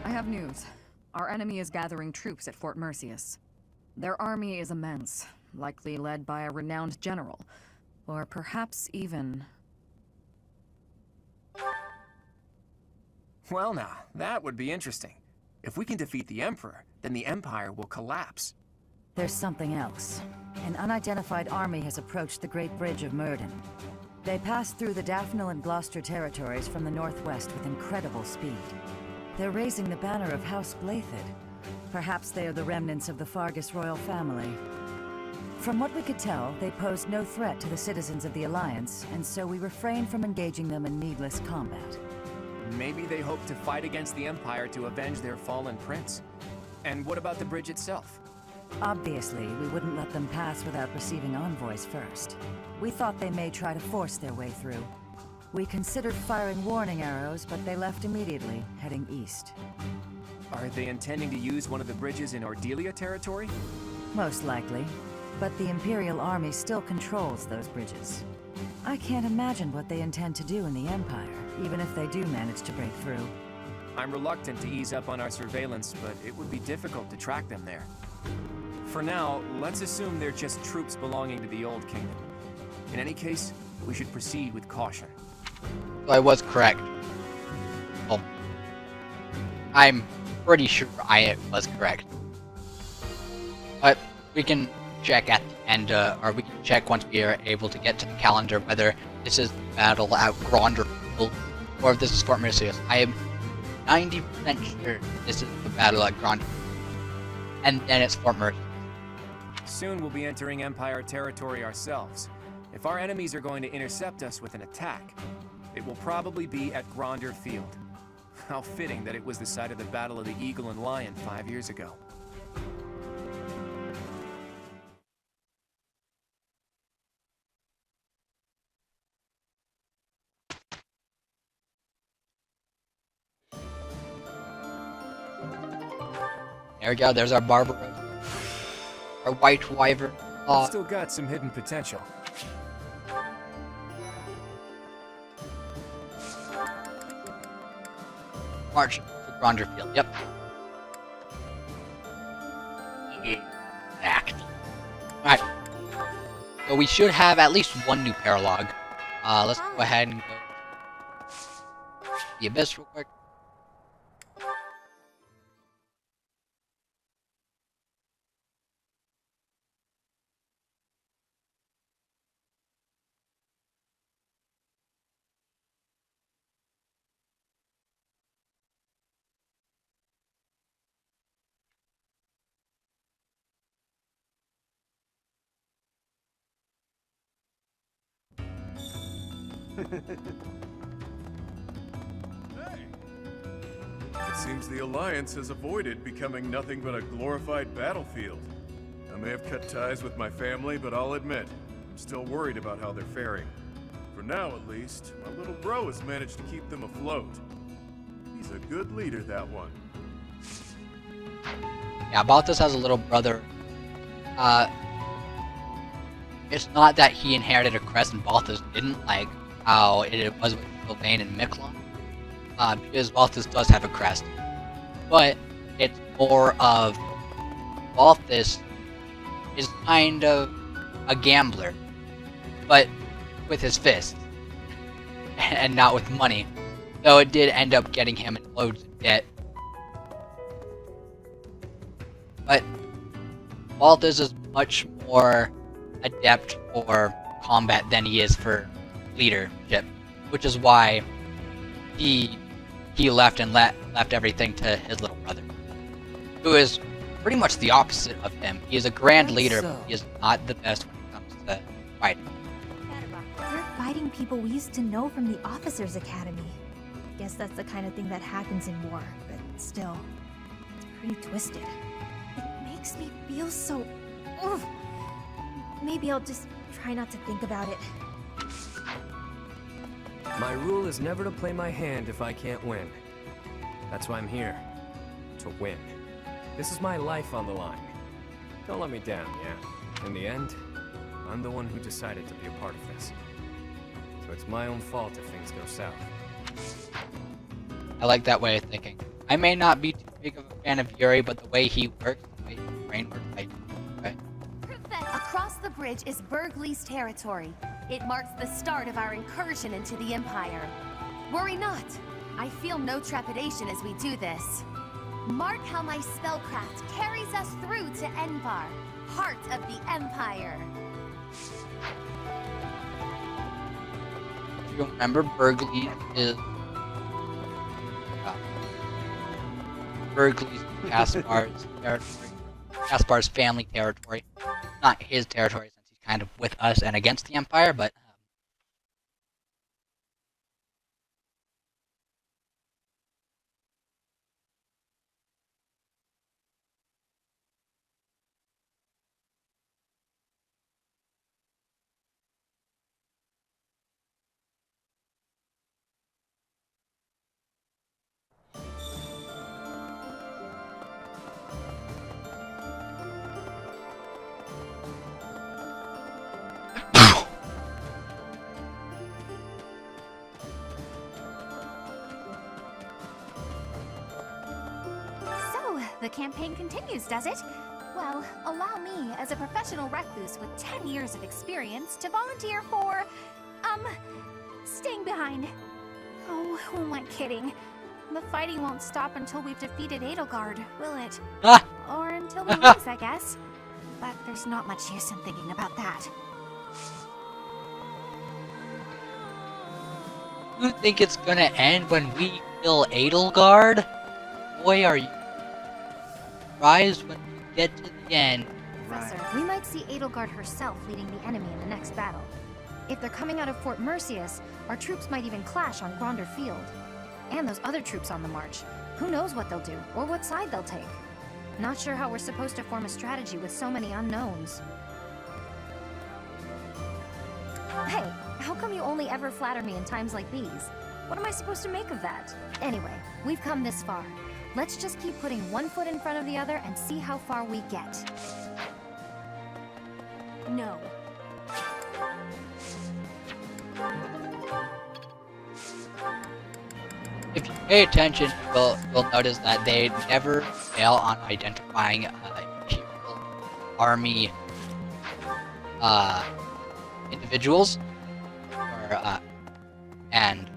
Speaker 19: I have news.
Speaker 9: Our enemy is gathering troops at Fort Mercius. Their army is immense, likely led by a renowned general. Or perhaps even...
Speaker 21: Well now, that would be interesting. If we can defeat the Emperor, then the Empire will collapse.
Speaker 12: There's something else. An unidentified army has approached the Great Bridge of Murden. They passed through the Daphne and Gloucester territories from the northwest with incredible speed. They're raising the banner of House Blathid. Perhaps they are the remnants of the Fargus royal family. From what we could tell, they posed no threat to the citizens of the Alliance, and so we refrained from engaging them in needless combat.
Speaker 21: Maybe they hope to fight against the Empire to avenge their fallen prince. And what about the bridge itself?
Speaker 12: Obviously, we wouldn't let them pass without receiving envoys first. We thought they may try to force their way through. We considered firing warning arrows, but they left immediately, heading east.
Speaker 21: Are they intending to use one of the bridges in Ordelia territory?
Speaker 12: Most likely. But the Imperial Army still controls those bridges. I can't imagine what they intend to do in the Empire, even if they do manage to break through.
Speaker 21: I'm reluctant to ease up on our surveillance, but it would be difficult to track them there. For now, let's assume they're just troops belonging to the Old Kingdom. In any case, we should proceed with caution.
Speaker 1: So I was correct. Well, I'm pretty sure I was correct. But we can check at the end, or we can check once we are able to get to the calendar whether this is the battle at Gronder Field or if this is Fort Mercius. I am 90% sure this is the battle at Gronder Field. And then it's Fort Mercius.
Speaker 21: Soon we'll be entering Empire territory ourselves. If our enemies are going to intercept us with an attack, it will probably be at Gronder Field. How fitting that it was the site of the Battle of the Eagle and Lion 5 years ago.
Speaker 1: There we go, there's our Barbaros. Our White Wyvern.
Speaker 21: Still got some hidden potential.
Speaker 1: March to Gronder Field, yep. Exactly. Alright. So we should have at least one new paralog. Let's go ahead and go to the Abyss real quick.
Speaker 2: It seems the Alliance has avoided becoming nothing but a glorified battlefield. I may have cut ties with my family, but I'll admit, I'm still worried about how they're faring. For now, at least, my little bro has managed to keep them afloat. He's a good leader, that one.
Speaker 1: Yeah, Balthus has a little brother. It's not that he inherited a crest and Balthus didn't, like how it was with Sylvain and Miklon. Because Balthus does have a crest. But it's more of Balthus is kind of a gambler, but with his fists and not with money. So it did end up getting him in loads of debt. But Balthus is much more adept for combat than he is for leadership, which is why he left and left everything to his little brother, who is pretty much the opposite of him. He is a grand leader, but he is not the best when it comes to fighting.
Speaker 3: We're fighting people we used to know from the Officers' Academy. Guess that's the kind of thing that happens in war, but still, it's pretty twisted. It makes me feel so... Ugh. Maybe I'll just try not to think about it.
Speaker 4: My rule is never to play my hand if I can't win. That's why I'm here. To win. This is my life on the line. Don't let me down, yeah? In the end, I'm the one who decided to be a part of this. So it's my own fault if things go south.
Speaker 1: I like that way of thinking. I may not be too big of a fan of Yuri, but the way he works, the way his brain works, okay.
Speaker 5: Across the bridge is Burgley's territory. It marks the start of our incursion into the Empire. Worry not. I feel no trepidation as we do this. Mark how my spellcraft carries us through to Envar, heart of the Empire.
Speaker 1: If you remember, Burgley is Burgley's Caspar's territory. Caspar's family territory. Not his territory, since he's kind of with us and against the Empire, but
Speaker 3: So, the campaign continues, does it? Well, allow me, as a professional recluse with 10 years of experience, to volunteer for, staying behind. Oh, who am I kidding? The fighting won't stop until we've defeated Edelgard, will it? Or until we lose, I guess. But there's not much use in thinking about that.
Speaker 1: you think it's gonna end when we kill Edelgard? Boy, are you surprised when we get to the end.
Speaker 3: Professor, we might see Edelgard herself leading the enemy in the next battle. If they're coming out of Fort Mercius, our troops might even clash on Gronder Field. And those other troops on the march. Who knows what they'll do, or what side they'll take. Not sure how we're supposed to form a strategy with so many unknowns. Hey, how come you only ever flatter me in times like these? What am I supposed to make of that? Anyway, we've come this far. Let's just keep putting one foot in front of the other and see how far we get. No.
Speaker 1: If you pay attention, you'll notice that they never fail on identifying Imperial Army individuals, or and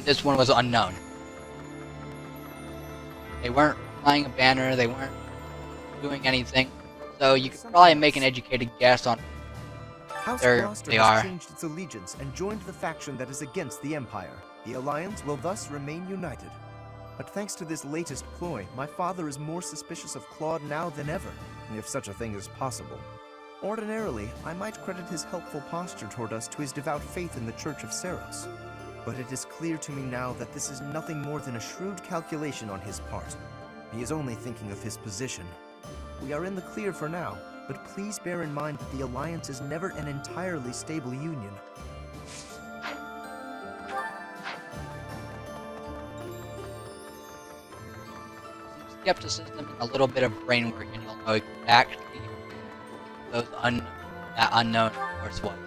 Speaker 1: this one was unknown. They weren't flying a banner, they weren't doing anything, so you could probably make an educated guess on
Speaker 10: House
Speaker 1: there
Speaker 10: Gloucester
Speaker 1: they
Speaker 10: has
Speaker 1: are.
Speaker 10: changed its allegiance and joined the faction that is against the Empire. The Alliance will thus remain united. But thanks to this latest ploy, my father is more suspicious of Claude now than ever, if such a thing is possible. Ordinarily, I might credit his helpful posture toward us to his devout faith in the Church of Seros. But it is clear to me now that this is nothing more than a shrewd calculation on his part. He is only thinking of his position. We are in the clear for now, but please bear in mind that the Alliance is never an entirely stable union.
Speaker 1: Skepticism and a little bit of brain work, and you'll know exactly that unknown force was.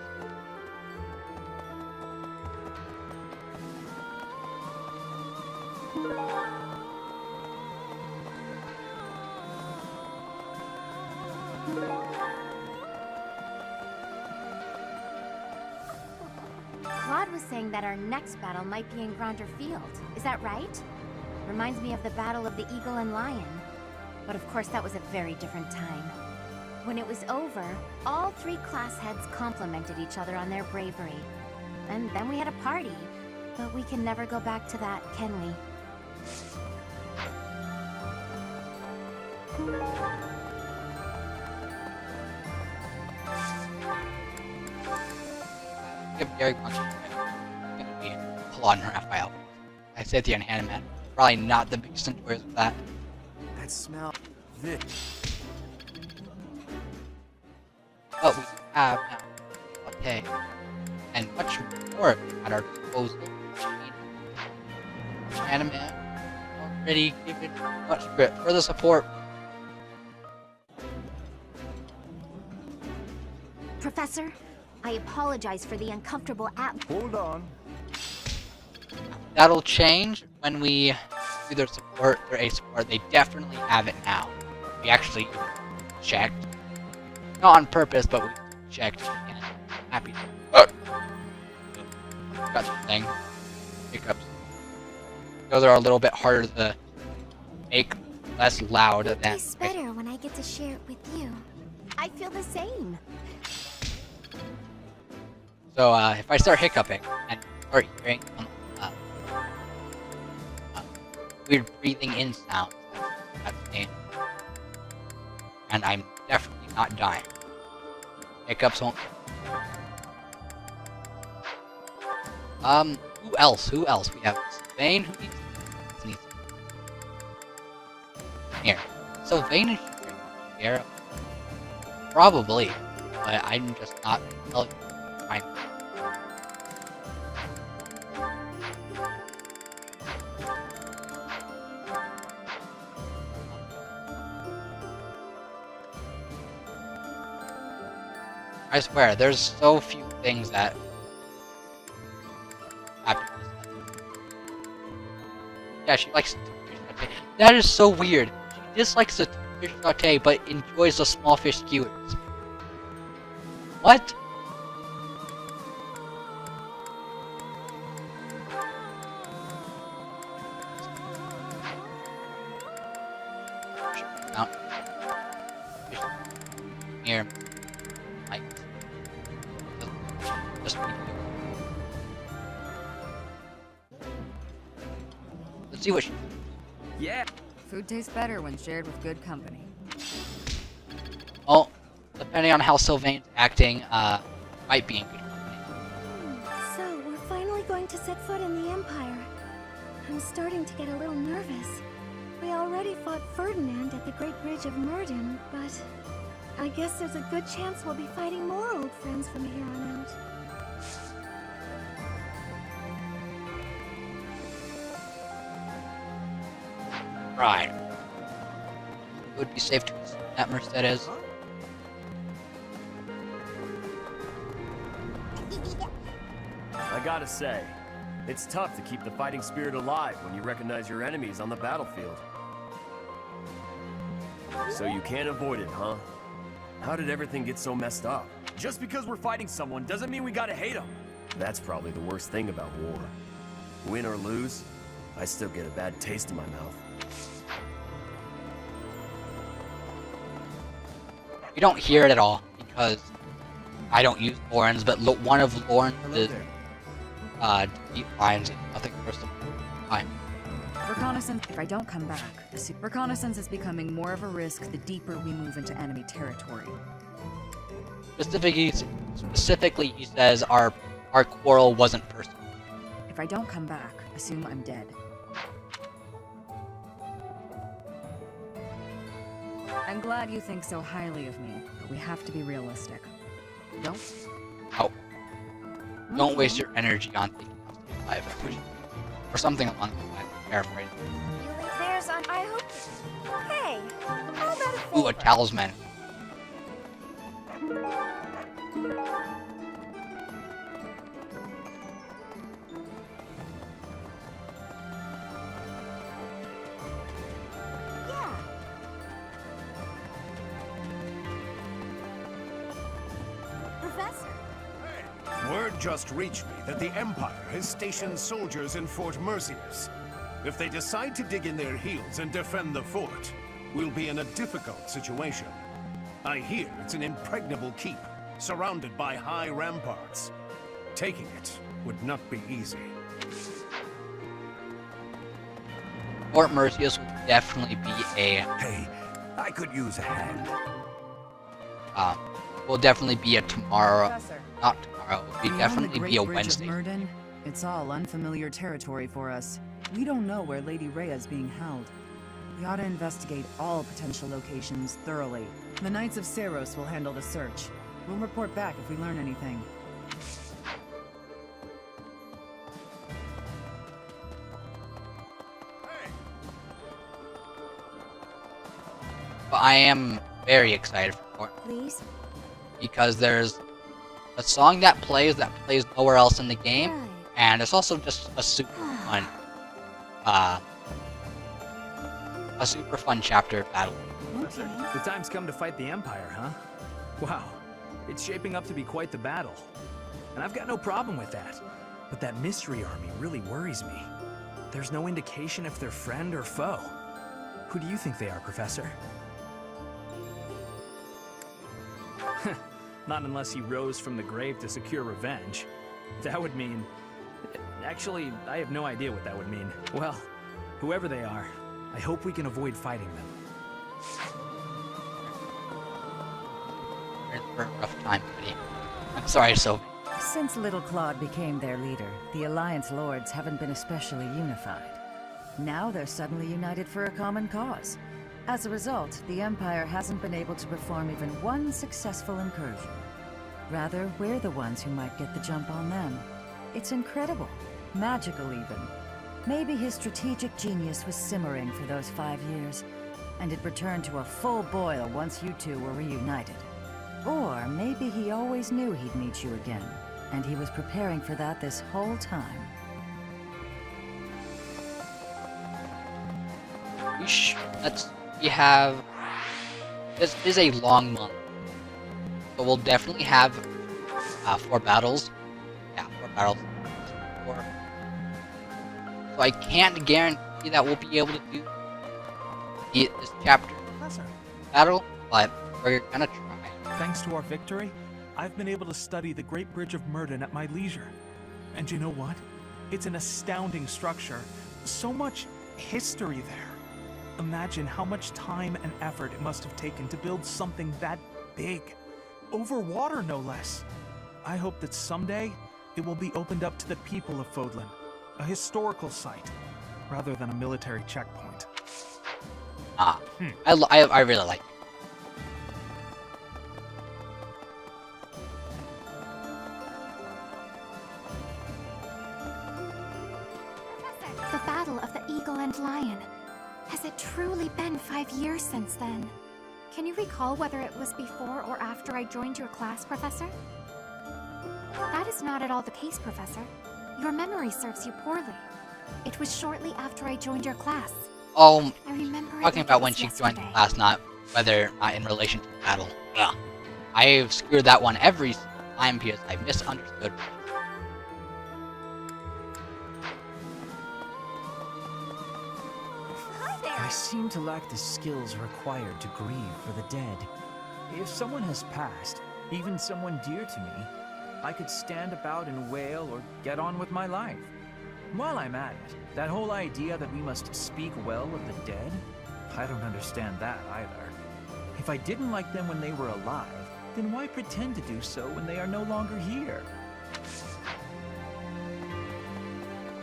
Speaker 3: Claude was saying that our next battle might be in Gronder Field. Is that right? Reminds me of the Battle of the Eagle and Lion. But of course that was a very different time. When it was over, all three class heads complimented each other on their bravery. And then we had a party. But we can never go back to that, can we?
Speaker 1: Give Gary wants to be Claude and Raphael. I say at the end, Hannah, probably not the biggest enjoyers of that.
Speaker 10: That smell. This.
Speaker 1: But we have now okay, and much more at our disposal. Anime already given much further support.
Speaker 3: Professor, I apologize for the uncomfortable
Speaker 15: Hold on.
Speaker 1: that'll change when we do their support, their A support. They definitely have it now. We actually checked. Not on purpose, but we checked. And I'm happy. Got the thing. Hiccups. Those are a little bit harder to make less loud
Speaker 5: It
Speaker 1: than.
Speaker 5: tastes better when I get to share it with you. I feel the same.
Speaker 1: So if I start hiccuping and start hearing weird breathing in sounds, that's dangerous. And I'm definitely not dying. Hiccups won't. Who else? Who else? We have Sylvain. Who needs? Here. Sylvain and Shira. Probably, but I'm just not telling you. Fine. I swear, there's so few things that happen. Yeah, she likes fish sauté. That is so weird. She dislikes the fish sauté, but enjoys the small fish skewers. What? Here. Like. Just let's see what she.
Speaker 9: Yeah. Food tastes better when shared with good company.
Speaker 1: Well, depending on how Sylvain's acting, might be in good company.
Speaker 5: So, we're finally going to set foot in the Empire. I'm starting to get a little nervous. We already fought Ferdinand at the Great Bridge of Murden, but I guess there's a good chance we'll be fighting more old friends from here on out.
Speaker 1: Right. It would be safe to assume that Mercedes.
Speaker 16: I gotta say, it's tough to keep the fighting spirit alive when you recognize your enemies on the battlefield. So you can't avoid it, huh? How did everything get so messed up? Just because we're fighting someone doesn't mean we gotta hate them. That's probably the worst thing about war. Win or lose, I still get a bad taste in my mouth.
Speaker 1: You don't hear it at all because I don't use Lauren's, but one of Lauren's deep lines is nothing personal. Fine.
Speaker 9: Reconnaissance. If I don't come back, reconnaissance is becoming more of a risk the deeper we move into enemy territory.
Speaker 1: Specifically, he says our quarrel wasn't personal.
Speaker 9: If I don't come back, assume I'm dead. I'm glad you think so highly of me, but we have to be realistic. Don't?
Speaker 1: Oh. Don't waste your energy on thinking I'll stay alive, or something along the lines. Paraphrase.
Speaker 5: You leave theirs on. I hope. Hey, how about a favor?
Speaker 1: Ooh, a talisman.
Speaker 5: Yeah. Professor.
Speaker 11: Word just reached me that the Empire has stationed soldiers in Fort Mercius. If they decide to dig in their heels and defend the fort, we'll be in a difficult situation. I hear it's an impregnable keep, surrounded by high ramparts. Taking it would not be easy.
Speaker 1: Fort Mercius would definitely be a...
Speaker 15: Hey, I could use a hand.
Speaker 1: Will definitely be a tomorrow.
Speaker 9: Professor.
Speaker 1: Not tomorrow. It would
Speaker 9: Beyond
Speaker 1: definitely
Speaker 9: the
Speaker 1: be a
Speaker 9: Great Bridge of
Speaker 1: Wednesday.
Speaker 9: Murden, it's all unfamiliar territory for us. We don't know where Lady Rhea's being held. We ought to investigate all potential locations thoroughly. The Knights of Seiros will handle the search. We'll report back if we learn anything.
Speaker 1: But I am very excited for Fort
Speaker 5: Please.
Speaker 1: because there's a song that plays nowhere else in the game, and it's also just a super fun, uh, a super fun chapter battle.
Speaker 6: The time's come to fight the Empire, huh? Wow, it's shaping up to be quite the battle. And I've got no problem with that. But that mystery army really worries me. There's no indication if they're friend or foe. Who do you think they are, Professor? Not unless he rose from the grave to secure revenge. That would mean... Actually, I have no idea what that would mean. Well, whoever they are, I hope we can avoid fighting them.
Speaker 1: You're in for a rough time, buddy. I'm sorry, Sylvie.
Speaker 12: Since Little Claude became their leader, the Alliance Lords haven't been especially unified. Now they're suddenly united for a common cause. As a result, the Empire hasn't been able to perform even one successful incursion. Rather, we're the ones who might get the jump on them. It's incredible. Magical, even. Maybe his strategic genius was simmering for those 5 years, and it returned to a full boil once you two were reunited. Or maybe he always knew he'd meet you again, and he was preparing for that this whole time.
Speaker 1: We have... This is a long month. So we'll definitely have 4 battles. Yeah, 4 battles. 4. So I can't guarantee that we'll be able to do this chapter battle, but we're gonna try.
Speaker 7: Thanks to our victory, I've been able to study the Great Bridge of Murden at my leisure. And you know what? It's an astounding structure. So much history there. Imagine how much time and effort it must have taken to build something that big. Over water, no less. I hope that someday it will be opened up to the people of Fodlan. A historical site, rather than a military checkpoint.
Speaker 1: I really like it.
Speaker 5: The Battle of the Eagle and Lion. Has it truly been 5 years since then? Can you recall whether it was before or after I joined your class, Professor? That is not at all the case, Professor. Your memory serves you poorly. It was shortly after I joined your class.
Speaker 1: Oh,
Speaker 5: I remember
Speaker 1: talking about when she joined the class, not whether not in relation to the battle. Ugh. I've screwed that one every time because I misunderstood.
Speaker 13: I seem to lack the skills required to grieve for the dead. If someone has passed, even someone dear to me, I could stand about and wail or get on with my life. While I'm at it, that whole idea that we must speak well of the dead, I don't understand that either. If I didn't like them when they were alive, then why pretend to do so when they are no longer here?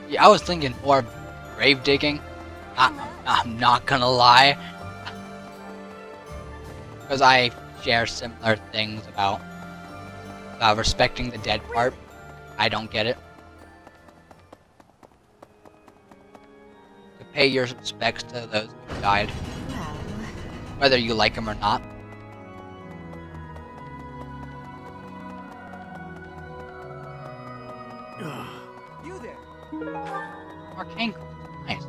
Speaker 1: Yeah, I was thinking more grave digging. I'm not gonna lie. Because I share similar things about respecting the dead part. I don't get it. To pay your respects to those who died. Whether you like them or not.
Speaker 7: You there?
Speaker 1: Arcane. Nice.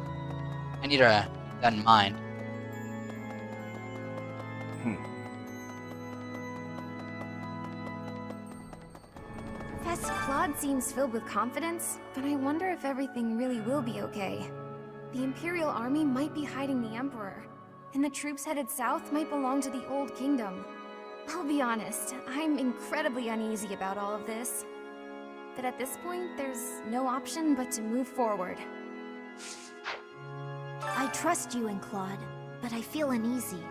Speaker 1: I need to keep that in mind.
Speaker 5: Professor Claude seems filled with confidence, but I wonder if everything really will be okay. The Imperial Army might be hiding the Emperor, and the troops headed south might belong to the Old Kingdom. I'll be honest, I'm incredibly uneasy about all of this. But at this point, there's no option but to move forward.
Speaker 3: I trust you and Claude, but I feel uneasy.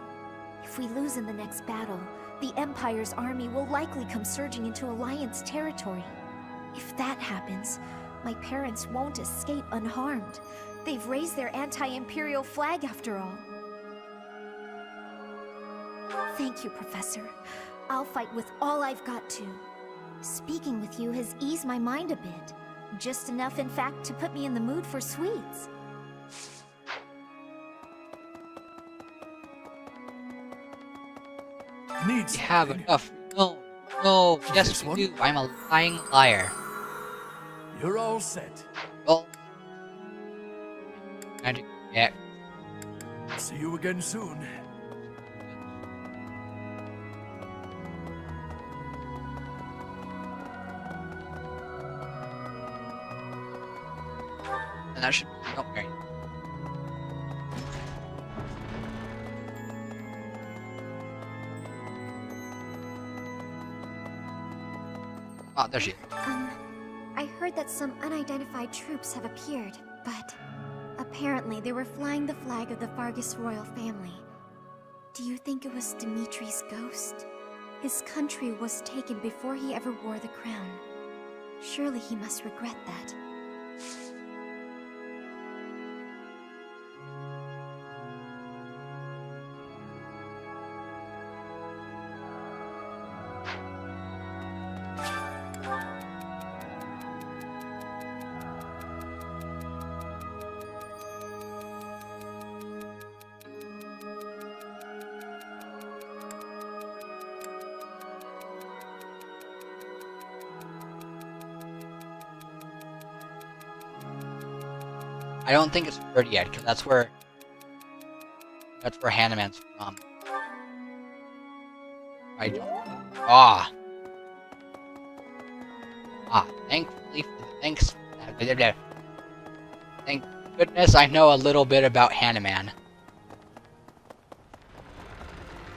Speaker 3: If we lose in the next battle, the Empire's army will likely come surging into Alliance territory. If that happens, my parents won't escape unharmed. They've raised their anti-Imperial flag after all. Thank you, Professor. I'll fight with all I've got to. Speaking with you has eased my mind a bit. Just enough, in fact, to put me in the mood for sweets.
Speaker 1: We have enough. No, yes we do. I'm a lying liar.
Speaker 15: You're all set.
Speaker 1: Well, Magic X.
Speaker 16: See you again soon.
Speaker 1: And that should be okay. Oh, there she is.
Speaker 8: I heard that some unidentified troops have appeared, but apparently they were flying the flag of the Vargas royal family. Do you think it was Dimitri's ghost? His country was taken before he ever wore the crown. Surely he must regret that.
Speaker 1: I don't think it's 30 yet, because that's where Hanneman's from. I don't. Thankfully, thank goodness I know a little bit about Hanneman.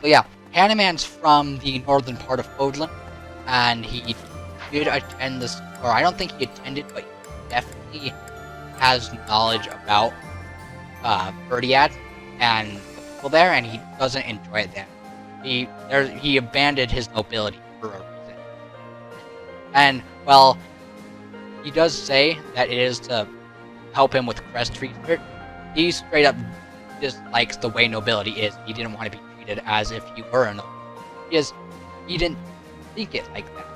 Speaker 1: So yeah, Hanneman's from the northern part of Odlin, and he did attend this, or I don't think he attended, but he definitely has knowledge about Verdiad and the people there, and he doesn't enjoy it there. He abandoned his nobility for a reason. And, well, he does say that it is to help him with crest research. He straight up dislikes the way nobility is. He didn't want to be treated as if he were a noble. He didn't think it like that.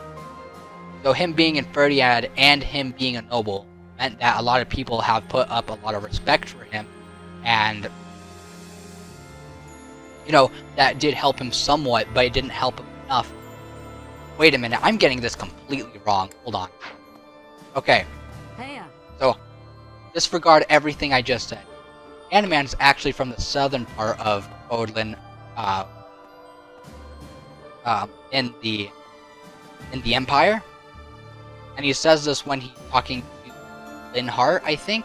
Speaker 1: So him being in Verdiad and him being a noble meant that a lot of people have put up a lot of respect for him, and you know, that did help him somewhat, but it didn't help him enough. Wait a minute, I'm getting this completely wrong. Hold on. Okay.
Speaker 12: Hey.
Speaker 1: So, disregard everything I just said. Hanneman's actually from the southern part of Odlin, in the Empire, and he says this when he's talking to Linhart, I think.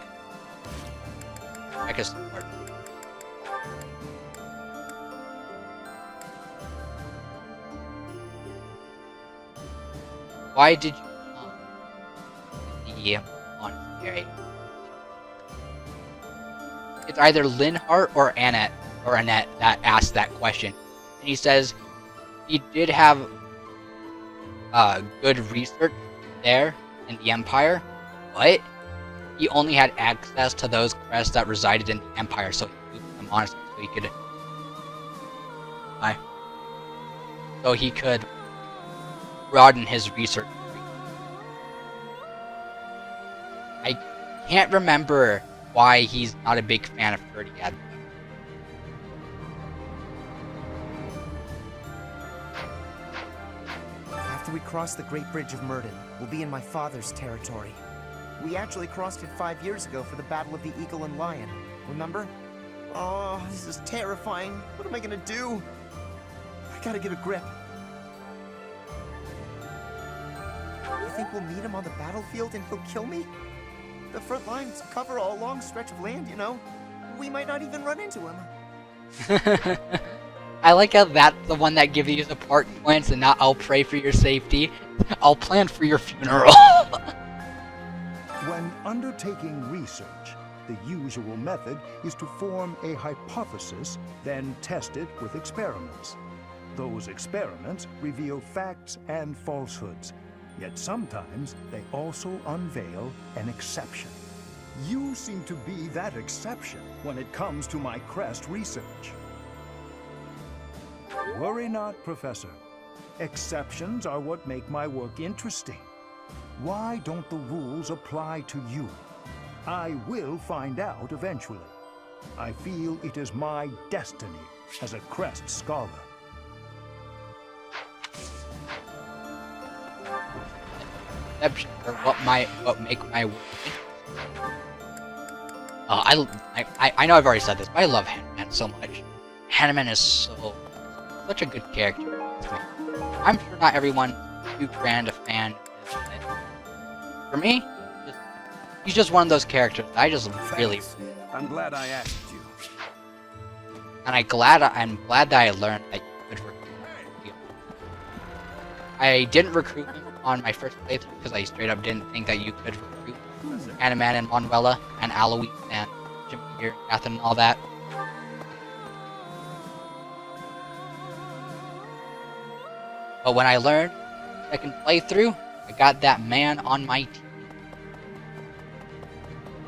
Speaker 1: I guess. Why did you come to the monastery? It's either Linhart or Annette that asked that question, and he says he did have good research there in the Empire, but he only had access to those crests that resided in the Empire, so he moved to the monastery so he could. So he could broaden his research. I can't remember why he's not a big fan of Verdiad.
Speaker 10: After we cross the Great Bridge of Murden, we'll be in my father's territory. We actually crossed it 5 years ago for the Battle of the Eagle and Lion. Remember? Oh, this is terrifying. What am I gonna do? I gotta get a grip. You think we'll meet him on the battlefield and he'll kill me? The front lines cover a long stretch of land, you know. We might not even run into him.
Speaker 1: I like how that's the one that gives you support points and not I'll pray for your safety. I'll plan for your funeral.
Speaker 15: When undertaking research, the usual method is to form a hypothesis, then test it with experiments. Those experiments reveal facts and falsehoods, yet sometimes they also unveil an exception. You seem to be that exception when it comes to my crest research. Worry not, Professor. Exceptions are what make my work interesting. Why don't the rules apply to you? I will find out eventually. I feel it is my destiny as a crest scholar.
Speaker 1: Exceptions are what make my work. I know I've already said this, but I love Hanuman so much. Hanuman is such a good character to me. I'm sure not everyone is too grand a fan of his, but for me, he's just one of those characters that I just really.
Speaker 11: I'm glad I asked you.
Speaker 1: And I'm glad that I learned that you could recruit him. I didn't recruit him on my first playthrough because I straight up didn't think that you could recruit Hanuman and Manuela and Alois and Jimmy here, Catherine and all that. But when I learned second playthrough, I got that man on my team.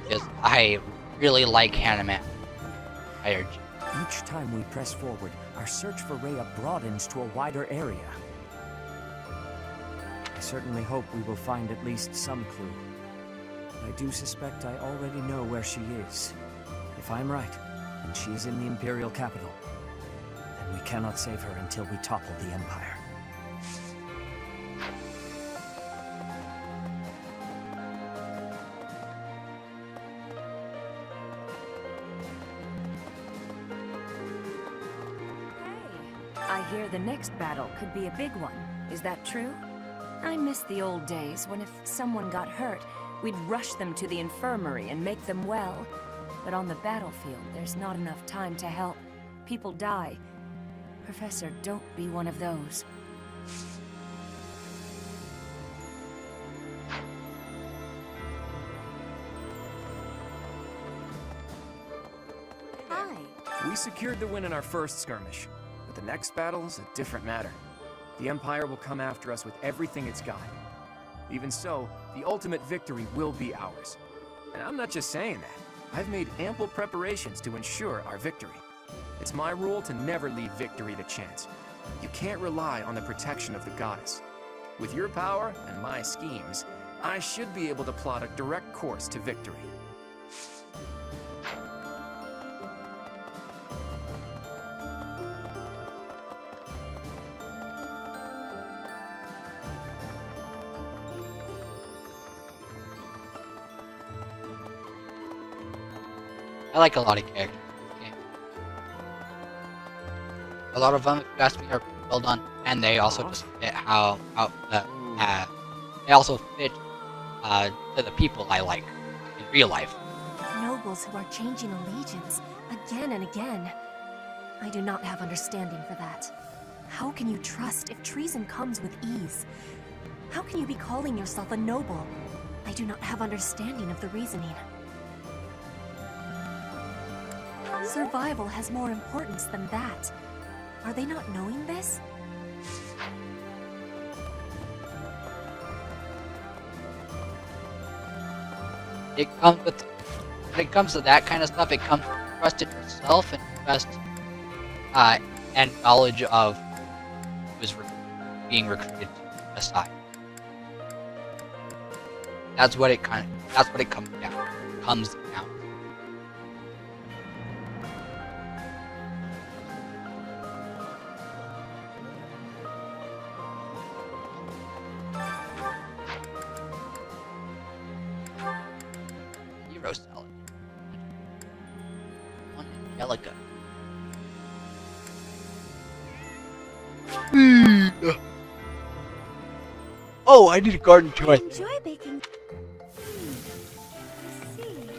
Speaker 1: Because I really like Hanuman. I urge you.
Speaker 13: Each time we press forward, our search for Rhea broadens to a wider area. I certainly hope we will find at least some clue. I do suspect I already know where she is. If I'm right, and she is in the Imperial capital, then we cannot save her until we topple the Empire.
Speaker 12: I hear the next battle could be a big one. Is that true? I miss the old days when if someone got hurt, we'd rush them to the infirmary and make them well. But on the battlefield, there's not enough time to help. People die. Professor, don't be one of those.
Speaker 8: Hi.
Speaker 21: We secured the win in our first skirmish, but the next battle is a different matter. The Empire will come after us with everything it's got. Even so, the ultimate victory will be ours. And I'm not just saying that. I've made ample preparations to ensure our victory. It's my rule to never leave victory to chance. You can't rely on the protection of the goddess. With your power and my schemes, I should be able to plot a direct course to victory.
Speaker 1: I like a lot of characters in this game. A lot of them, if you ask me, are well done, and they also just fit they also fit to the people I like in real life.
Speaker 3: Nobles who are changing allegiance again and again. I do not have understanding for that. How can you trust if treason comes with ease? How can you be calling yourself a noble? I do not have understanding of the reasoning. Survival has more importance than that. Are they not knowing this?
Speaker 1: When it comes to that kind of stuff, it comes with trust in yourself and trust and knowledge of who is being recruited to a side. That's what it comes down. Hero salad. One Angelica. Oh, I need a garden too. I
Speaker 8: Enjoy baking. I see.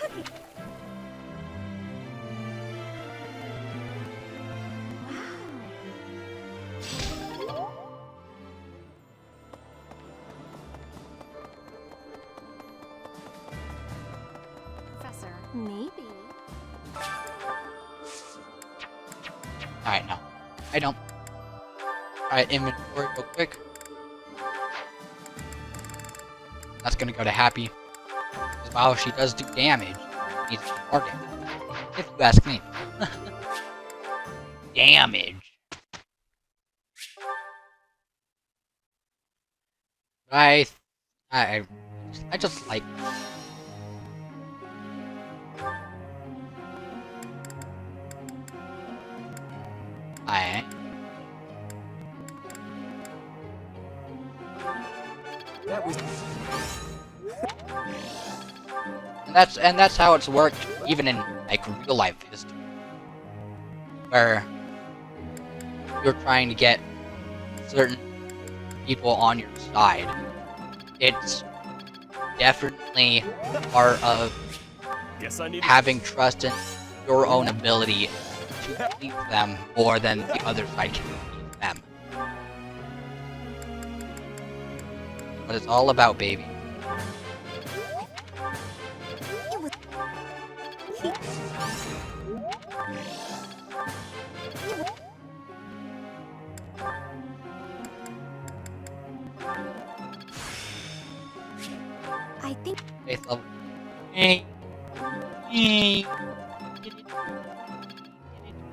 Speaker 8: Cookie.
Speaker 5: Professor.
Speaker 8: Maybe.
Speaker 1: Alright, no. I don't. Alright, inventory real quick. That's gonna go to Happy. Because while she does do damage, she needs more damage. If you ask me. Damage. I just like. I.
Speaker 21: That was...
Speaker 1: And that's how it's worked even in like real life history, where you're trying to get certain people on your side. It's definitely part of having trust in your own ability to please them more than the other side can please them. What it's all about, baby.
Speaker 8: I think...
Speaker 1: Faith level.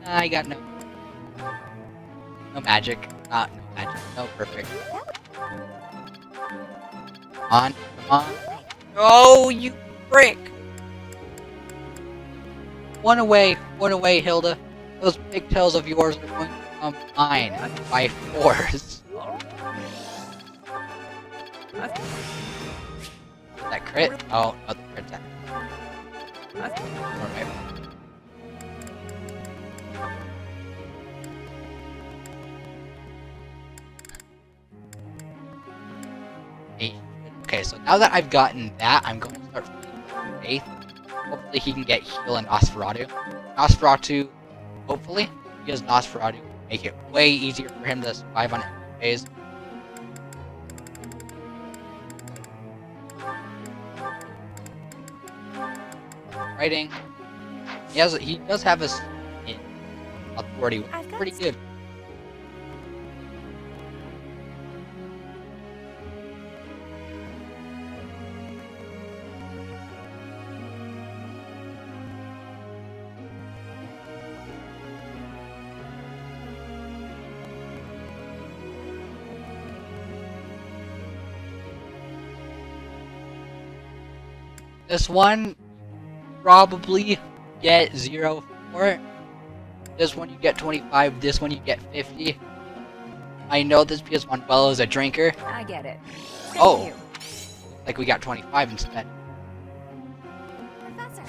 Speaker 1: I got no magic. No magic. No perfect. Come on. Oh, you prick! One away, Hilda. Those pigtails of yours are going to come mine by force. That crit? Oh, no, the crit's that. Alright. Okay, so now that I've gotten that, I'm going to start feeding Faith. Hopefully he can get heal and Nosferatu. Nosferatu, hopefully, because Nosferatu will make it way easier for him to survive on enemy phase. Writing. He does have his authority, which is pretty good. This one, probably get 0 for it. This one you get 25, this one you get 50. I know this because Manuel is a drinker.
Speaker 3: I get it.
Speaker 1: Oh, like we got 25 instead.
Speaker 8: Professor.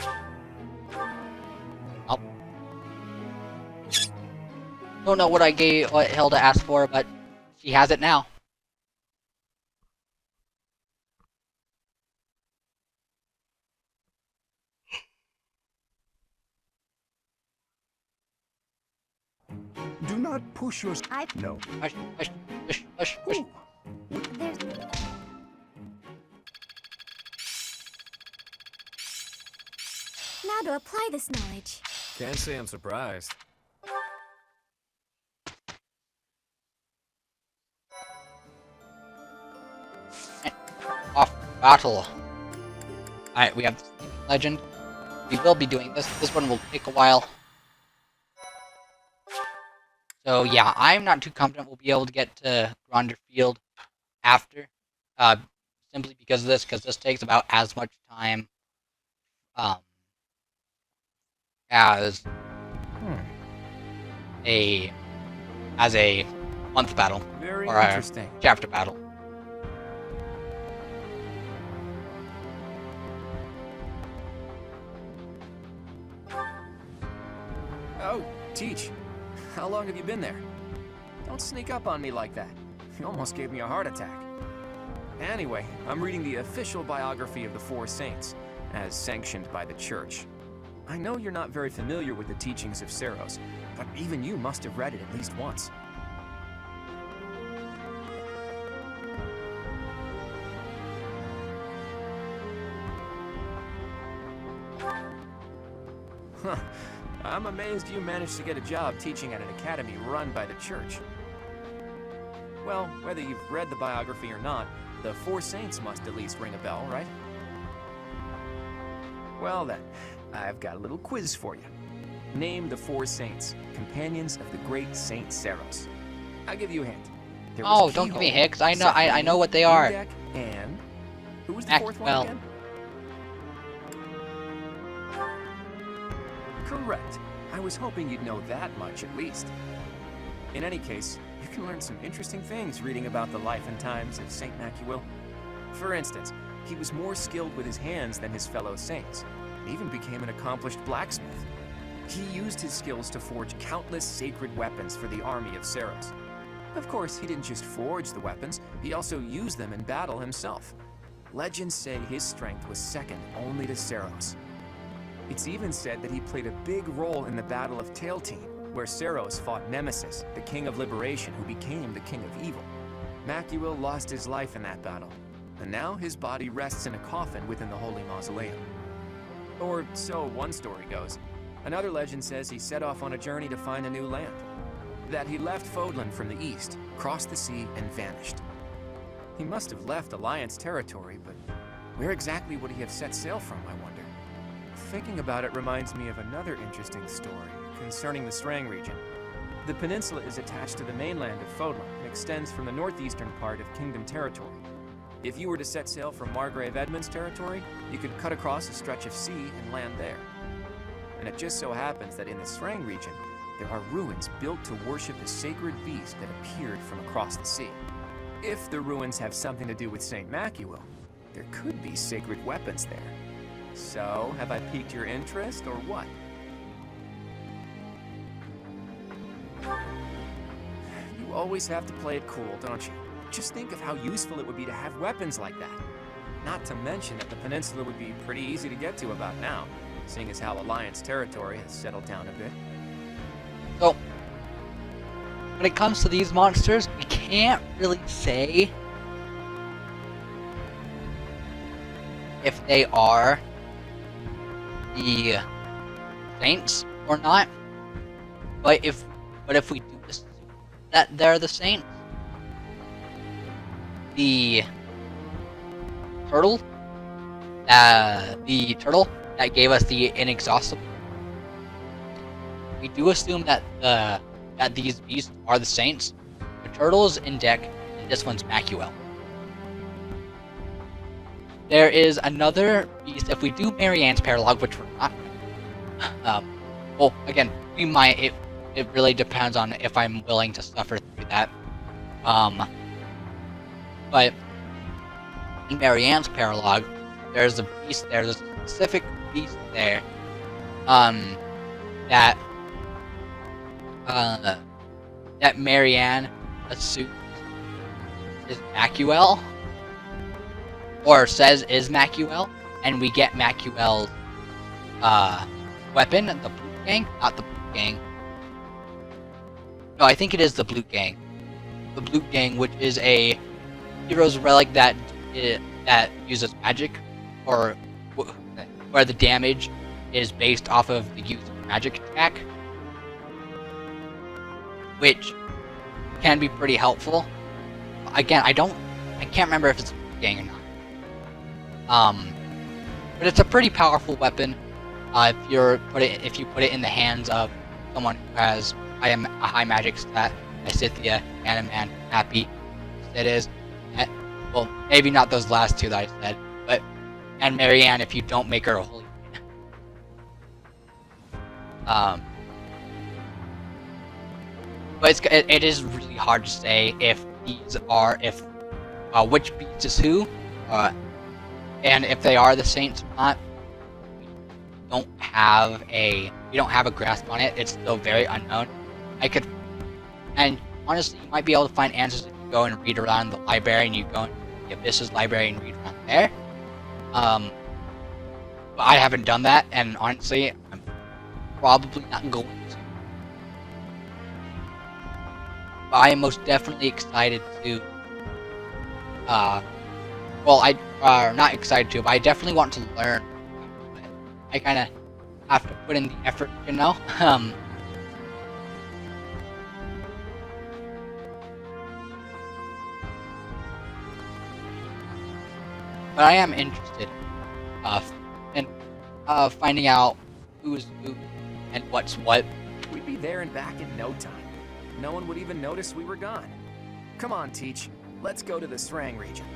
Speaker 1: Oh. Don't know what Hilda asked for, but she has it now.
Speaker 15: Do not push your... No.
Speaker 1: Push.
Speaker 8: Now to apply this knowledge.
Speaker 4: Can't say I'm surprised.
Speaker 1: Off battle. Alright, we have the Sleeping Legend. We will be doing this. This one will take a while. So yeah, I'm not too confident we'll be able to get to Gronder Field after. Simply because of this, because this takes about as much time as a month battle.
Speaker 21: Very
Speaker 1: or
Speaker 21: interesting.
Speaker 1: A chapter battle.
Speaker 21: Oh, Teach. How long have you been there? Don't sneak up on me like that. You almost gave me a heart attack. Anyway, I'm reading the official biography of the Four Saints, as sanctioned by the Church. I know you're not very familiar with the teachings of Seros, but even you must have read it at least once. Huh. I'm amazed you managed to get a job teaching at an academy run by the Church. Well, whether you've read the biography or not, the Four Saints must at least ring a bell, right? Well then, I've got a little quiz for you. Name the Four Saints, companions of the great Saint Seros. I'll give you a hint. There was
Speaker 1: Don't give me
Speaker 11: Keyhole,
Speaker 1: hicks. I know what they are.
Speaker 11: Udek, and... Who was the fourth one again? Correct. I was hoping you'd know that much at least. In any case, you can learn some interesting things reading about the life and times of Saint Macuil. For instance,
Speaker 21: He was more skilled with his hands than his fellow saints, and even became an accomplished blacksmith. He used his skills to forge countless sacred weapons for the army of Seros. Of course, he didn't just forge the weapons, he also used them in battle himself. Legends say his strength was second only to Seros. It's even said that he played a big role in the Battle of Tailtean, where Seros fought Nemesis, the King of Liberation who became the King of Evil. Macuil lost his life in that battle, and now his body rests in a coffin within the Holy Mausoleum. Or so one story goes. Another legend says he set off on a journey to find a new land. That he left Fodlan from the east, crossed the sea, and vanished. He must have left Alliance territory, but where exactly would he have set sail from, I wonder? Thinking about it reminds me of another interesting story concerning the Srang region. The peninsula is attached to the mainland of Fodlan and extends from the northeastern part of Kingdom territory. If you were to set sail from Margrave Edmund's territory, you could cut across a stretch of sea and land there. And it just so happens that in the Srang region, there are ruins built to worship a sacred beast that appeared from across the sea. If the ruins have something to do with St. Macuil, there could be sacred weapons there. So, have I piqued your interest, or what? You always have to play it cool, don't you? Just think of how useful it would be to have weapons like that. Not to mention that the peninsula would be pretty easy to get to about now, seeing as how Alliance territory has settled down a bit.
Speaker 1: So, when it comes to these monsters, we can't really say if they are the saints or not. But if we do assume that they're the saints, the turtle that gave us the inexhaustible, we do assume that that these beasts are the saints. The turtle is Indek, and this one's Macuil. There is another beast. If we do Marianne's Paralog, which we're not, well, again, we might. It really depends on if I'm willing to suffer through that. But in Marianne's Paralog, there's a beast there. There's a specific beast there. That Marianne assumes is Macuil, or says is Macuil, and we get Macuil's weapon, the Blue Gang, not the Blue Gang. No, I think it is the Blue Gang. The Blue Gang, which is a hero's relic that uses magic, or where the damage is based off of the use of magic attack, which can be pretty helpful. Again, I can't remember if it's a Blue Gang or not. But it's a pretty powerful weapon. If you put it in the hands of someone who has a high magic stat, Scythia, Animan, Happy, it is. Well, maybe not those last two that I said, but and Marianne if you don't make her a holy queen. But it is really hard to say if these are which beast is who, and if they are the saints or not. We don't have a grasp on it. It's still very unknown. And honestly, you might be able to find answers if you go and read around the library, and you go into the Abyss's library and read around there. But I haven't done that, and honestly, I'm probably not going to. But I am most definitely excited to. Not excited to, but I definitely want to learn. I kind of have to put in the effort, you know. But I am interested in finding out who's who and what's what.
Speaker 21: We'd be there and back in no time. No one would even notice we were gone. Come on, Teach. Let's go to the Srang region.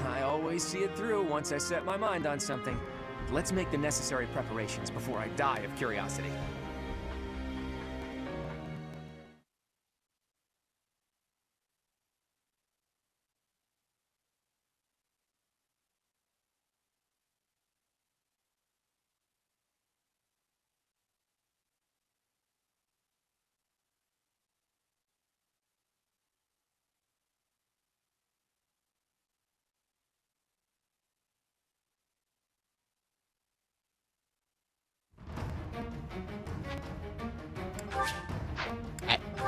Speaker 21: I always see it through once I set my mind on something. Let's make the necessary preparations before I die of curiosity.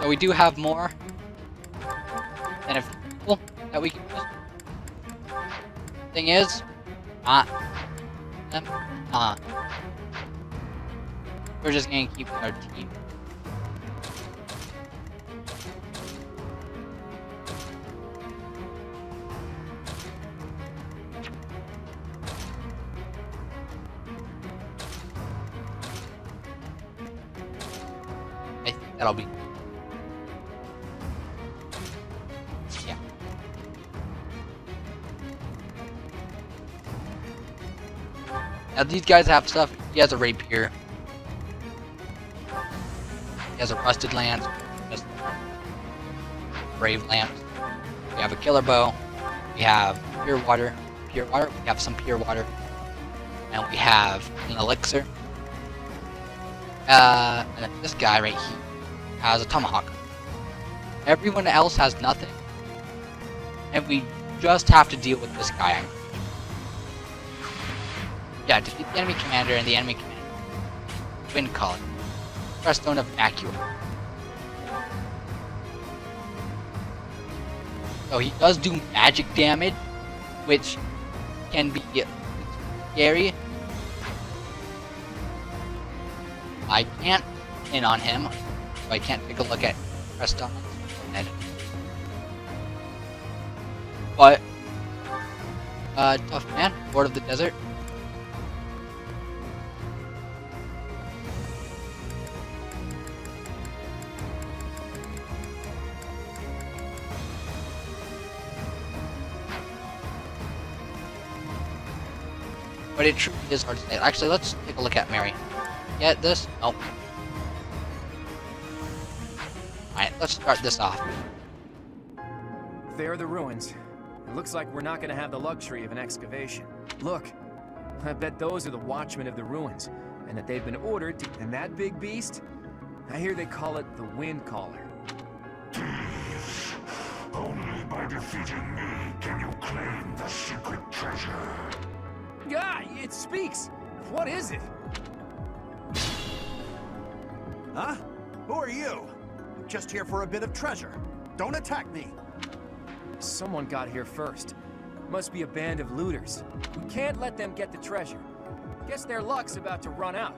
Speaker 1: So we do have more than a few people that we can use. Thing is, not them, not. We're just gonna keep our team. I think that'll be. Yeah. Now these guys have stuff. He has a rapier. He has a rusted lance. Just brave lance. We have a killer bow. We have pure water. Pure water. We have some pure water. And we have an elixir. And then this guy right here has a tomahawk. Everyone else has nothing. And we just have to deal with this guy. Yeah, defeat the enemy commander and the enemy commander. Wind Collar. Creststone of Vacuum. So he does do magic damage, which can be scary. I can't pin on him, so I can't take a look at Creststone's head. But, tough man, Lord of the Desert. But it truly is hard to say. Actually, let's take a look at Mary. Get this? Nope. Alright, let's start this off.
Speaker 21: There are the ruins. It looks like we're not gonna have the luxury of an excavation. Look, I bet those are the watchmen of the ruins, and that they've been ordered to... And that big beast? I hear they call it the Wind Caller.
Speaker 14: Only by defeating me can you claim the secret treasure.
Speaker 21: Yeah, it speaks! What is it?
Speaker 22: Huh? Who are you? I'm just here for a bit of treasure. Don't attack me!
Speaker 21: Someone got here first. Must be a band of looters. We can't let them get the treasure. Guess their luck's about to run out.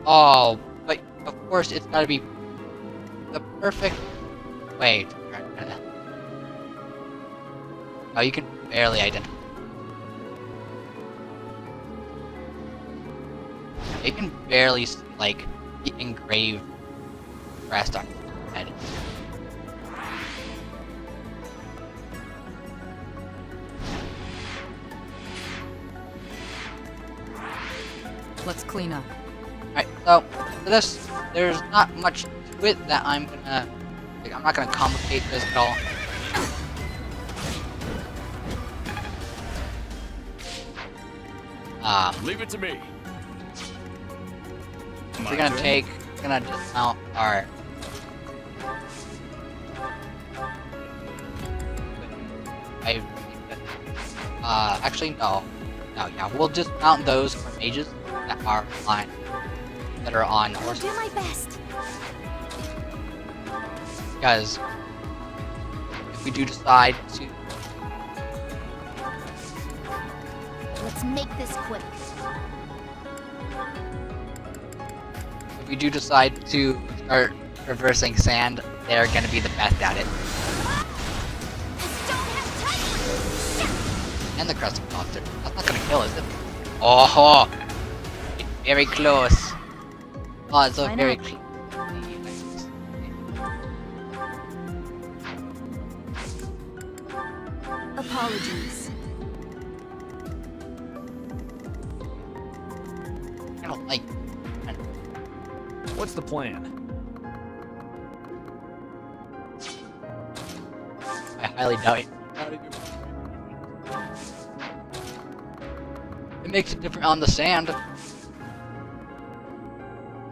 Speaker 1: Oh, but of course it's gotta be the perfect way to try to... Oh, you can barely identify. You can barely see, like, the engraved crest on his head.
Speaker 9: Let's clean up.
Speaker 1: Alright, so for this, there's not much to it that I'm gonna... Like, I'm not gonna complicate this at all.
Speaker 16: Leave it to me.
Speaker 1: We're gonna dismount our... actually no. No, yeah, we'll dismount those for mages that are on horses.
Speaker 8: I'll do my best.
Speaker 1: Because if we do decide to...
Speaker 3: Let's make this quick.
Speaker 1: If we do decide to start reversing sand, they're gonna be the best at it. And the crescent monster. That's not gonna kill, is it? Oh, it's very close. Oh, it's so very close.
Speaker 3: Apologies.
Speaker 1: I don't like.
Speaker 6: What's the plan?
Speaker 1: I highly doubt it. It makes it different on the sand.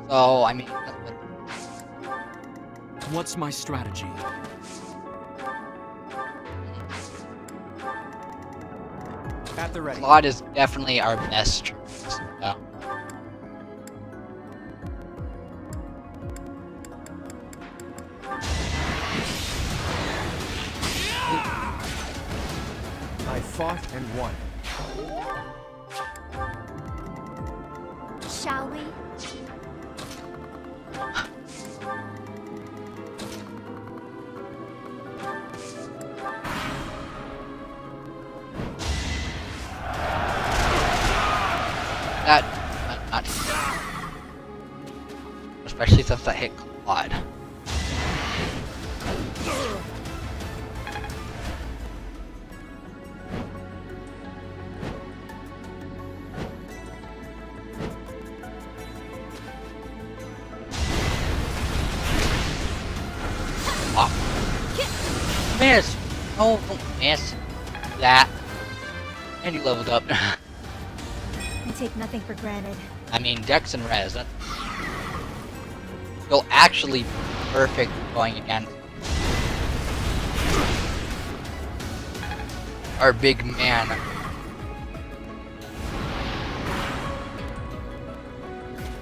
Speaker 1: So, I mean...
Speaker 6: What's my strategy?
Speaker 21: At the ready.
Speaker 1: Claude is definitely our best choice. So.
Speaker 10: fought and won.
Speaker 8: Shall we?
Speaker 1: That not especially since that hit Claude. Miss! Oh, don't miss that. And you leveled up.
Speaker 3: I take nothing for granted.
Speaker 1: I mean, Dex and Res, that will actually be perfect going against our big man.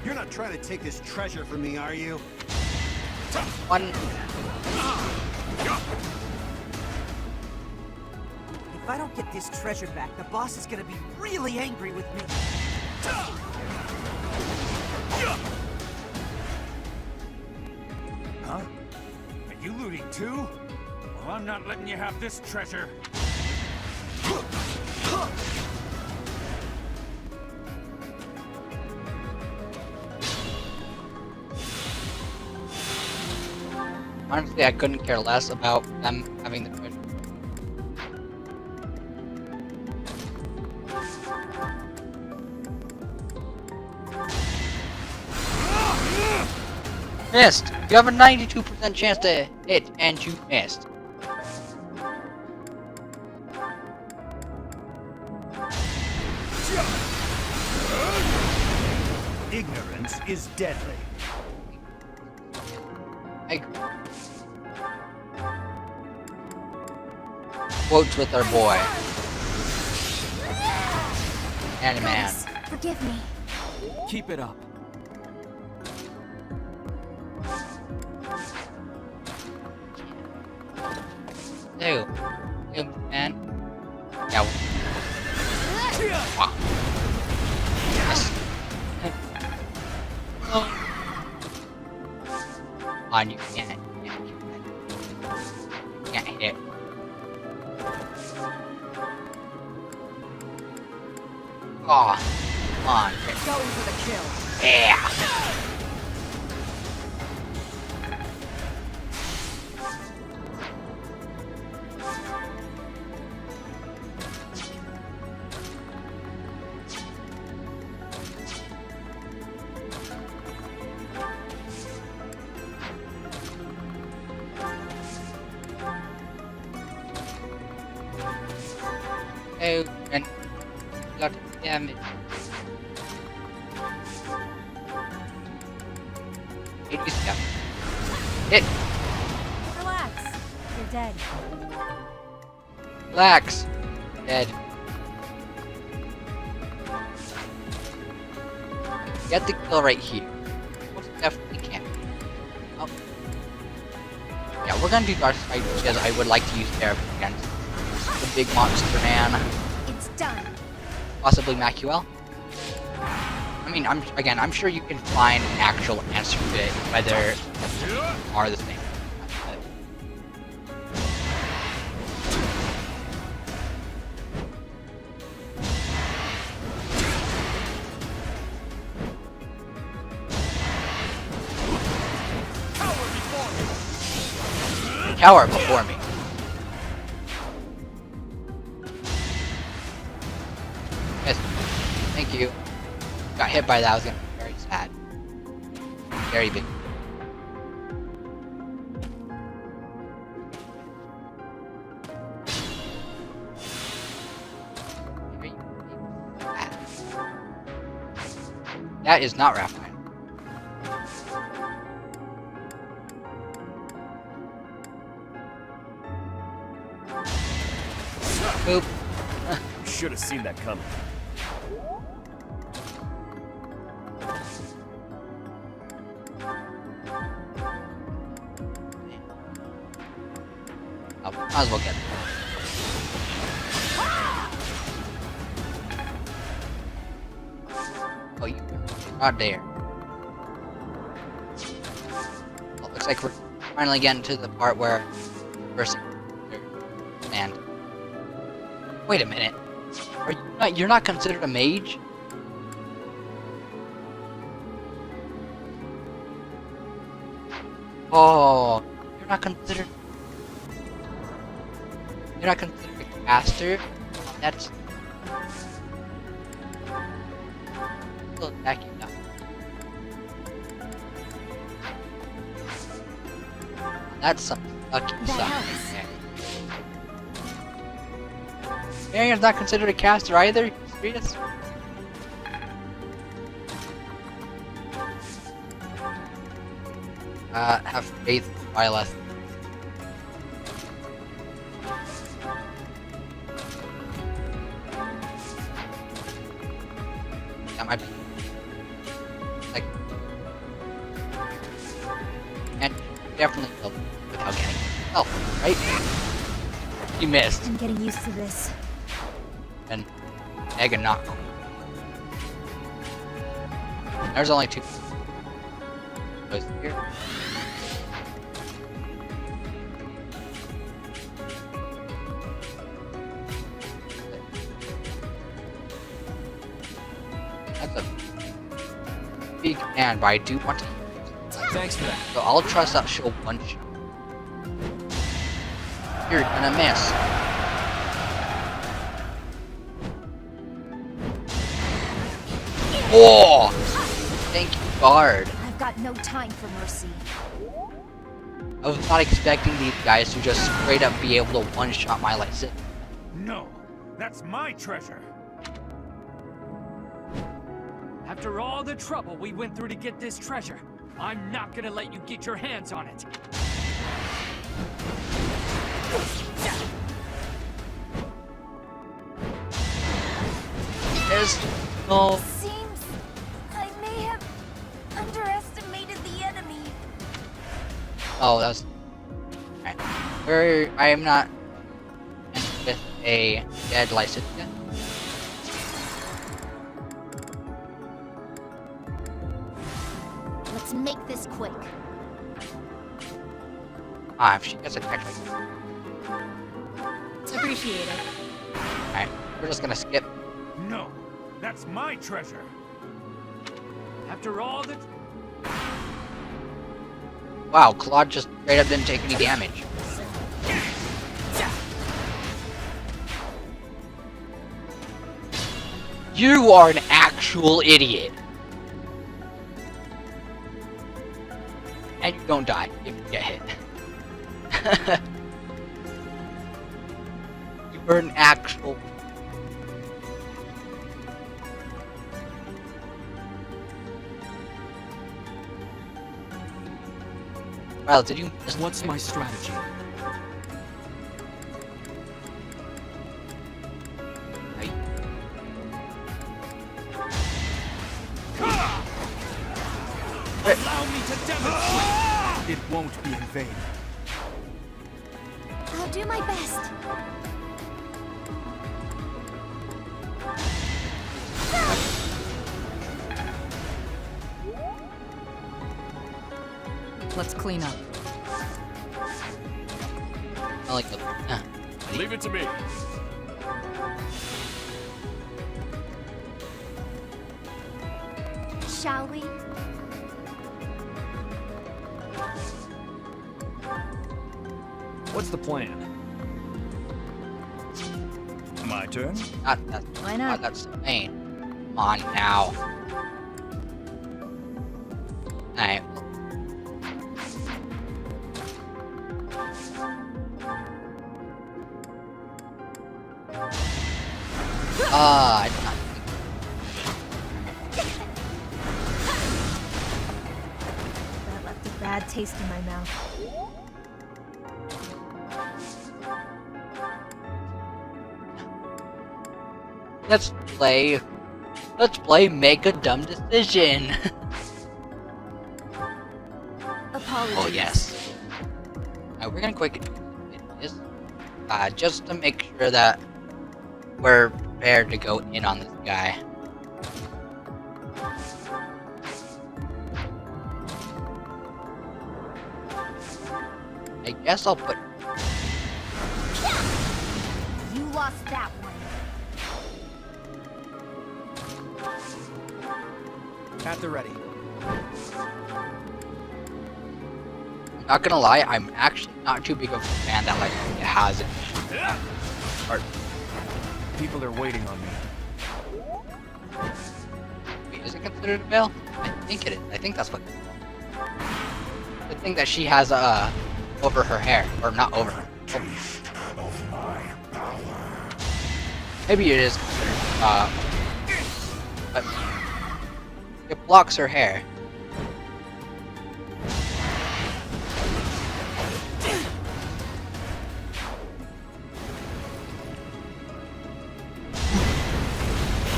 Speaker 22: You're not trying to take this treasure from me, are you?
Speaker 1: One.
Speaker 17: If I don't get this treasure back, the boss is gonna be really angry with me.
Speaker 14: Huh? Are you looting too? Well, I'm not letting you have this treasure.
Speaker 1: Honestly, I couldn't care less about them having the treasure. Missed! You have a 92% chance to hit, and you missed.
Speaker 15: Ignorance is deadly.
Speaker 1: Quotes with our boy. And man.
Speaker 8: Forgive me.
Speaker 13: Keep it up.
Speaker 1: Ew. Ew, man. Yeah. Wow. Yes. On you can't. You can't hit. Oh, come on.
Speaker 9: Going for the kill.
Speaker 1: Yeah. Oh, and a lot of damage. Hit you stuff. Hit.
Speaker 3: Relax. You're dead.
Speaker 1: Relax. Dead. Get the kill right here. Most definitely can. Oh. Yeah, we're gonna do Dark Side because I would like to use therapy against the big monster man.
Speaker 8: It's done.
Speaker 1: Possibly Macuel. I mean, I'm sure you can find an actual answer to it, whether are the same. Cower before me. Yes. Thank you. Got hit by that, I was gonna be very sad. Very big. That is not Raphael. Boop.
Speaker 16: You should have seen that coming.
Speaker 1: I might as well get it. not there. Well, looks like we're finally getting to the part where person and wait a minute. Are you not? You're not considered a mage? Oh, you're not considered. You're not considered a caster. That's still attacking now. That's some sucky stuff. Marion's not considered a caster either. Serious? Have faith, Violet. That might be like, and definitely kill without getting help, right? You missed.
Speaker 3: I'm getting used to this.
Speaker 1: And egg and knock. There's only two. Goes here. That's a big command, but I do want to use it.
Speaker 6: Thanks for that.
Speaker 1: So I'll trust that she'll one shot. You're gonna miss. Oh! Thank you, guard.
Speaker 3: I've got no time for mercy.
Speaker 1: I was not expecting these guys to just straight up be able to one-shot my Lysit.
Speaker 15: No, that's my treasure.
Speaker 18: After all the trouble we went through to get this treasure, I'm not gonna let you get your hands on it.
Speaker 1: There's no...
Speaker 3: Seems I may have underestimated the enemy.
Speaker 1: Oh, that was... Alright. Where I am not with a dead Lysit yet.
Speaker 3: Let's make this quick.
Speaker 1: Ah, if she gets attacked like
Speaker 3: Appreciate it.
Speaker 1: Alright, we're just gonna skip.
Speaker 15: No, that's my treasure.
Speaker 18: After all the...
Speaker 1: Wow, Claude just straight up didn't take any damage. You are an actual idiot. And you don't die if you get hit. You're an actual... Well, did you...
Speaker 18: What's my strategy?
Speaker 15: Allow me to demonstrate. It won't be in vain.
Speaker 8: I'll do my best.
Speaker 9: Let's clean up.
Speaker 1: I like the...
Speaker 16: Leave it to me.
Speaker 8: Shall we?
Speaker 6: What's the plan?
Speaker 15: My turn?
Speaker 1: Why not? That's the main. Come on now. Alright. I did not
Speaker 3: That left a bad taste in my mouth.
Speaker 1: Let's play make a dumb decision.
Speaker 3: Apologies.
Speaker 1: Oh yes. We're gonna quick this, just to make sure that we're prepared to go in on this guy. I guess I'll put...
Speaker 3: You lost that one.
Speaker 21: At the ready.
Speaker 1: Not gonna lie, I'm actually not too big of a fan that like it has it. Or,
Speaker 21: people are waiting on me.
Speaker 1: wait, is it considered a veil? I think it is. I think that's what. The thing that she has over her hair, or not over her. Maybe it is considered but it blocks her hair.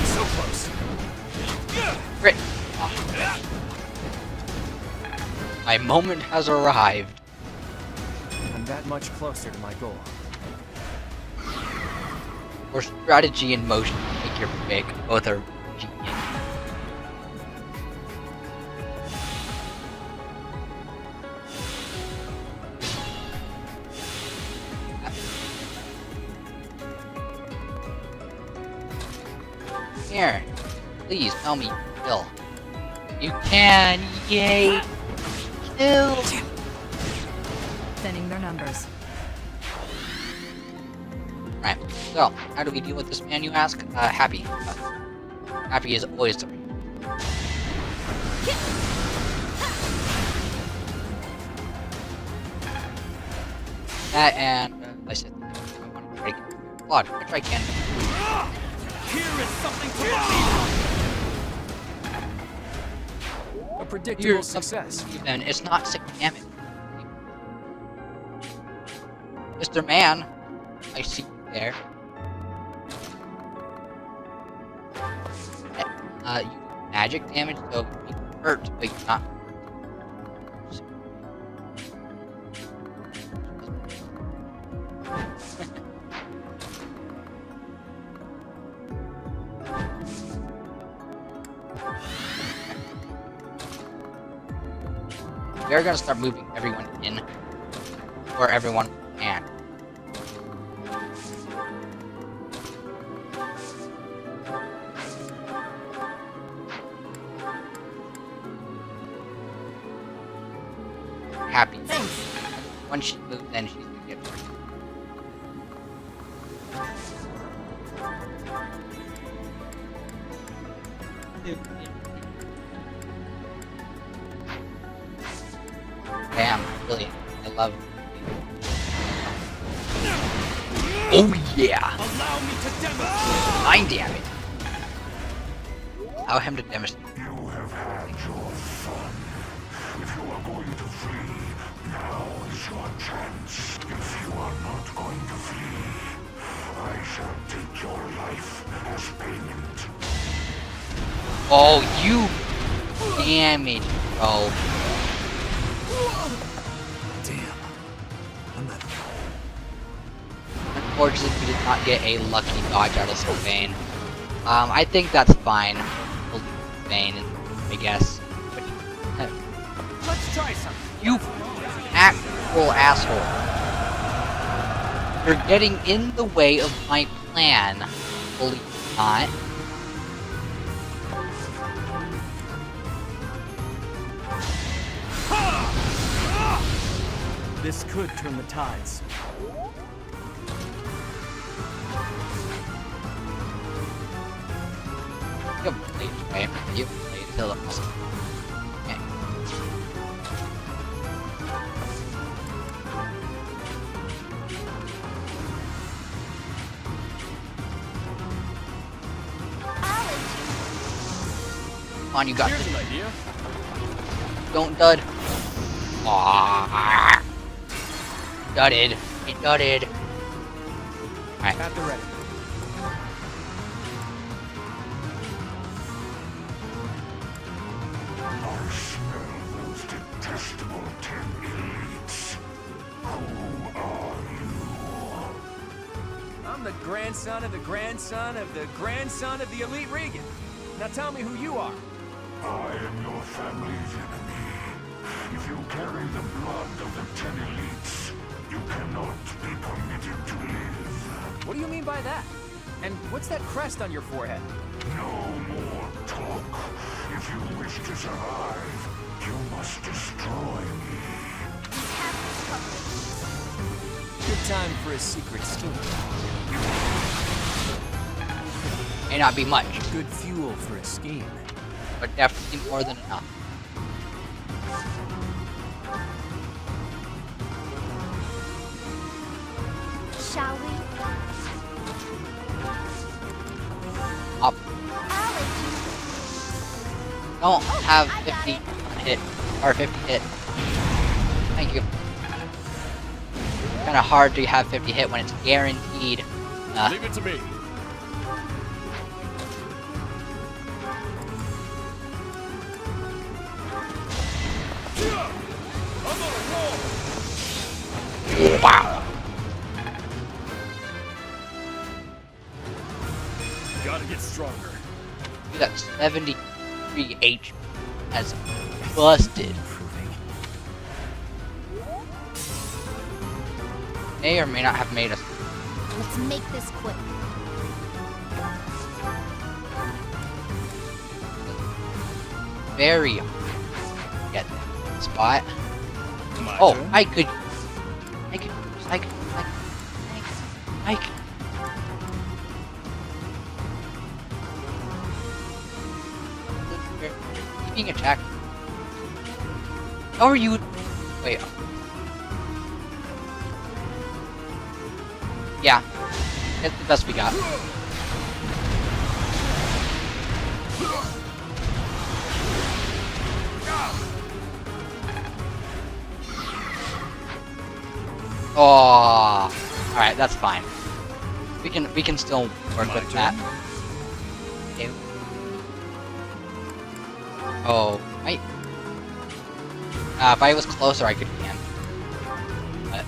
Speaker 21: So close.
Speaker 1: Great. Oh. My moment has arrived.
Speaker 21: I'm that much closer to my goal.
Speaker 1: Or strategy and motion make your pick. Both are genius. Here, please tell me kill. You can, yay! Kill!
Speaker 9: Thinning their numbers.
Speaker 1: Right, so, how do we deal with this man, you ask? Happy. Happy is always the right. That and, I said, I want to break blood, which I can.
Speaker 18: Here is something to
Speaker 21: A predictable success.
Speaker 1: Then it's not sick damage. Mr. Man, I see you there. You do magic damage, so you hurt, but you're not. They're gonna start moving everyone in, or everyone can. Happy. Once she moves in, she's gonna get hurt. Damn, really, I love. Oh yeah!
Speaker 18: Allow me to demonstrate!
Speaker 1: 9 damage. Allow him to demonstrate.
Speaker 14: You have had your fun. If you are going to flee, now is your chance. If you are not going to flee, I shall take your life as payment.
Speaker 1: Oh, you damage, bro.
Speaker 21: Damn. I'm not.
Speaker 1: Unfortunately, we did not get a lucky dodge out of Sylvain. I think that's fine. We'll leave Sylvain, I guess. But,
Speaker 18: Let's try something.
Speaker 1: you actual asshole. You're getting in the way of my plan. Believe it or not.
Speaker 6: This could turn the tides.
Speaker 1: You haven't played, right? You haven't played until it was. Okay. Come on, you got
Speaker 16: Here's
Speaker 1: this.
Speaker 16: an idea.
Speaker 1: Don't dud. Aww. Dudded. He dudded. Alright.
Speaker 21: At the ready.
Speaker 14: I smell those detestable 10 elites. Who are you?
Speaker 21: I'm the grandson of the grandson of the grandson of the elite Regan. Now tell me who you are.
Speaker 14: I am your family's enemy. If you carry the blood of the 10 elites, You cannot be permitted to live.
Speaker 21: What do you mean by that? And what's that crest on your forehead?
Speaker 14: No more talk. If you wish to survive, you must destroy me.
Speaker 21: Good time for a secret scheme.
Speaker 1: May not be much,
Speaker 21: Good fuel for a scheme.
Speaker 1: but definitely more than enough.
Speaker 3: Shall we?
Speaker 1: Up. Don't have
Speaker 3: I got
Speaker 1: 50 hit or 50 hit. Thank you. Kind of hard to have 50 hit when it's guaranteed.
Speaker 16: Leave it to me.
Speaker 1: Wow.
Speaker 16: Gotta get stronger.
Speaker 1: You got 73 HP as busted. May or may not have made us.
Speaker 3: Let's make this quick.
Speaker 1: Very get that spot. Oh, I could. Being attacked. How are you? Wait. Yeah, that's the best we got. Oh, all right, that's fine. We can still work with that. Okay. Oh, if I was closer, I could can. But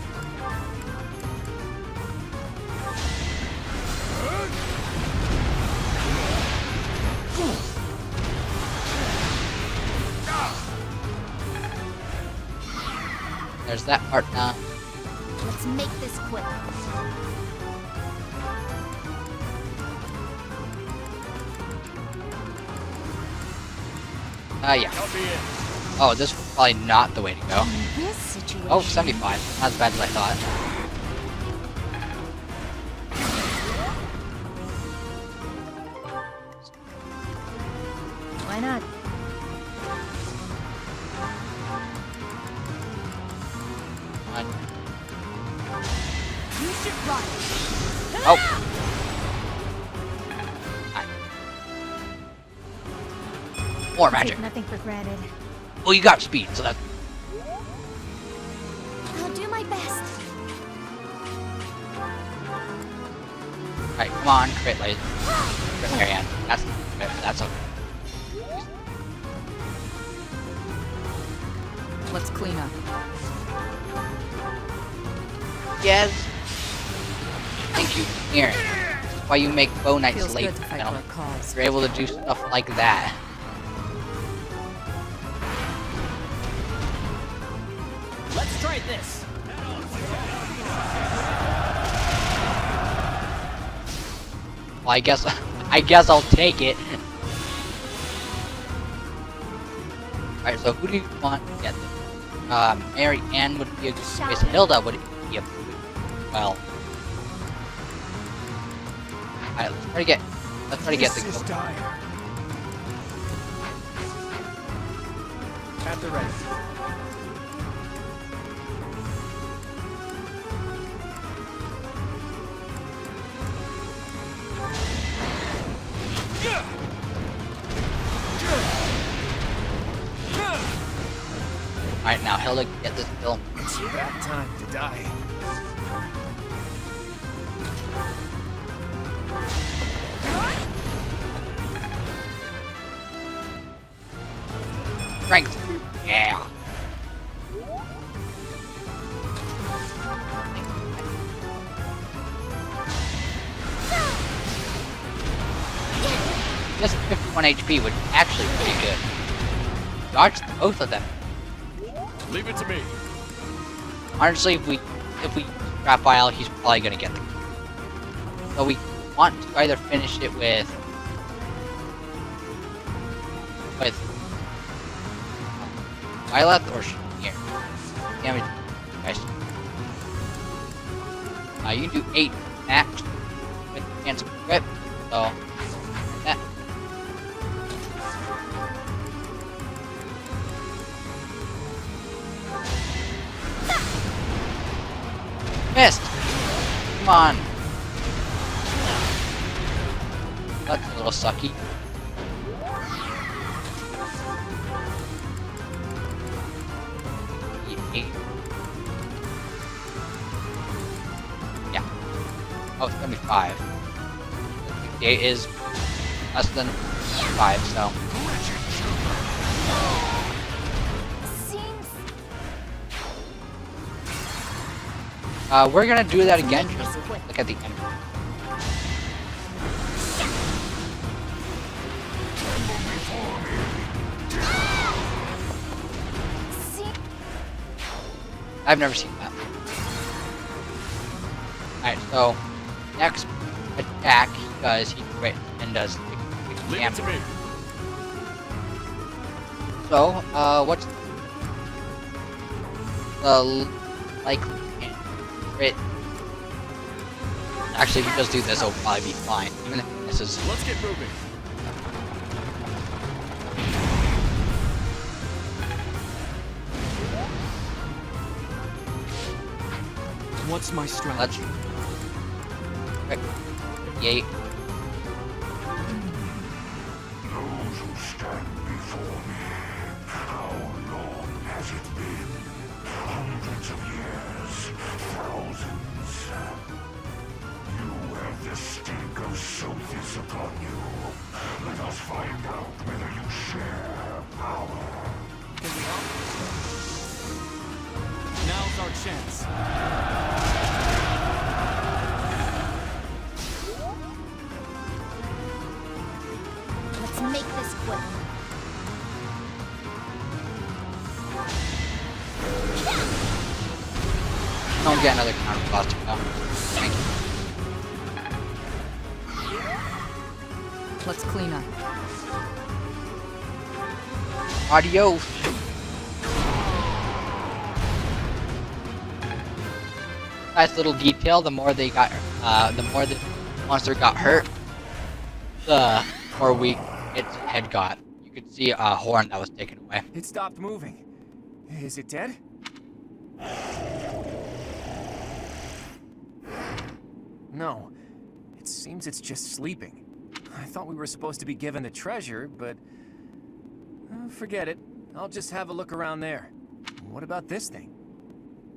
Speaker 1: there's that part now.
Speaker 3: Let's make this quick.
Speaker 1: Yeah. Oh, this is probably not the way to go.
Speaker 3: In this situation.
Speaker 1: Oh, 75. Not as bad as I thought.
Speaker 3: Why not? You should run.
Speaker 1: Oh. More magic.
Speaker 3: Take nothing for granted.
Speaker 1: Well, you got speed, so that's.
Speaker 3: I'll do my best.
Speaker 1: Alright, come on, crit laser. Crit Marianne. That's okay.
Speaker 9: Let's clean up.
Speaker 1: Yes. Thank you, Aaron. That's why you make bow knights
Speaker 9: Feels
Speaker 1: late,
Speaker 9: good to fight for a
Speaker 1: gentlemen.
Speaker 9: cause.
Speaker 1: You're able to do stuff like that.
Speaker 18: Let's try this.
Speaker 1: Well, I guess I'll take it. Alright, so who do you want to get this? Mary Ann would be a good choice. Hilda would be a well. Alright, let's try to get the
Speaker 15: is dire.
Speaker 21: At the ready.
Speaker 1: Alright, now Hilda, get this kill.
Speaker 21: It's about time to die.
Speaker 1: Strength. Yeah. Just 51 HP would actually be pretty good. Dodged both of them.
Speaker 16: Leave it to me.
Speaker 1: Honestly, if we if we scrap Vile, he's probably gonna get the key. So we want to either finish it with Violet or here. Damage. Guys. You can do 8 max with chance of crit, so that. Missed! Come on! That's a little sucky. Yeah. Oh, it's gonna be 5. 8 is less than 5, so. We're gonna do that again, just look at the end. I've never seen that. Alright, so next attack he does, he crit and does 6 damage. So, what's the likely crit? Actually, if he does do this, it'll probably be fine. Even if this is.
Speaker 16: Let's get moving.
Speaker 18: What's my strategy?
Speaker 1: Let's 58.
Speaker 14: Those who stand before me, how long has it been? Hundreds of years, thousands. You have the stink of Sophis upon you. Let us find out whether you share power.
Speaker 18: Now's our chance.
Speaker 3: Let's make this quick.
Speaker 1: Don't get another counter blast now. Thank you.
Speaker 9: Let's clean up.
Speaker 1: Adios. Nice little detail. The more they got, the more the monster got hurt, the more weak its head got. You could see a horn that was taken away.
Speaker 21: It stopped moving. Is it dead? No. It seems it's just sleeping. I thought we were supposed to be given the treasure, but... forget it. I'll just have a look around there. What about this thing?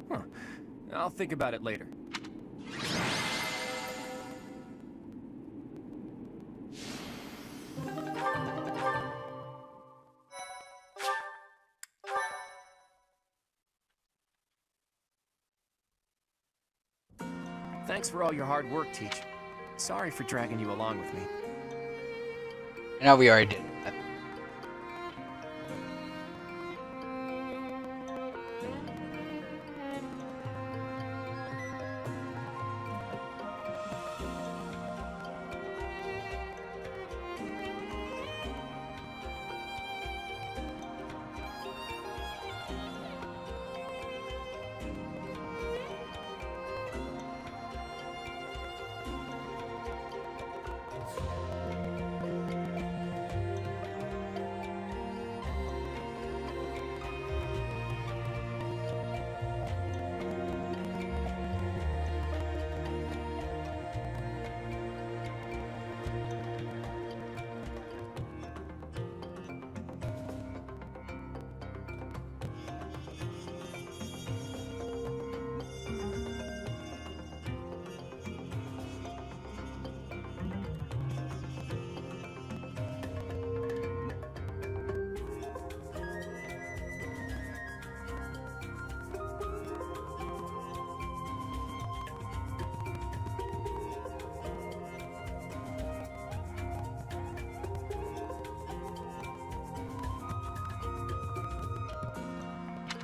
Speaker 21: Huh. I'll think about it later. Thanks for all your hard work, Teach. Sorry for dragging you along with me.
Speaker 1: I know we already did that.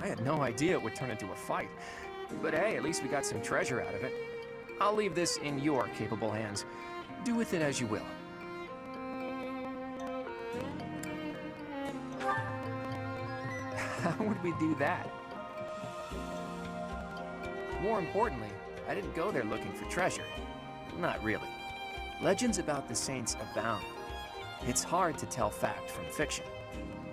Speaker 21: I had no idea it would turn into a fight. But hey, at least we got some treasure out of it. I'll leave this in your capable hands. Do with it as you will. How would we do that? More importantly, I didn't go there looking for treasure. Not really. Legends about the saints abound. It's hard to tell fact from fiction.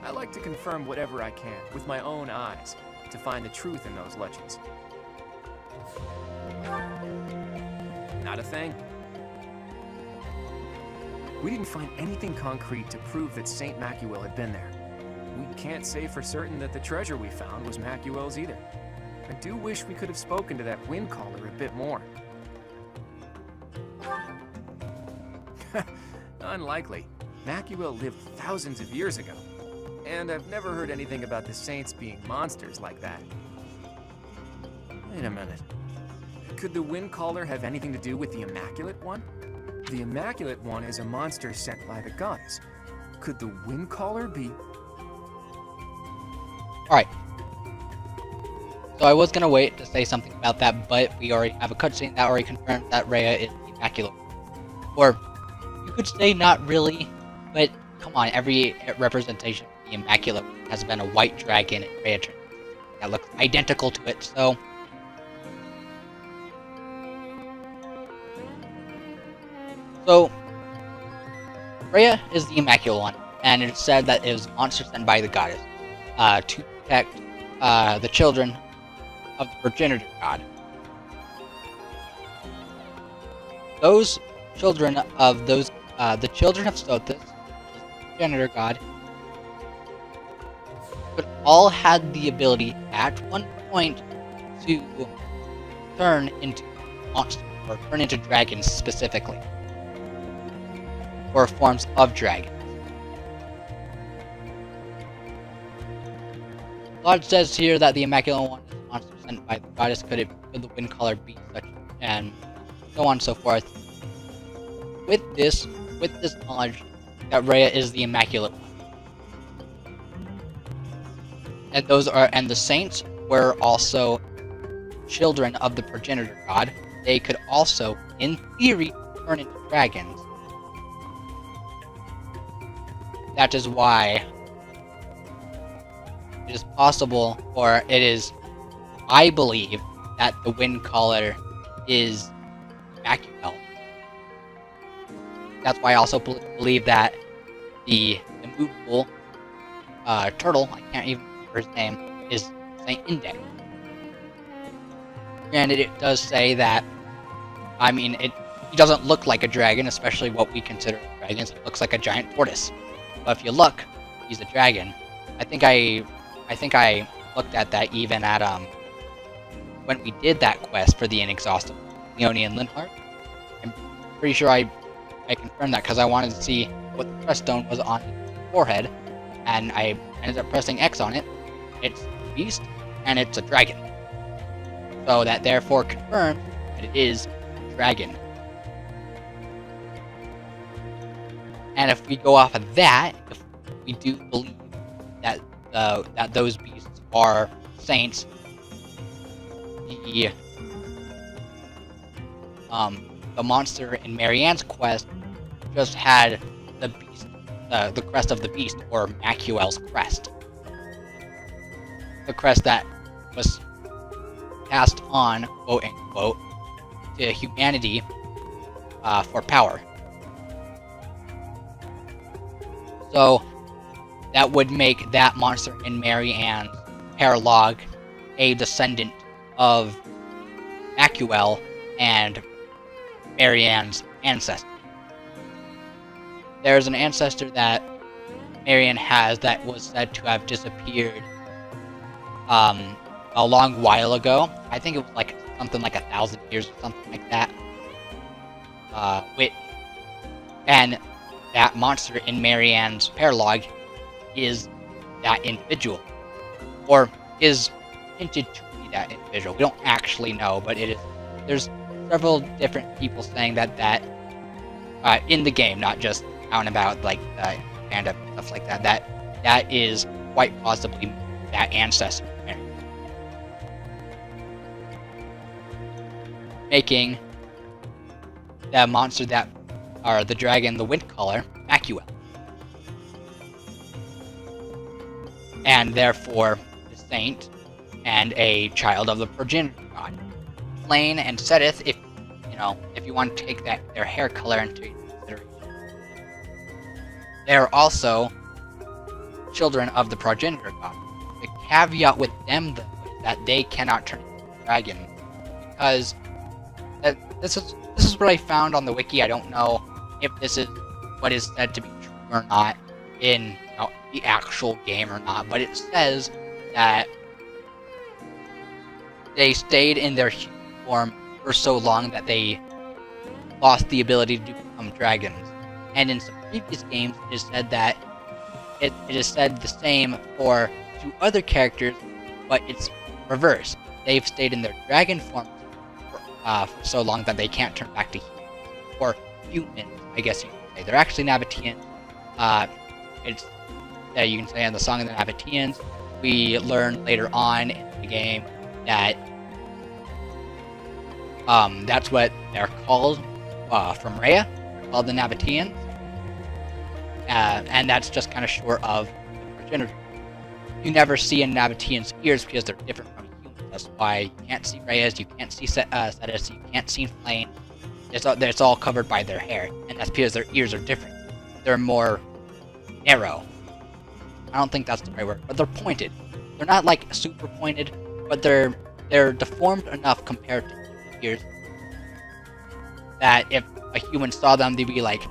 Speaker 21: I like to confirm whatever I can with my own eyes to find the truth in those legends. Not a thing. We didn't find anything concrete to prove that Saint Macuel had been there. We can't say for certain that the treasure we found was Macuel's either. I do wish we could have spoken to that wind caller a bit more. Unlikely. Macuel lived thousands of years ago. And I've never heard anything about the saints being monsters like that. Wait a minute. Could the wind caller have anything to do with the Immaculate One? The Immaculate One is a monster sent by the goddess. Could the wind caller be...
Speaker 1: Alright. So I was gonna wait to say something about that, but we already have a cutscene that already confirmed that Rhea is the Immaculate One. Or, you could say not really, but come on, every representation of the Immaculate One has been a white dragon and Rhea that looks identical to it, so... So, Rhea is the Immaculate One, and it's said that it was a monster sent by the goddess to protect the children of the progenitor god. Those children of the children of Sothis, which is the progenitor god, but all had the ability at one point to turn into monsters, or turn into dragons specifically. Or forms of dragons. Lodge says here that the Immaculate One is a monster sent by the goddess. Could the wind caller be such, and so on and so forth. With this knowledge that Rhea is the Immaculate One, and the saints were also children of the progenitor god. They could also, in theory, turn into dragons. That is why it is possible, or it is, I believe, that the wind caller is Macuel. That's why I also believe that the immovable turtle, I can't even remember his name, is Saint Index. Granted, it does say that, I mean, he doesn't look like a dragon, especially what we consider dragons. It looks like a giant tortoise. But if you look, he's a dragon. I think I looked at that even at when we did that quest for the inexhaustible Leonie and Linhardt. I'm pretty sure I confirmed that because I wanted to see what the crest stone was on his forehead, and I ended up pressing X on it. It's a beast and it's a dragon. So that therefore confirmed that it is a dragon. And if we go off of that, if we do believe that that those beasts are saints, the monster in Marianne's quest just had the beast, the crest of the beast, or Macuel's crest, the crest that was passed on, quote unquote, to humanity for power. So that would make that monster in Marianne's paralogue a descendant of Macuel and Marianne's ancestor. There's an ancestor that Marianne has that was said to have disappeared a long while ago. I think it was like something like 1,000 years or something like that. And that monster in Marianne's paralogue is that individual, or is hinted to be that individual. We don't actually know, but it is. There's several different people saying that in the game, not just out and about like and stuff like that. That is quite possibly that ancestor. making the monster that, or the dragon, the Windcaller, Macuel. And therefore, the saint and a child of the progenitor god. Flame and Seteth, if you want to take their hair color into consideration. They are also children of the progenitor god. The caveat with them, though, is that they cannot turn into a dragon, because this is what I found on the wiki. I don't know if this is what is said to be true or not in the actual game or not, but it says that they stayed in their human form for so long that they lost the ability to become dragons. And in some previous games, it is said that it is said the same for 2 other characters, but it's reverse. They've stayed in their dragon form for so long that they can't turn back to humans. Or humans, I guess you can say. They're actually Nabateans. You can say in the Song of the Nabateans. We learn later on in the game that that's what they're called from Rhea. They're called the Nabateans. And that's just kind of short of the progenitor. You never see a Nabatean's ears because they're different from humans. That's why you can't see Rhea's, you can't see Seteth's, you can't see Flame. It's all covered by their hair, and that's because their ears are different. They're more narrow. I don't think that's the right word, but they're pointed. They're not like super pointed, but they're deformed enough compared to human ears that if a human saw them, they'd be like,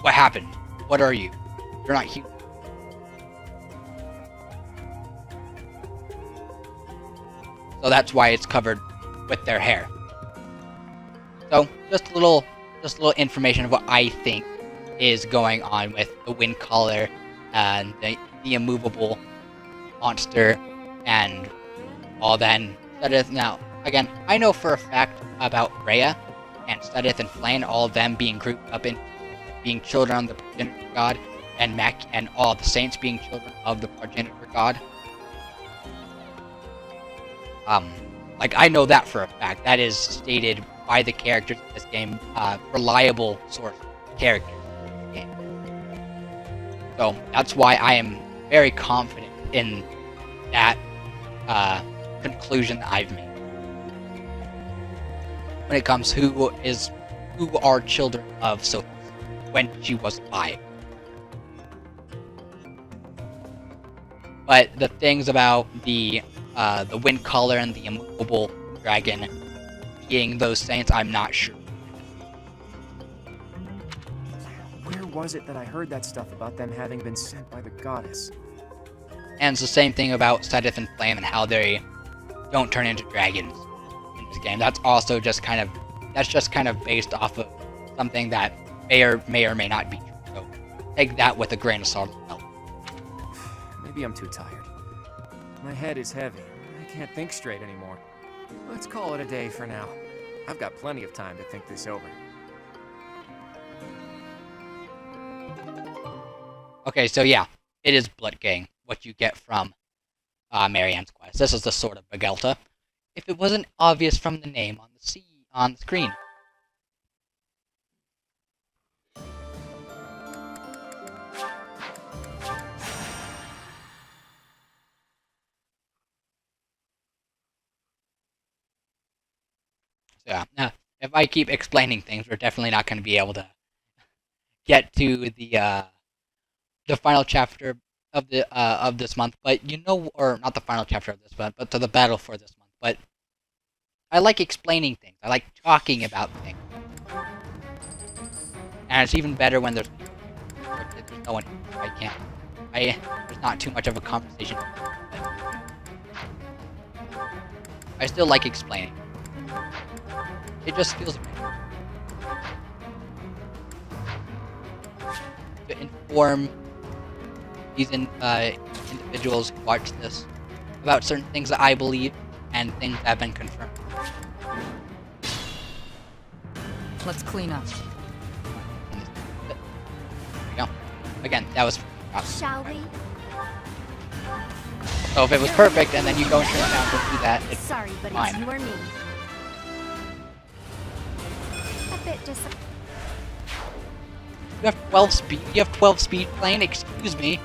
Speaker 1: "What happened? What are you? You're not human." So that's why it's covered with their hair. So just a little information of what I think is going on with the Windcaller and the immovable monster and all that. And Seteth, now again, I know for a fact about Rhea and Seteth and Flame, all of them being grouped up in being children of the progenitor god, and and all the saints being children of the progenitor god. Like, I know that for a fact. That is stated by the characters in this game, reliable source characters in the game. So that's why I am very confident in that conclusion that I've made when it comes who are children of Sophie when she was 5. But the things about the Windcaller and the immovable dragon being those saints, I'm not sure.
Speaker 21: Where was it that I heard that stuff about them having been sent by the goddess?
Speaker 1: And it's the same thing about Seteth and Flame and how they don't turn into dragons in this game. That's also just kind of based off of something that may or may not be true. So take that with a grain of salt as well.
Speaker 21: Maybe I'm too tired. My head is heavy. I can't think straight anymore. Let's call it a day for now. I've got plenty of time to think this over.
Speaker 1: Okay, so yeah, it is Bloodgang, what you get from Marianne's quest. This is the Sword of Bagelta. If it wasn't obvious from the name on the screen. Yeah, now, if I keep explaining things, we're definitely not going to be able to get to the final chapter of this month. But or not the final chapter of this month, but to the battle for this month. But I like explaining things. I like talking about things, and it's even better when there's no one. There's not too much of a conversation. I still like explaining. It just feels right to inform these individuals who watch this about certain things that I believe and things that have been confirmed.
Speaker 9: Let's clean up.
Speaker 1: There we go. Again, that was.
Speaker 8: Shall we?
Speaker 1: So if it was perfect and then you go and turn it down to do that, it's
Speaker 8: Sorry, but
Speaker 1: fine.
Speaker 8: it's you or me.
Speaker 3: bit disappointed.
Speaker 1: You have 12 speed. You have 12 speed plane. Excuse me.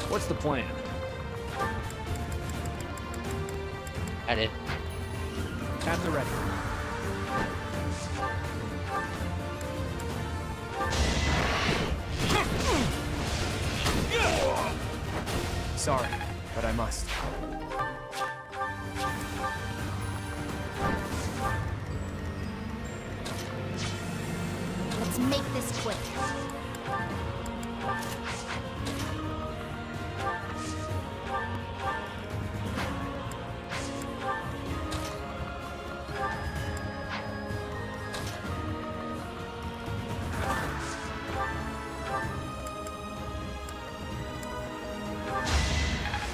Speaker 6: What's the plan?
Speaker 1: At it.
Speaker 6: At the ready.
Speaker 21: Sorry, but I must.
Speaker 3: Let's make this quick.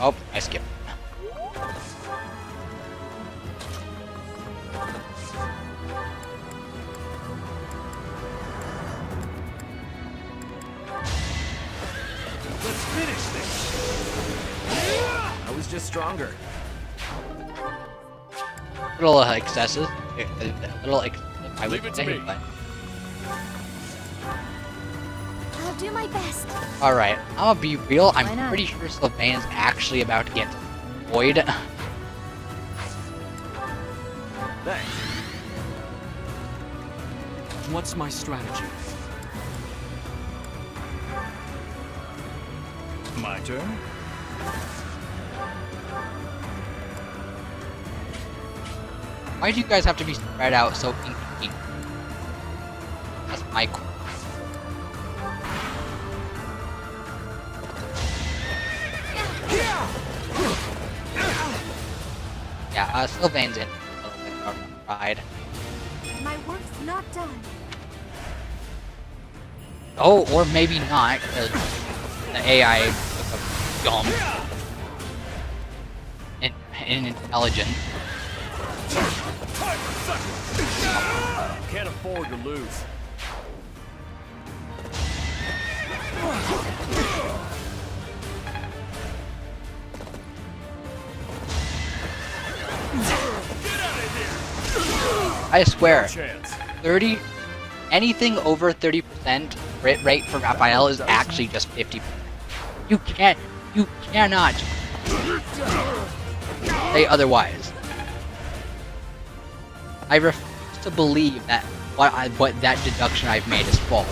Speaker 1: Oh, I skipped.
Speaker 16: Let's finish this.
Speaker 21: I was just stronger.
Speaker 1: Little excesses. Little excessive, I would
Speaker 16: Leave it to
Speaker 1: say,
Speaker 16: me.
Speaker 1: but...
Speaker 3: I'll do my best.
Speaker 1: Alright, I'm gonna be real.
Speaker 3: Why
Speaker 1: I'm
Speaker 3: not?
Speaker 1: pretty sure Sylvain's actually about to get void.
Speaker 16: Thanks.
Speaker 18: What's my strategy?
Speaker 16: My turn?
Speaker 1: Why do you guys have to be spread out so inconvenient? That's my question. Yeah, Sylvain's in a little bit of a ride.
Speaker 5: My work's not done.
Speaker 1: Oh, or maybe not, because the AI took a dump in intelligence.
Speaker 16: Can't afford to lose.
Speaker 1: I swear,
Speaker 16: Chance.
Speaker 1: 30, anything over 30% crit rate for Raphael is actually just 50%. You cannot say otherwise. I refuse to believe that what that deduction I've made is false.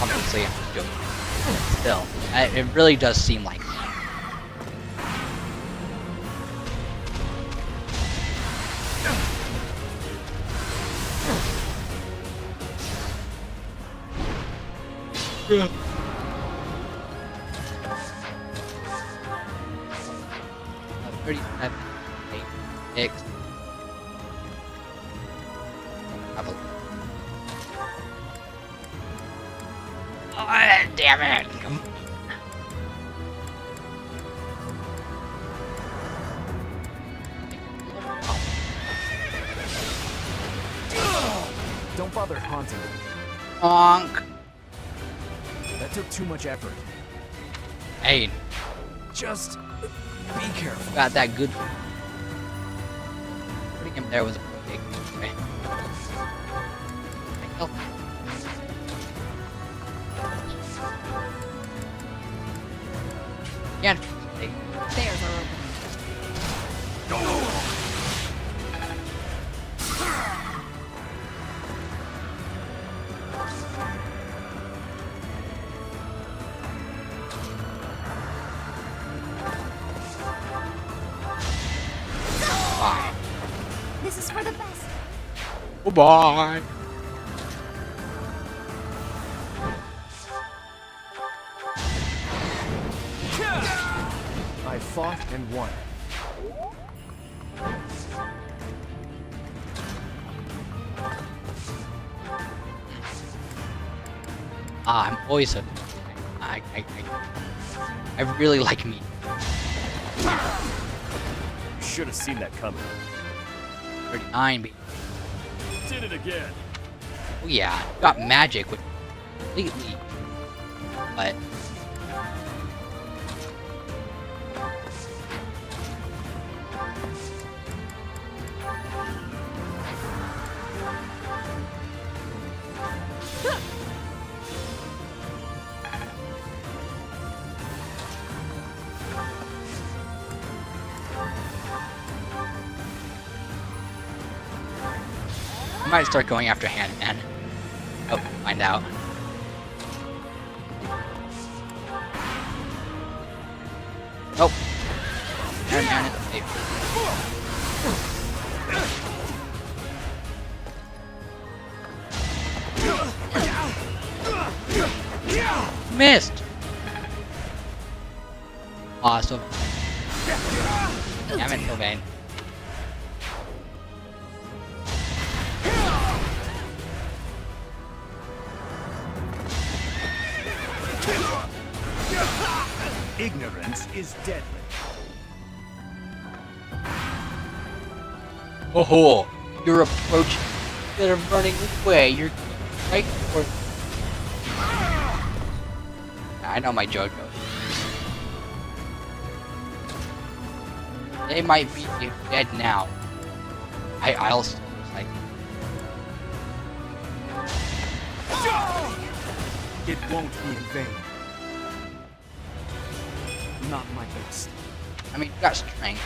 Speaker 1: Obviously, I'm just joking. Still, it really does seem like. Yeah. 37, 8, 6. Oh, damn it!
Speaker 6: Don't bother haunting me.
Speaker 1: Honk.
Speaker 6: That took too much effort.
Speaker 1: Hey,
Speaker 6: Just be careful.
Speaker 1: got that good. Putting him there was a mistake. Okay. Oh. Can't.
Speaker 9: Stairs are opening.
Speaker 1: Bye.
Speaker 3: This is for the best.
Speaker 1: Goodbye.
Speaker 21: I fought and won.
Speaker 1: I'm always a. I really like me.
Speaker 16: Should have seen that coming.
Speaker 1: 39 B.
Speaker 16: Did it again.
Speaker 1: Oh yeah, got magic with completely. But might start going after Hand-Man. Oh, find out. Nope. Hand-Man is safe. Missed! Awesome. Damn it, Sylvain.
Speaker 15: Ignorance is deadly.
Speaker 1: Oh, you're approaching. Instead of running away, you're right for. I know my JoJo. They might be dead now. I'll still like.
Speaker 15: It won't be in vain. Not my best.
Speaker 1: I mean, you got strength.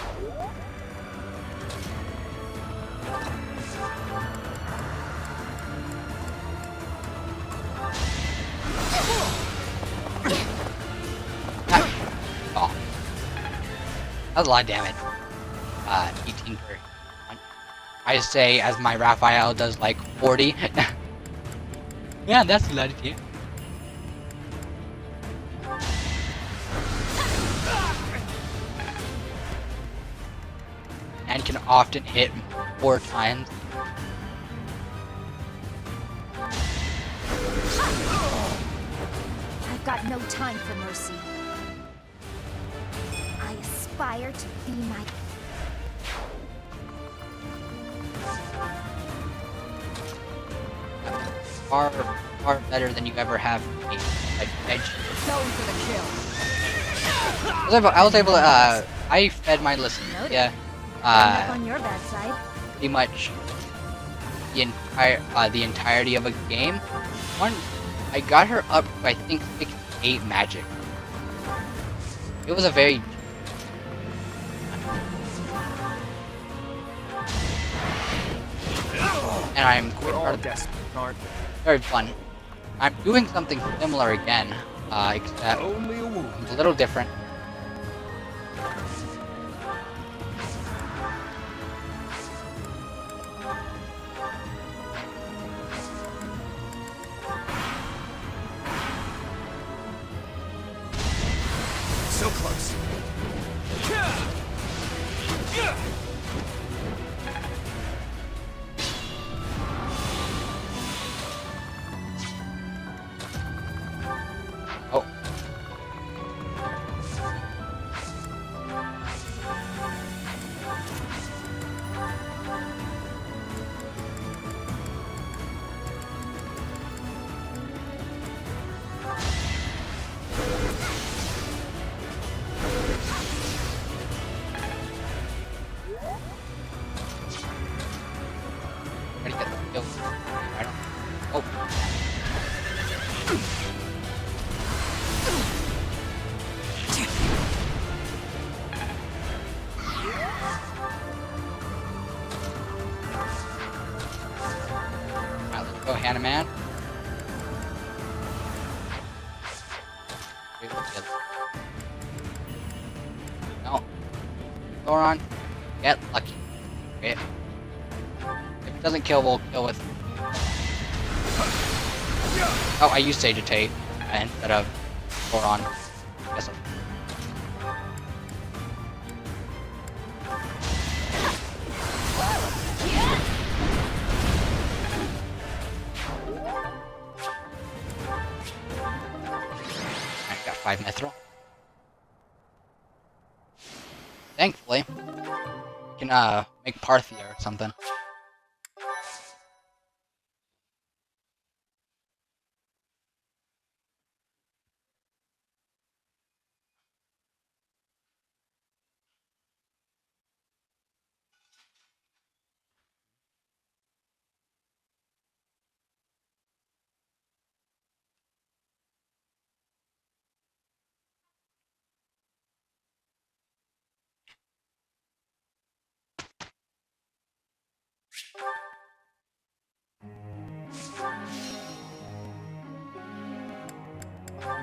Speaker 1: Oh. That was a lot of damage. 18 per. I say as my Raphael does like 40. Yeah, that's a lot of damage. And can often hit 4 times.
Speaker 3: I've got no time for mercy. I aspire to be my...
Speaker 1: Far, far better than you ever have. Like edge.
Speaker 9: Going for the kill.
Speaker 1: I was able to. I fed my listen. Yeah.
Speaker 3: Up on your bad side.
Speaker 1: Pretty much the entirety of a game. I got her up to, I think, 68 magic. It was a very and I'm very fun. I'm doing something similar again, except it's a little different.
Speaker 11: So close.
Speaker 1: Oh. Gotta get the kill. I don't. Oh. Alright, let's go, Hannah Man. No. Thoron, get lucky. Okay. If it doesn't kill, we'll kill with. Oh, I used Sagitate instead of Thoron. Guess I'm... I got 5 Mithril. Thankfully, I can make Parthia or something.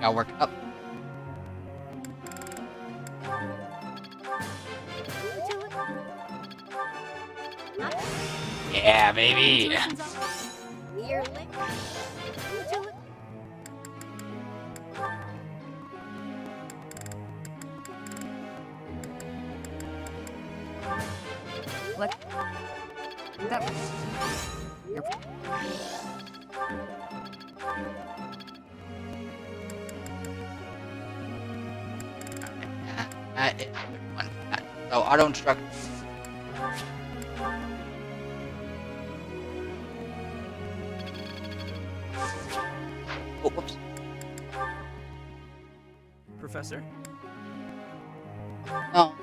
Speaker 1: Gotta work it up. Yeah, baby!
Speaker 9: Let that. You're...
Speaker 1: That is one. So auto instruct. Oh, whoops.
Speaker 16: Professor?
Speaker 1: No.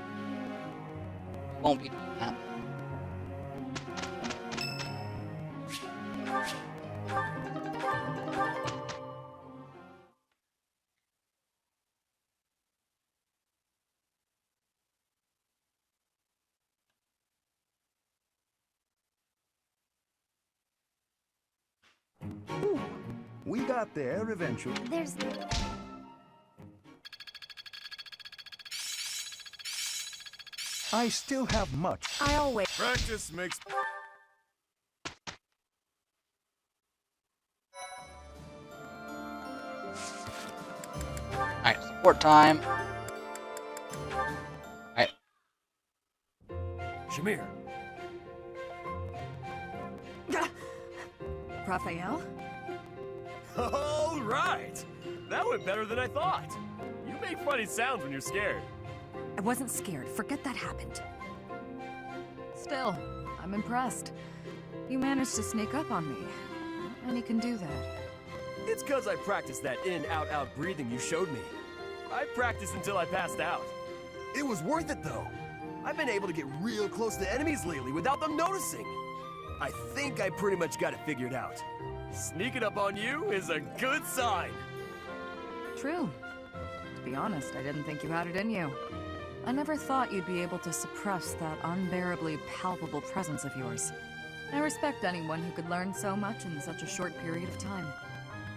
Speaker 1: Won't be doing that.
Speaker 15: We got there eventually.
Speaker 3: There's...
Speaker 15: I still have much.
Speaker 3: I always...
Speaker 2: Practice makes...
Speaker 1: Alright, support time. Alright.
Speaker 16: Shamir.
Speaker 9: Raphael?
Speaker 16: All right! That went better than I thought. You make funny sounds when you're scared.
Speaker 9: I wasn't scared. Forget that happened. Still, I'm impressed. You managed to sneak up on me. Not many can do that.
Speaker 16: It's cause I practiced that in-out-out breathing you showed me. I practiced until I passed out. It was worth it though. I've been able to get real close to enemies lately without them noticing. I think I pretty much got it figured out. Sneaking up on you is a good sign.
Speaker 9: True. To be honest, I didn't think you had it in you. I never thought you'd be able to suppress that unbearably palpable presence of yours. I respect anyone who could learn so much in such a short period of time.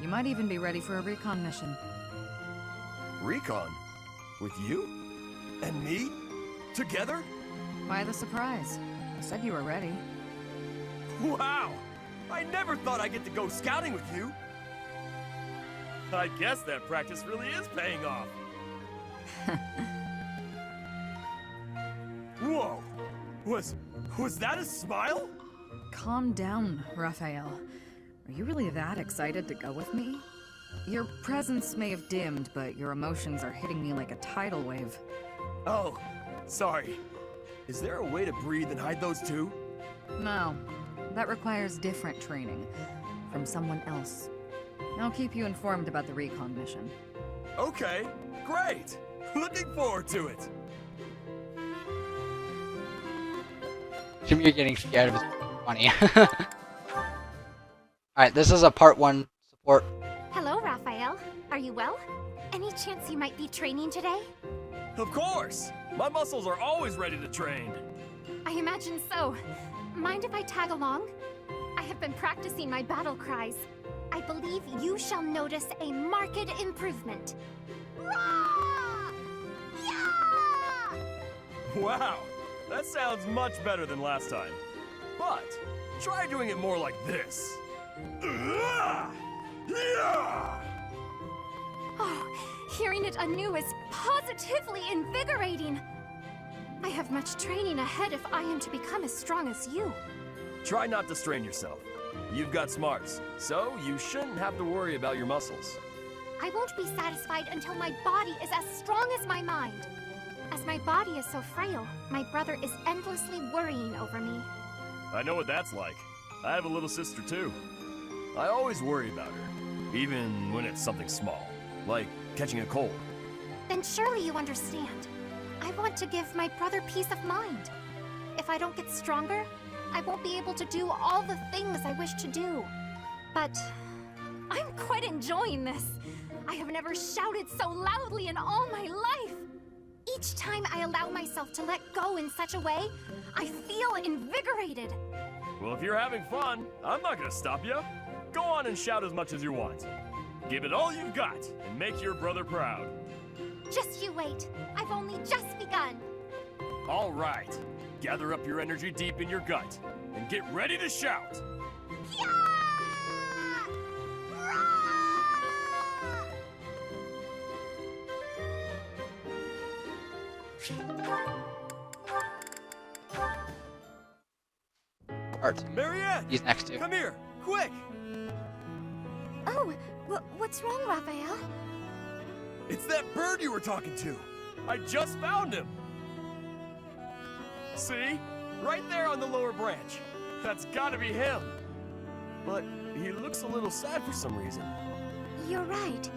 Speaker 9: You might even be ready for a recon mission.
Speaker 16: Recon? With you? And me? Together?
Speaker 9: Why the surprise? I said you were ready.
Speaker 16: Wow! I never thought I'd get to go scouting with you! I guess that practice really is paying off. Whoa! Was that a smile?
Speaker 9: Calm down, Raphael. Are you really that excited to go with me? Your presence may have dimmed, but your emotions are hitting me like a tidal wave.
Speaker 16: Oh, sorry. Is there a way to breathe and hide those too?
Speaker 9: No. That requires different training. From someone else. I'll keep you informed about the recon mission.
Speaker 16: Okay, great! Looking forward to it!
Speaker 1: Jimmy getting scared of his funny. Alright, this is a part 1 support.
Speaker 3: Hello, Raphael. Are you well? Any chance you might be training today?
Speaker 16: Of course! My muscles are always ready to train.
Speaker 3: I imagine so. Mind if I tag along? I have been practicing my battle cries. I believe you shall notice a marked improvement. Rah! Yeah!
Speaker 16: Wow, that sounds much better than last time. But, try doing it more like this. Yeah!
Speaker 3: Oh, hearing it anew is positively invigorating. I have much training ahead if I am to become as strong as you.
Speaker 16: Try not to strain yourself. You've got smarts, so you shouldn't have to worry about your muscles.
Speaker 3: I won't be satisfied until my body is as strong as my mind. As my body is so frail, my brother is endlessly worrying over me.
Speaker 16: I know what that's like. I have a little sister too. I always worry about her, even when it's something small, like catching a cold.
Speaker 3: Then surely you understand. I want to give my brother peace of mind. If I don't get stronger, I won't be able to do all the things I wish to do. But I'm quite enjoying this. I have never shouted so loudly in all my life. Each time I allow myself to let go in such a way, I feel invigorated.
Speaker 16: Well, if you're having fun, I'm not gonna stop you. Go on and shout as much as you want. Give it all you've got and make your brother proud.
Speaker 5: Just you wait. I've only just begun.
Speaker 16: All right. Gather up your energy deep in your gut and get ready to shout.
Speaker 1: Art.
Speaker 16: Marianne!
Speaker 1: He's next to.
Speaker 16: Come here, quick!
Speaker 8: Oh, what's wrong, Raphael?
Speaker 16: It's that bird you were talking to. I just found him. See? Right there on the lower branch. That's gotta be him. But he looks a little sad for some reason.
Speaker 8: You're right.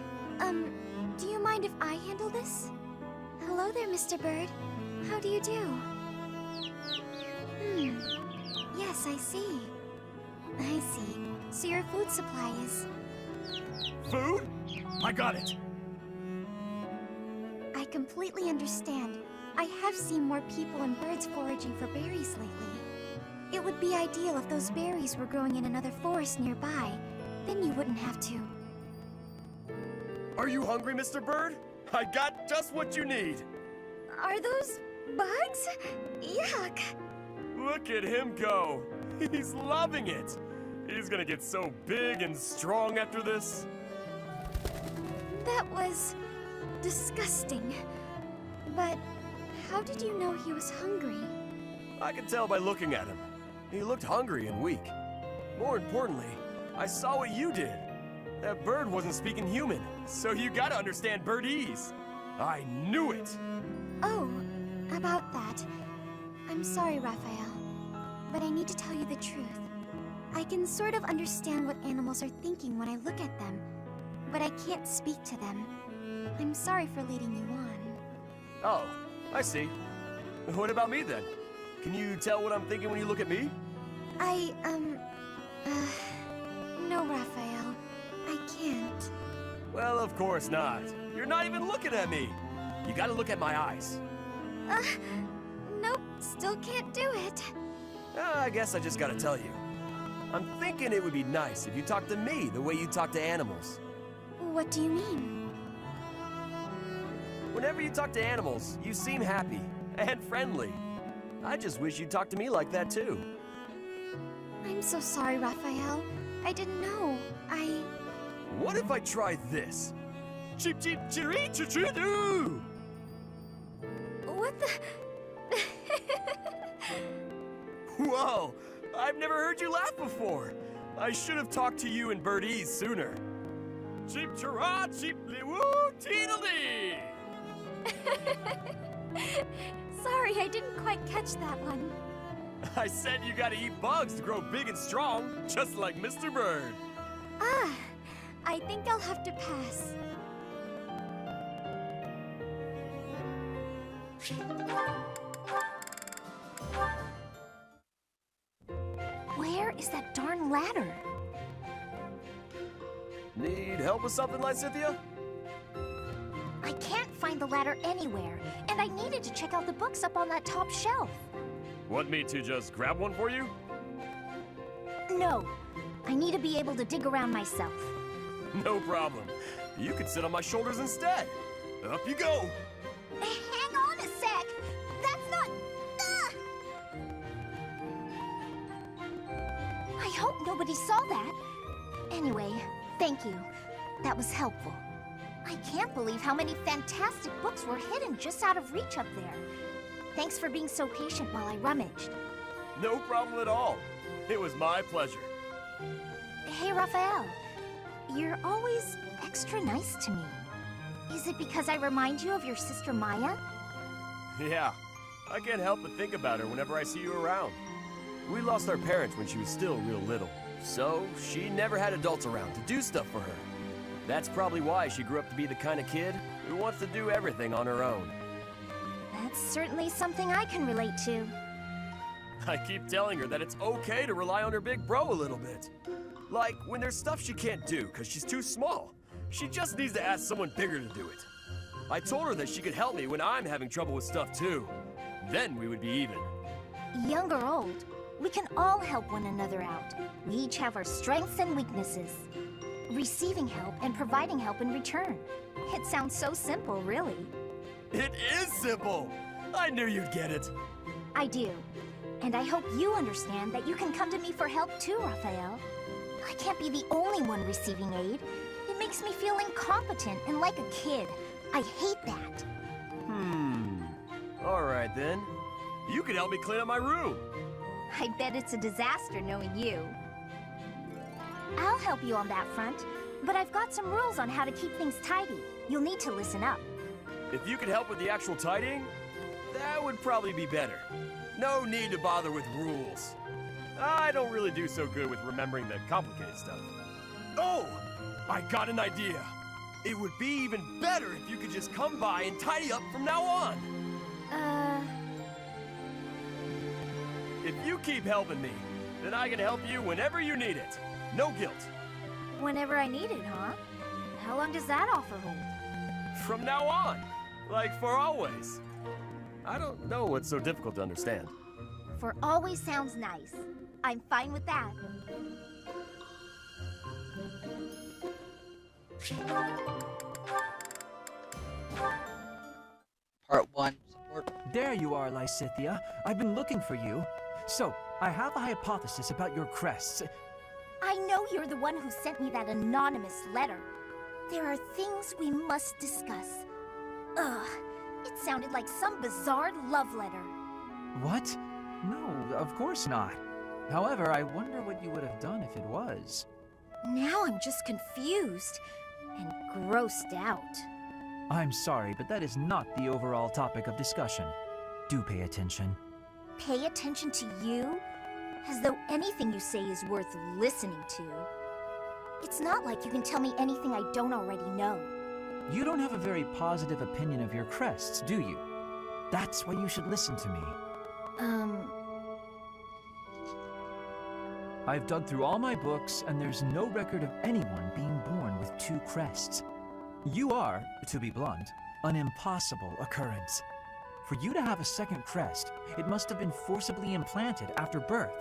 Speaker 8: Do you mind if I handle this? Hello there, Mr. Bird. How do you do? Yes, I see. I see. So your food supply is...
Speaker 16: Food? I got it.
Speaker 8: I completely understand. I have seen more people and birds foraging for berries lately. It would be ideal if those berries were growing in another forest nearby. Then you wouldn't have to.
Speaker 16: Are you hungry, Mr. Bird? I got just what you need.
Speaker 8: Are those bugs? Yuck!
Speaker 16: Look at him go. He's loving it. He's gonna get so big and strong after this.
Speaker 8: That was... disgusting. But how did you know he was hungry?
Speaker 16: I could tell by looking at him. He looked hungry and weak. More importantly, I saw what you did. That bird wasn't speaking human, so you gotta understand birdese. I knew it!
Speaker 8: Oh, about that. I'm sorry, Raphael, but I need to tell you the truth. I can sort of understand what animals are thinking when I look at them, but I can't speak to them. I'm sorry for leading you on.
Speaker 16: Oh, I see. What about me then? Can you tell what I'm thinking when you look at me?
Speaker 8: No, Raphael. I can't.
Speaker 16: Well, of course not. You're not even looking at me. You gotta look at my eyes.
Speaker 8: Nope, still can't do it.
Speaker 16: I guess I just gotta tell you. I'm thinking it would be nice if you talked to me the way you talk to animals.
Speaker 8: What do you mean?
Speaker 16: Whenever you talk to animals, you seem happy and friendly. I just wish you'd talk to me like that too.
Speaker 8: I'm so sorry, Raphael. I didn't know.
Speaker 16: What if I try this? Cheep cheep chiree chiree doo!
Speaker 8: What the...
Speaker 16: Whoa! I've never heard you laugh before. I should have talked to you in birdese sooner. Cheep chirah cheep li woo teedledee!
Speaker 8: Sorry, I didn't quite catch that one.
Speaker 16: I said you gotta eat bugs to grow big and strong, just like Mr. Bird.
Speaker 8: I think I'll have to pass. Where is that darn ladder?
Speaker 16: Need help with something, Lysithia?
Speaker 3: I can't find the ladder anywhere, and I needed to check out the books up on that top shelf.
Speaker 16: Want me to just grab one for you?
Speaker 3: No, I need to be able to dig around myself.
Speaker 16: No problem. You could sit on my shoulders instead. Up you go.
Speaker 3: Hang on a sec. That's not... I hope nobody saw that. Anyway, thank you. That was helpful. I can't believe how many fantastic books were hidden just out of reach up there. Thanks for being so patient while I rummaged.
Speaker 16: No problem at all. It was my pleasure.
Speaker 3: Hey, Raphael. You're always extra nice to me. Is it because I remind you of your sister Maya?
Speaker 16: Yeah, I can't help but think about her whenever I see you around. We lost our parents when she was still real little, so she never had adults around to do stuff for her. That's probably why she grew up to be the kind of kid who wants to do everything on her own.
Speaker 3: That's certainly something I can relate to.
Speaker 16: I keep telling her that it's okay to rely on her big bro a little bit. Like, when there's stuff she can't do because she's too small, she just needs to ask someone bigger to do it. I told her that she could help me when I'm having trouble with stuff too. Then we would be even.
Speaker 3: Young or old, we can all help one another out. We each have our strengths and weaknesses. receiving help and providing help in return. It sounds so simple, really.
Speaker 16: It is simple! I knew you'd get it.
Speaker 3: I do. And I hope you understand that you can come to me for help too, Raphael. I can't be the only one receiving aid. It makes me feel incompetent and like a kid. I hate that.
Speaker 16: Alright then. You can help me clean up my room.
Speaker 3: I bet it's a disaster knowing you. I'll help you on that front, but I've got some rules on how to keep things tidy. You'll need to listen up.
Speaker 16: If you could help with the actual tidying, that would probably be better. No need to bother with rules. I don't really do so good with remembering the complicated stuff. Oh! I got an idea! It would be even better if you could just come by and tidy up from now on! If you keep helping me, then I can help you whenever you need it. No guilt.
Speaker 3: Whenever I need it, huh? How long does that offer hold?
Speaker 16: From now on. Like for always. I don't know what's so difficult to understand.
Speaker 3: For always sounds nice. I'm fine with that.
Speaker 1: Part 1, support.
Speaker 13: There you are, Lysithea. I've been looking for you. So, I have a hypothesis about your crests.
Speaker 3: I know you're the one who sent me that anonymous letter. There are things we must discuss. Ugh, it sounded like some bizarre love letter.
Speaker 13: What? No, of course not. However, I wonder what you would have done if it was.
Speaker 3: Now I'm just confused and grossed out.
Speaker 13: I'm sorry, but that is not the overall topic of discussion. Do pay attention.
Speaker 3: Pay attention to you? As though anything you say is worth listening to. It's not like you can tell me anything I don't already know.
Speaker 13: You don't have a very positive opinion of your crests, do you? That's why you should listen to me. I've dug through all my books, and there's no record of anyone being born with 2 crests. You are, to be blunt, an impossible occurrence. For you to have a second crest, it must have been forcibly implanted after birth.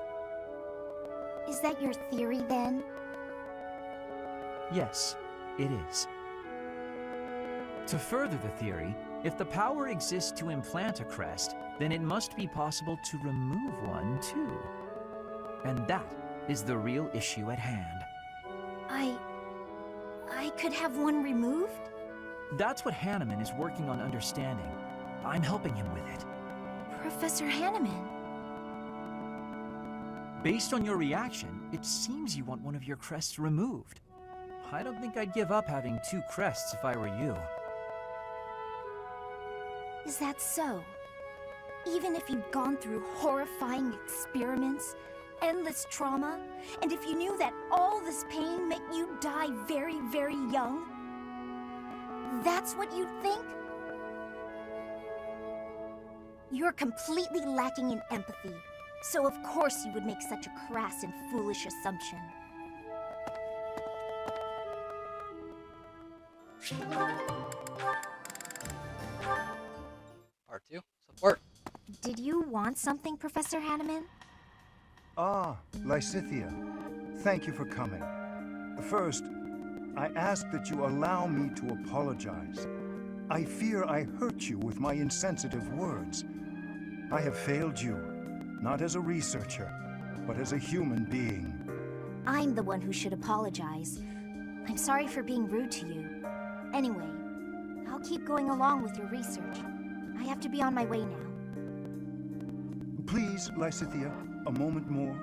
Speaker 3: Is that your theory, then?
Speaker 13: Yes, it is. To further the theory, if the power exists to implant a crest, then it must be possible to remove one, too. And that is the real issue at hand.
Speaker 3: I could have one removed?
Speaker 13: That's what Hanneman is working on understanding. I'm helping him with it.
Speaker 3: Professor Hanneman?
Speaker 13: Based on your reaction, it seems you want one of your crests removed. I don't think I'd give up having 2 crests if I were you.
Speaker 3: Is that so? Even if you'd gone through horrifying experiments, endless trauma, and if you knew that all this pain meant you'd die very, very young? That's what you'd think? You're completely lacking in empathy, so of course you would make such a crass and foolish assumption.
Speaker 1: Part 2, support.
Speaker 3: Did you want something, Professor Hanneman?
Speaker 15: Ah, Lysithea. Thank you for coming. First, I ask that you allow me to apologize. I fear I hurt you with my insensitive words. I have failed you, not as a researcher, but as a human being.
Speaker 3: I'm the one who should apologize. I'm sorry for being rude to you. Anyway, I'll keep going along with your research. I have to be on my way now.
Speaker 15: Please, Lysithea, a moment more.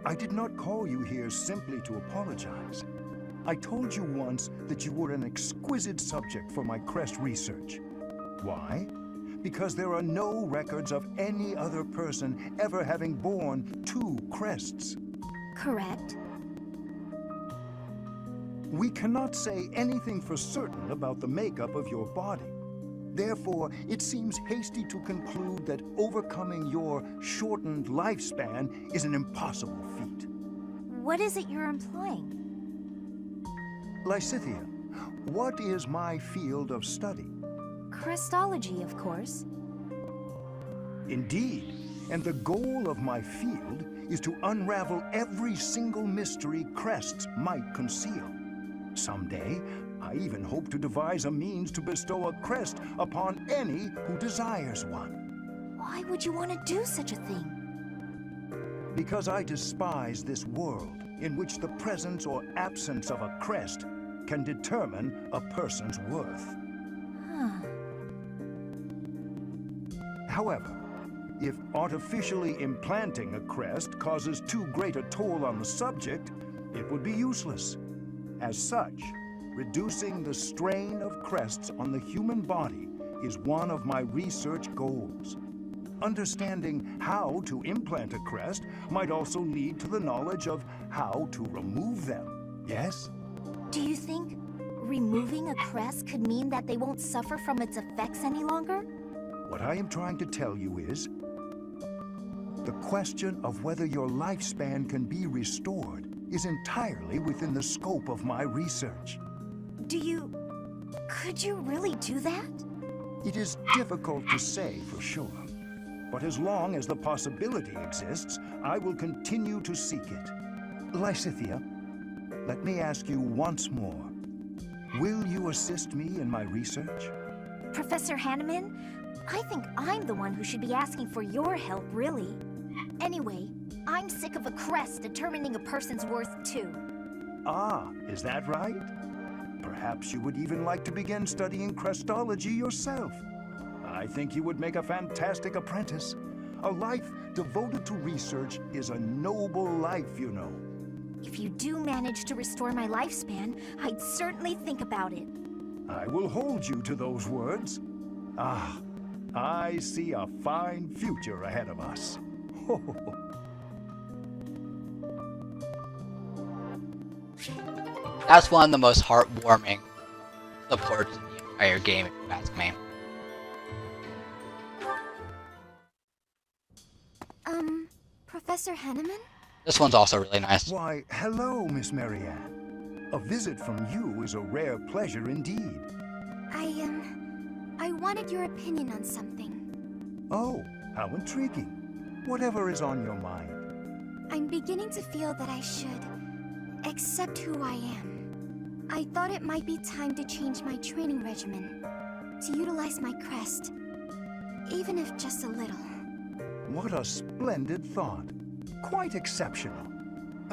Speaker 15: I did not call you here simply to apologize. I told you once that you were an exquisite subject for my crest research. Why? Because there are no records of any other person ever having borne 2 crests.
Speaker 3: Correct.
Speaker 15: We cannot say anything for certain about the makeup of your body. Therefore, it seems hasty to conclude that overcoming your shortened lifespan is an impossible feat.
Speaker 3: What is it you're implying?
Speaker 15: Lysithea, what is my field of study?
Speaker 3: Crestology, of course.
Speaker 15: Indeed, and the goal of my field is to unravel every single mystery crests might conceal. Someday, I even hope to devise a means to bestow a crest upon any who desires one.
Speaker 3: Why would you want to do such a thing?
Speaker 15: Because I despise this world in which the presence or absence of a crest can determine a person's worth. However, if artificially implanting a crest causes too great a toll on the subject, it would be useless. As such, reducing the strain of crests on the human body is one of my research goals. Understanding how to implant a crest might also lead to the knowledge of how to remove them, yes?
Speaker 3: Do you think removing a crest could mean that they won't suffer from its effects any longer?
Speaker 15: What I am trying to tell you is, the question of whether your lifespan can be restored is entirely within the scope of my research.
Speaker 3: Could you really do that?
Speaker 15: It is difficult to say for sure, but as long as the possibility exists, I will continue to seek it. Lysithea, let me ask you once more. Will you assist me in my research?
Speaker 3: Professor Hanneman, I think I'm the one who should be asking for your help, really. Anyway, I'm sick of a crest determining a person's worth, too.
Speaker 15: Ah, is that right? Perhaps you would even like to begin studying crestology yourself. I think you would make a fantastic apprentice. A life devoted to research is a noble life, you know.
Speaker 3: If you do manage to restore my lifespan, I'd certainly think about it.
Speaker 15: I will hold you to those words. Ah, I see a fine future ahead of us.
Speaker 1: That's one of the most heartwarming supports in the entire game, if you ask me.
Speaker 8: Professor Hanneman?
Speaker 1: This one's also really nice.
Speaker 15: Why, hello, Miss Marianne. A visit from you is a rare pleasure indeed.
Speaker 8: I wanted your opinion on something.
Speaker 15: Oh, how intriguing. Whatever is on your mind.
Speaker 8: I'm beginning to feel that I should accept who I am. I thought it might be time to change my training regimen, to utilize my crest, even if just a little.
Speaker 15: What a splendid thought. Quite exceptional.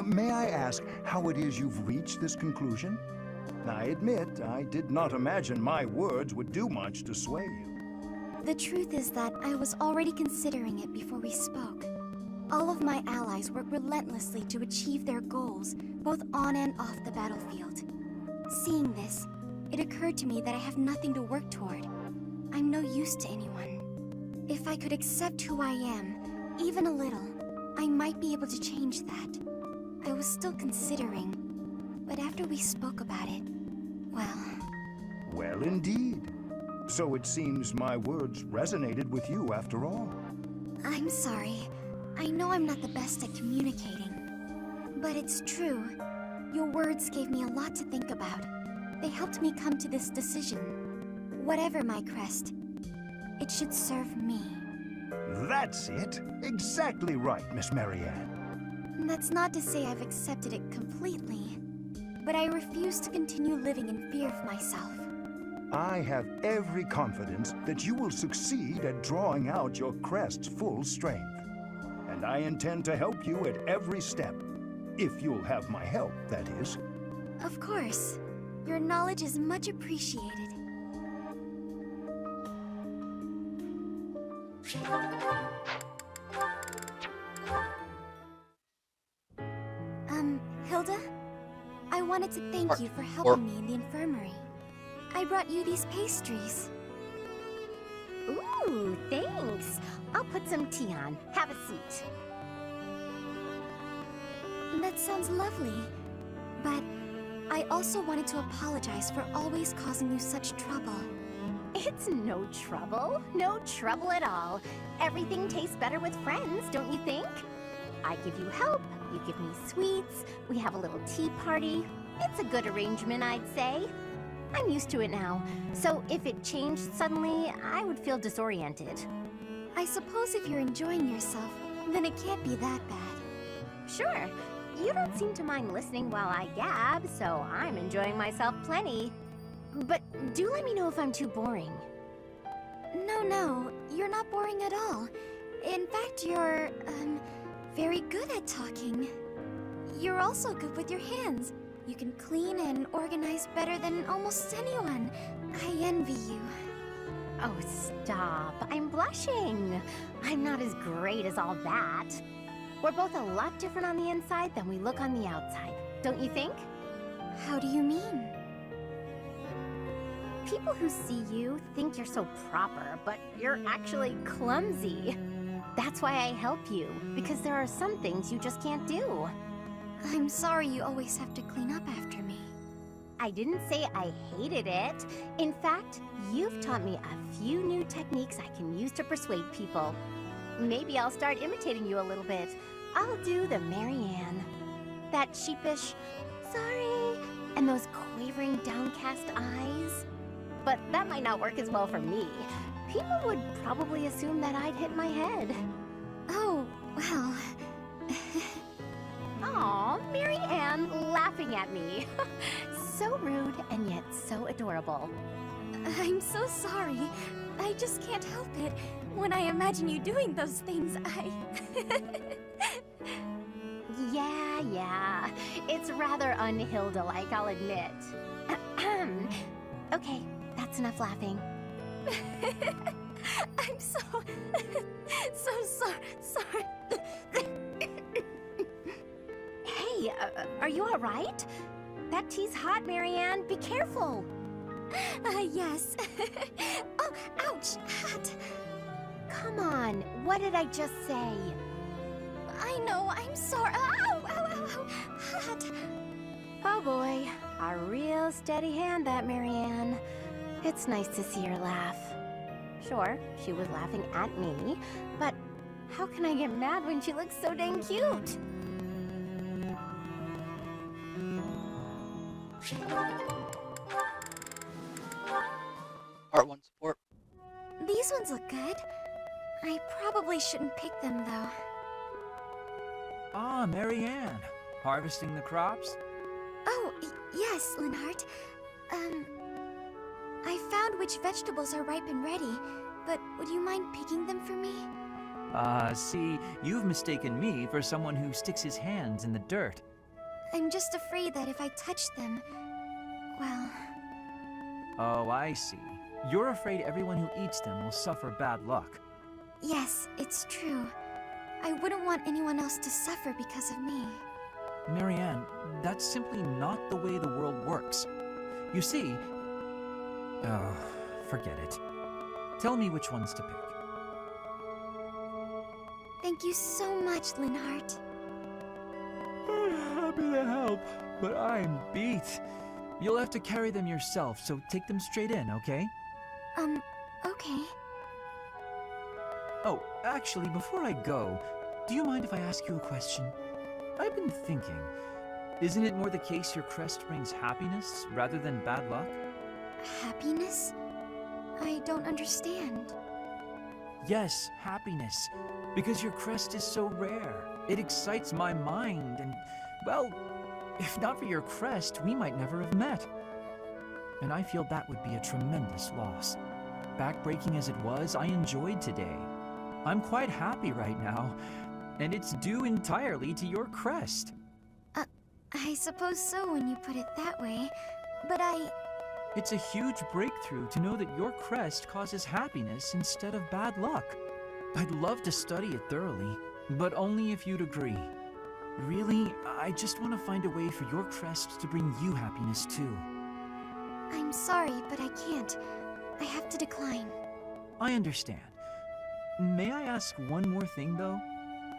Speaker 15: May I ask how it is you've reached this conclusion? I admit, I did not imagine my words would do much to sway you.
Speaker 8: The truth is that I was already considering it before we spoke. All of my allies work relentlessly to achieve their goals, both on and off the battlefield. Seeing this, it occurred to me that I have nothing to work toward. I'm no use to anyone. If I could accept who I am, even a little, I might be able to change that. I was still considering, but after we spoke about it, well...
Speaker 15: Well, indeed. So it seems my words resonated with you after all.
Speaker 8: I'm sorry. I know I'm not the best at communicating. But it's true. Your words gave me a lot to think about. They helped me come to this decision. Whatever my crest, it should serve me.
Speaker 15: That's it. Exactly right, Miss Marianne.
Speaker 8: That's not to say I've accepted it completely, but I refuse to continue living in fear of myself.
Speaker 15: I have every confidence that you will succeed at drawing out your crest's full strength. And I intend to help you at every step. If you'll have my help, that is.
Speaker 8: Of course. Your knowledge is much appreciated. Hilda? I wanted to thank you for helping me in the infirmary. I brought you these pastries.
Speaker 3: Ooh, thanks. I'll put some tea on. Have a seat.
Speaker 8: That sounds lovely. But I also wanted to apologize for always causing you such trouble.
Speaker 3: It's no trouble. No trouble at all. Everything tastes better with friends, don't you think? I give you help, you give me sweets, we have a little tea party. It's a good arrangement, I'd say. I'm used to it now, so if it changed suddenly, I would feel disoriented.
Speaker 8: I suppose if you're enjoying yourself, then it can't be that bad.
Speaker 3: Sure.
Speaker 19: You don't seem to mind listening while I gab, so I'm enjoying myself plenty. But do let me know if I'm too boring.
Speaker 8: No, you're not boring at all. In fact, you're, very good at talking. You're also good with your hands. You can clean and organize better than almost anyone. I envy you.
Speaker 19: Oh, stop. I'm blushing. I'm not as great as all that. We're both a lot different on the inside than we look on the outside, don't you think?
Speaker 8: How do you mean?
Speaker 19: People who see you think you're so proper, but you're actually clumsy. That's why I help you, because there are some things you just can't do.
Speaker 8: I'm sorry you always have to clean up after me.
Speaker 19: I didn't say I hated it. In fact, you've taught me a few new techniques I can use to persuade people. Maybe I'll start imitating you a little bit. I'll do the Marianne. That sheepish, sorry, and those quavering downcast eyes. But that might not work as well for me. People would probably assume that I'd hit my head.
Speaker 8: Oh, well...
Speaker 19: Aw, Marianne laughing at me. So rude and yet so adorable.
Speaker 8: I'm so sorry. I just can't help it. When I imagine you doing those things,
Speaker 19: Yeah. It's rather unhilda-like, I'll admit. Okay, that's enough laughing.
Speaker 8: I'm so sorry.
Speaker 19: Hey, are you alright? That tea's hot, Marianne. Be careful.
Speaker 8: Yes. Oh, ouch, hot.
Speaker 19: Come on, what did I just say?
Speaker 8: I know, I'm sorry. Ow, hot.
Speaker 19: Oh boy, a real steady hand, that Marianne. It's nice to see her laugh. Sure, she was laughing at me, but how can I get mad when she looks so dang cute?
Speaker 1: Part 1 support.
Speaker 8: These ones look good. I probably shouldn't pick them, though.
Speaker 13: Ah, Marianne. Harvesting the crops?
Speaker 8: Oh, yes, Linhart. I found which vegetables are ripe and ready, but would you mind picking them for me?
Speaker 13: See, you've mistaken me for someone who sticks his hands in the dirt.
Speaker 8: I'm just afraid that if I touch them, well...
Speaker 13: Oh, I see. You're afraid everyone who eats them will suffer bad luck.
Speaker 8: Yes, it's true. I wouldn't want anyone else to suffer because of me.
Speaker 13: Marianne, that's simply not the way the world works. You see... Oh, forget it. Tell me which ones to pick.
Speaker 8: Thank you so much, Linhart.
Speaker 13: Happy to help, but I'm beat. You'll have to carry them yourself, so take them straight in, okay?
Speaker 8: Okay.
Speaker 13: Oh, actually, before I go, do you mind if I ask you a question? I've been thinking, isn't it more the case your crest brings happiness rather than bad luck?
Speaker 8: Happiness? I don't understand.
Speaker 13: Yes, happiness. Because your crest is so rare. It excites my mind and, well, if not for your crest, we might never have met. And I feel that would be a tremendous loss. Backbreaking as it was, I enjoyed today. I'm quite happy right now, and it's due entirely to your crest.
Speaker 8: I suppose so when you put it that way, but
Speaker 13: It's a huge breakthrough to know that your crest causes happiness instead of bad luck. I'd love to study it thoroughly, but only if you'd agree. Really, I just want to find a way for your crest to bring you happiness too.
Speaker 8: I'm sorry, but I can't. I have to decline.
Speaker 13: I understand. May I ask one more thing, though?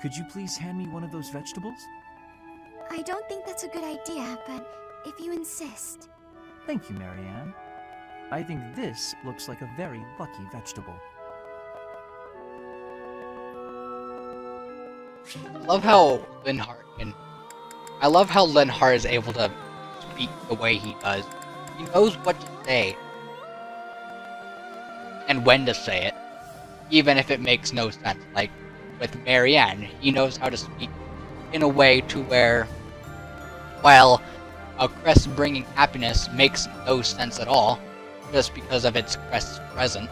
Speaker 13: Could you please hand me one of those vegetables?
Speaker 8: I don't think that's a good idea, but if you insist.
Speaker 13: Thank you, Marianne. I think this looks like a very lucky vegetable.
Speaker 1: I love how Linhart is able to speak the way he does. He knows what to say. And when to say it. Even if it makes no sense. Like with Marianne, he knows how to speak in a way to where while a crest bringing happiness makes no sense at all, just because of its crest's presence,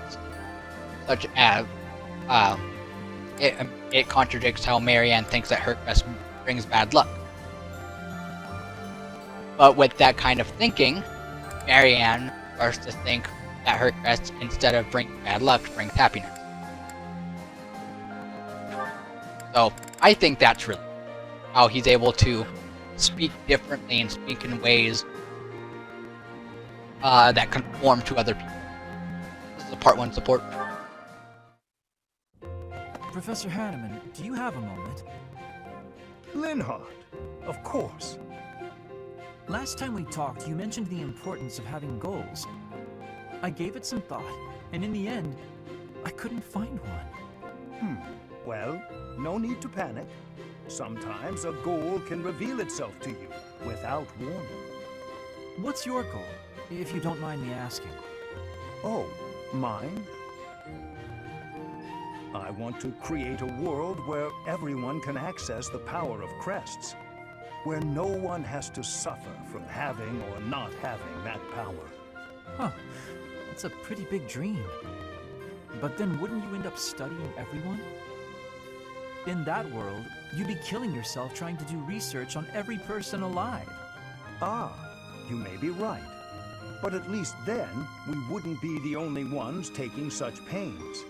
Speaker 1: such as it contradicts how Marianne thinks that her crest brings bad luck. But with that kind of thinking, Marianne starts to think that her crest, instead of bringing bad luck, brings happiness. So I think that's really how he's able to speak differently and speak in ways that conform to other people. This is a part 1 support.
Speaker 13: Professor Hanneman, do you have a moment?
Speaker 15: Linhardt, of course.
Speaker 13: Last time we talked, you mentioned the importance of having goals. I gave it some thought, and in the end, I couldn't find one.
Speaker 15: Well, no need to panic. Sometimes a goal can reveal itself to you without warning.
Speaker 13: What's your goal, if you don't mind me asking?
Speaker 15: Oh, mine? I want to create a world where everyone can access the power of crests, where no one has to suffer from having or not having that power.
Speaker 13: Huh, that's a pretty big dream. But then wouldn't you end up studying everyone? In that world, you'd be killing yourself trying to do research on every person alive.
Speaker 15: Ah, you may be right. But at least then, we wouldn't be the only ones taking such pains.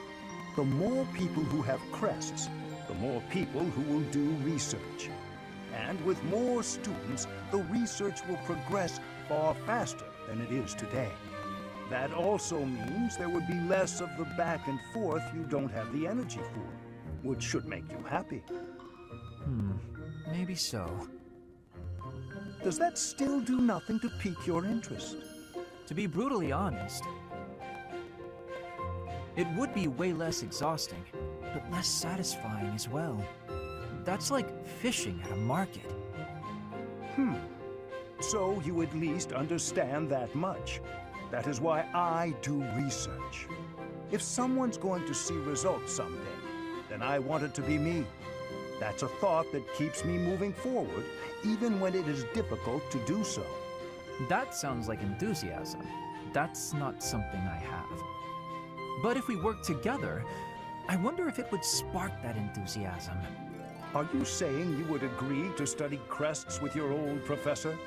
Speaker 15: The more people who have crests, the more people who will do research. And with more students, the research will progress far faster than it is today. That also means there would be less of the back and forth you don't have the energy for, which should make you happy.
Speaker 13: Maybe so.
Speaker 15: Does that still do nothing to pique your interest?
Speaker 13: To be brutally honest, it would be way less exhausting, but less satisfying as well. That's like fishing at a market.
Speaker 15: So you at least understand that much. That is why I do research. If someone's going to see results someday, then I want it to be me. That's a thought that keeps me moving forward, even when it is difficult to do so.
Speaker 13: That sounds like enthusiasm. That's not something I have. But if we work together, I wonder if it would spark that enthusiasm.
Speaker 15: Are you saying you would agree to study crests with your old professor?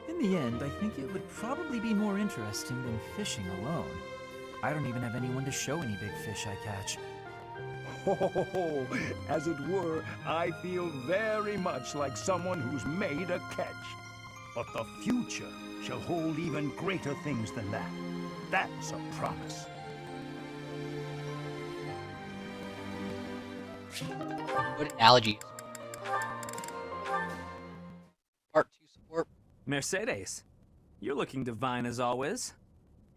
Speaker 13: In the end, I think it would probably be more interesting than fishing alone. I don't even have anyone to show any big fish I catch.
Speaker 15: Oh, as it were, I feel very much like someone who's made a catch. But the future shall hold even greater things than that. That's a promise.
Speaker 1: Good analogy. Part 2 support.
Speaker 6: Mercedes, you're looking divine as always.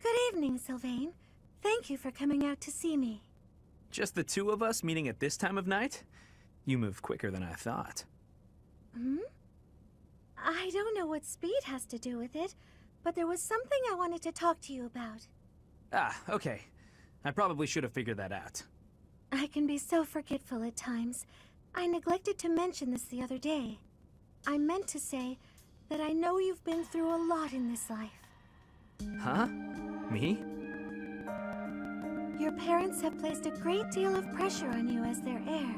Speaker 7: Good evening, Sylvain. Thank you for coming out to see me.
Speaker 6: Just the two of us meeting at this time of night? You move quicker than I thought.
Speaker 7: I don't know what speed has to do with it, but there was something I wanted to talk to you about.
Speaker 6: Ah, okay. I probably should have figured that out.
Speaker 7: I can be so forgetful at times. I neglected to mention this the other day. I meant to say that I know you've been through a lot in this life.
Speaker 6: Huh? Me?
Speaker 7: Your parents have placed a great deal of pressure on you as their heir.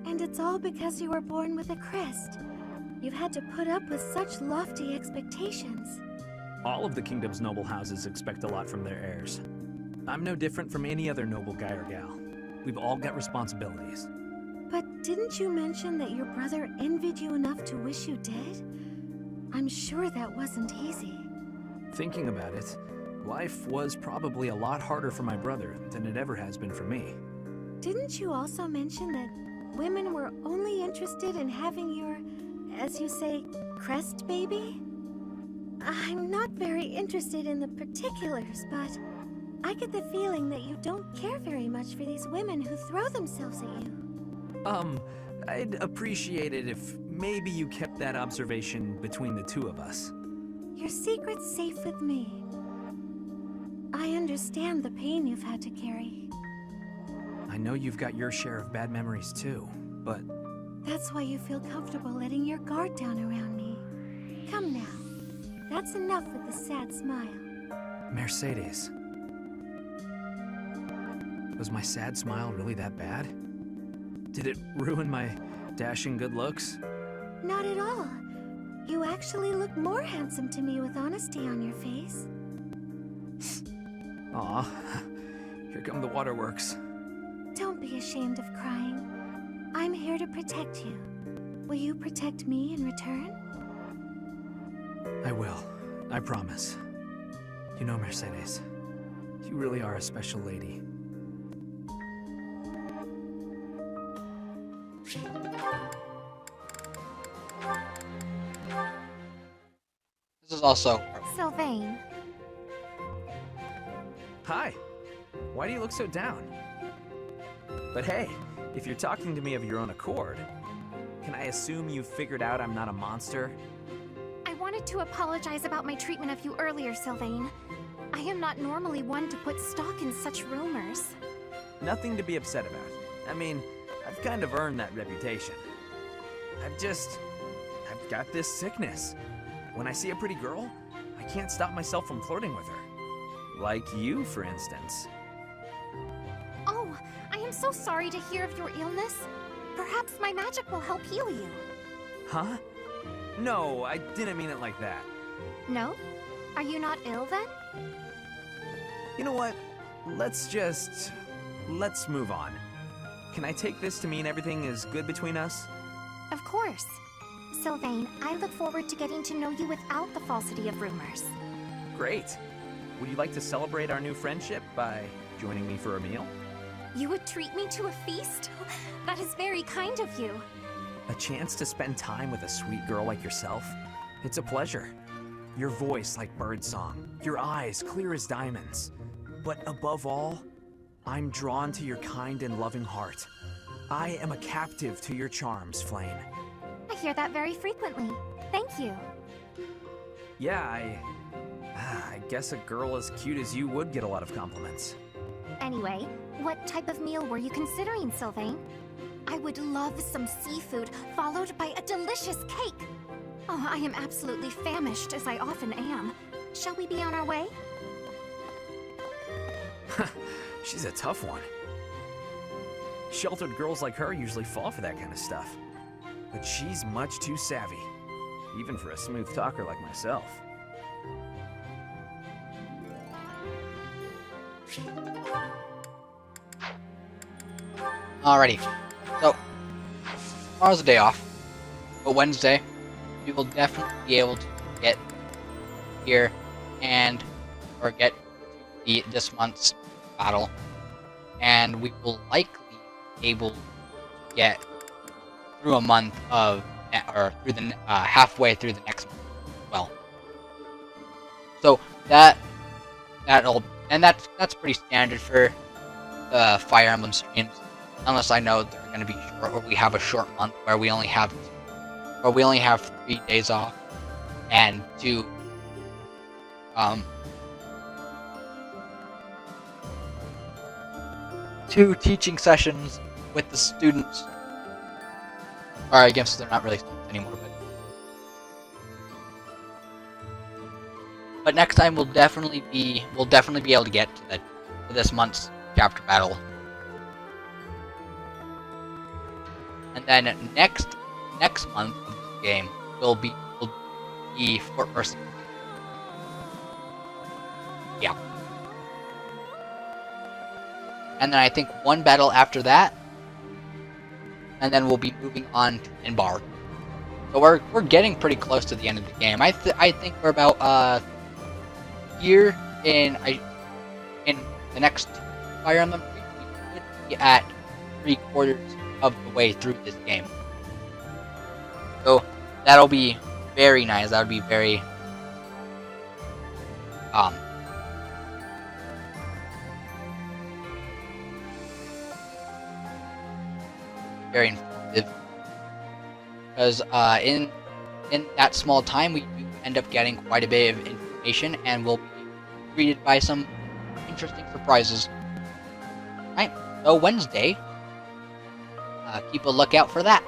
Speaker 7: And it's all because you were born with a crest. You've had to put up with such lofty expectations.
Speaker 6: All of the kingdom's noble houses expect a lot from their heirs. I'm no different from any other noble guy or gal. We've all got responsibilities.
Speaker 7: But didn't you mention that your brother envied you enough to wish you dead? I'm sure that wasn't easy.
Speaker 6: Thinking about it, life was probably a lot harder for my brother than it ever has been for me.
Speaker 7: Didn't you also mention that women were only interested in having your, as you say, crest baby? I'm not very interested in the particulars, but I get the feeling that you don't care very much for these women who throw themselves at you.
Speaker 6: I'd appreciate it if maybe you kept that observation between the two of us.
Speaker 7: Your secret's safe with me. I understand the pain you've had to carry.
Speaker 6: I know you've got your share of bad memories too, but...
Speaker 7: That's why you feel comfortable letting your guard down around me. Come now. That's enough with the sad smile.
Speaker 6: Mercedes. Was my sad smile really that bad? Did it ruin my dashing good looks?
Speaker 7: Not at all. You actually look more handsome to me with honesty on your face.
Speaker 6: Aw, here come the waterworks.
Speaker 7: Don't be ashamed of crying. I'm here to protect you. Will you protect me in return?
Speaker 6: I will. I promise. You know, Mercedes, you really are a special lady.
Speaker 1: This is also...
Speaker 5: Sylvain.
Speaker 6: Hi. Why do you look so down? But hey, if you're talking to me of your own accord, can I assume you've figured out I'm not a monster?
Speaker 5: I wanted to apologize about my treatment of you earlier, Sylvain. I am not normally one to put stock in such rumors.
Speaker 6: Nothing to be upset about. I mean, I've kind of earned that reputation. I've got this sickness. When I see a pretty girl, I can't stop myself from flirting with her. Like you, for instance.
Speaker 5: Oh, I am so sorry to hear of your illness. Perhaps my magic will help heal you.
Speaker 6: Huh? No, I didn't mean it like that.
Speaker 5: No? Are you not ill then?
Speaker 6: You know what? Let's move on. Can I take this to mean everything is good between us?
Speaker 5: Of course. Sylvain, I look forward to getting to know you without the falsity of rumors.
Speaker 6: Great. Would you like to celebrate our new friendship by joining me for a meal?
Speaker 5: You would treat me to a feast? That is very kind of you.
Speaker 6: A chance to spend time with a sweet girl like yourself? It's a pleasure. Your voice like birdsong, your eyes clear as diamonds. But above all, I'm drawn to your kind and loving heart. I am a captive to your charms, Flame.
Speaker 5: I hear that very frequently. Thank you.
Speaker 6: Yeah, I guess a girl as cute as you would get a lot of compliments.
Speaker 5: Anyway, what type of meal were you considering, Sylvain? I would love some seafood, followed by a delicious cake. Oh, I am absolutely famished, as I often am. Shall we be on our way?
Speaker 6: She's a tough one. Sheltered girls like her usually fall for that kind of stuff. But she's much too savvy, even for a smooth talker like myself.
Speaker 1: Alrighty. So, tomorrow's a day off. But Wednesday, we will definitely be able to get here or get this month's battle. And we will likely be able to get through a month of, or through the halfway through the next month as well. So that's pretty standard for Fire Emblem streams, unless I know they're going to be short, or we have a short month where we only have 3 days off and 2 teaching sessions with the students. Or I guess they're not really students anymore, but next time we'll definitely be able to get to this month's chapter battle. And then next month of this game will be Fort Mercy. Yeah. And then I think one battle after that, and then we'll be moving on to Inbar. So we're getting pretty close to the end of the game. I think we're about here in the next Fire Emblem, we could be at 3/4 of the way through this game. So that'll be very nice. That would be very very informative, because in that small time we do end up getting quite a bit of information, and we'll be greeted by some interesting surprises. Right, so Wednesday, keep a lookout for that.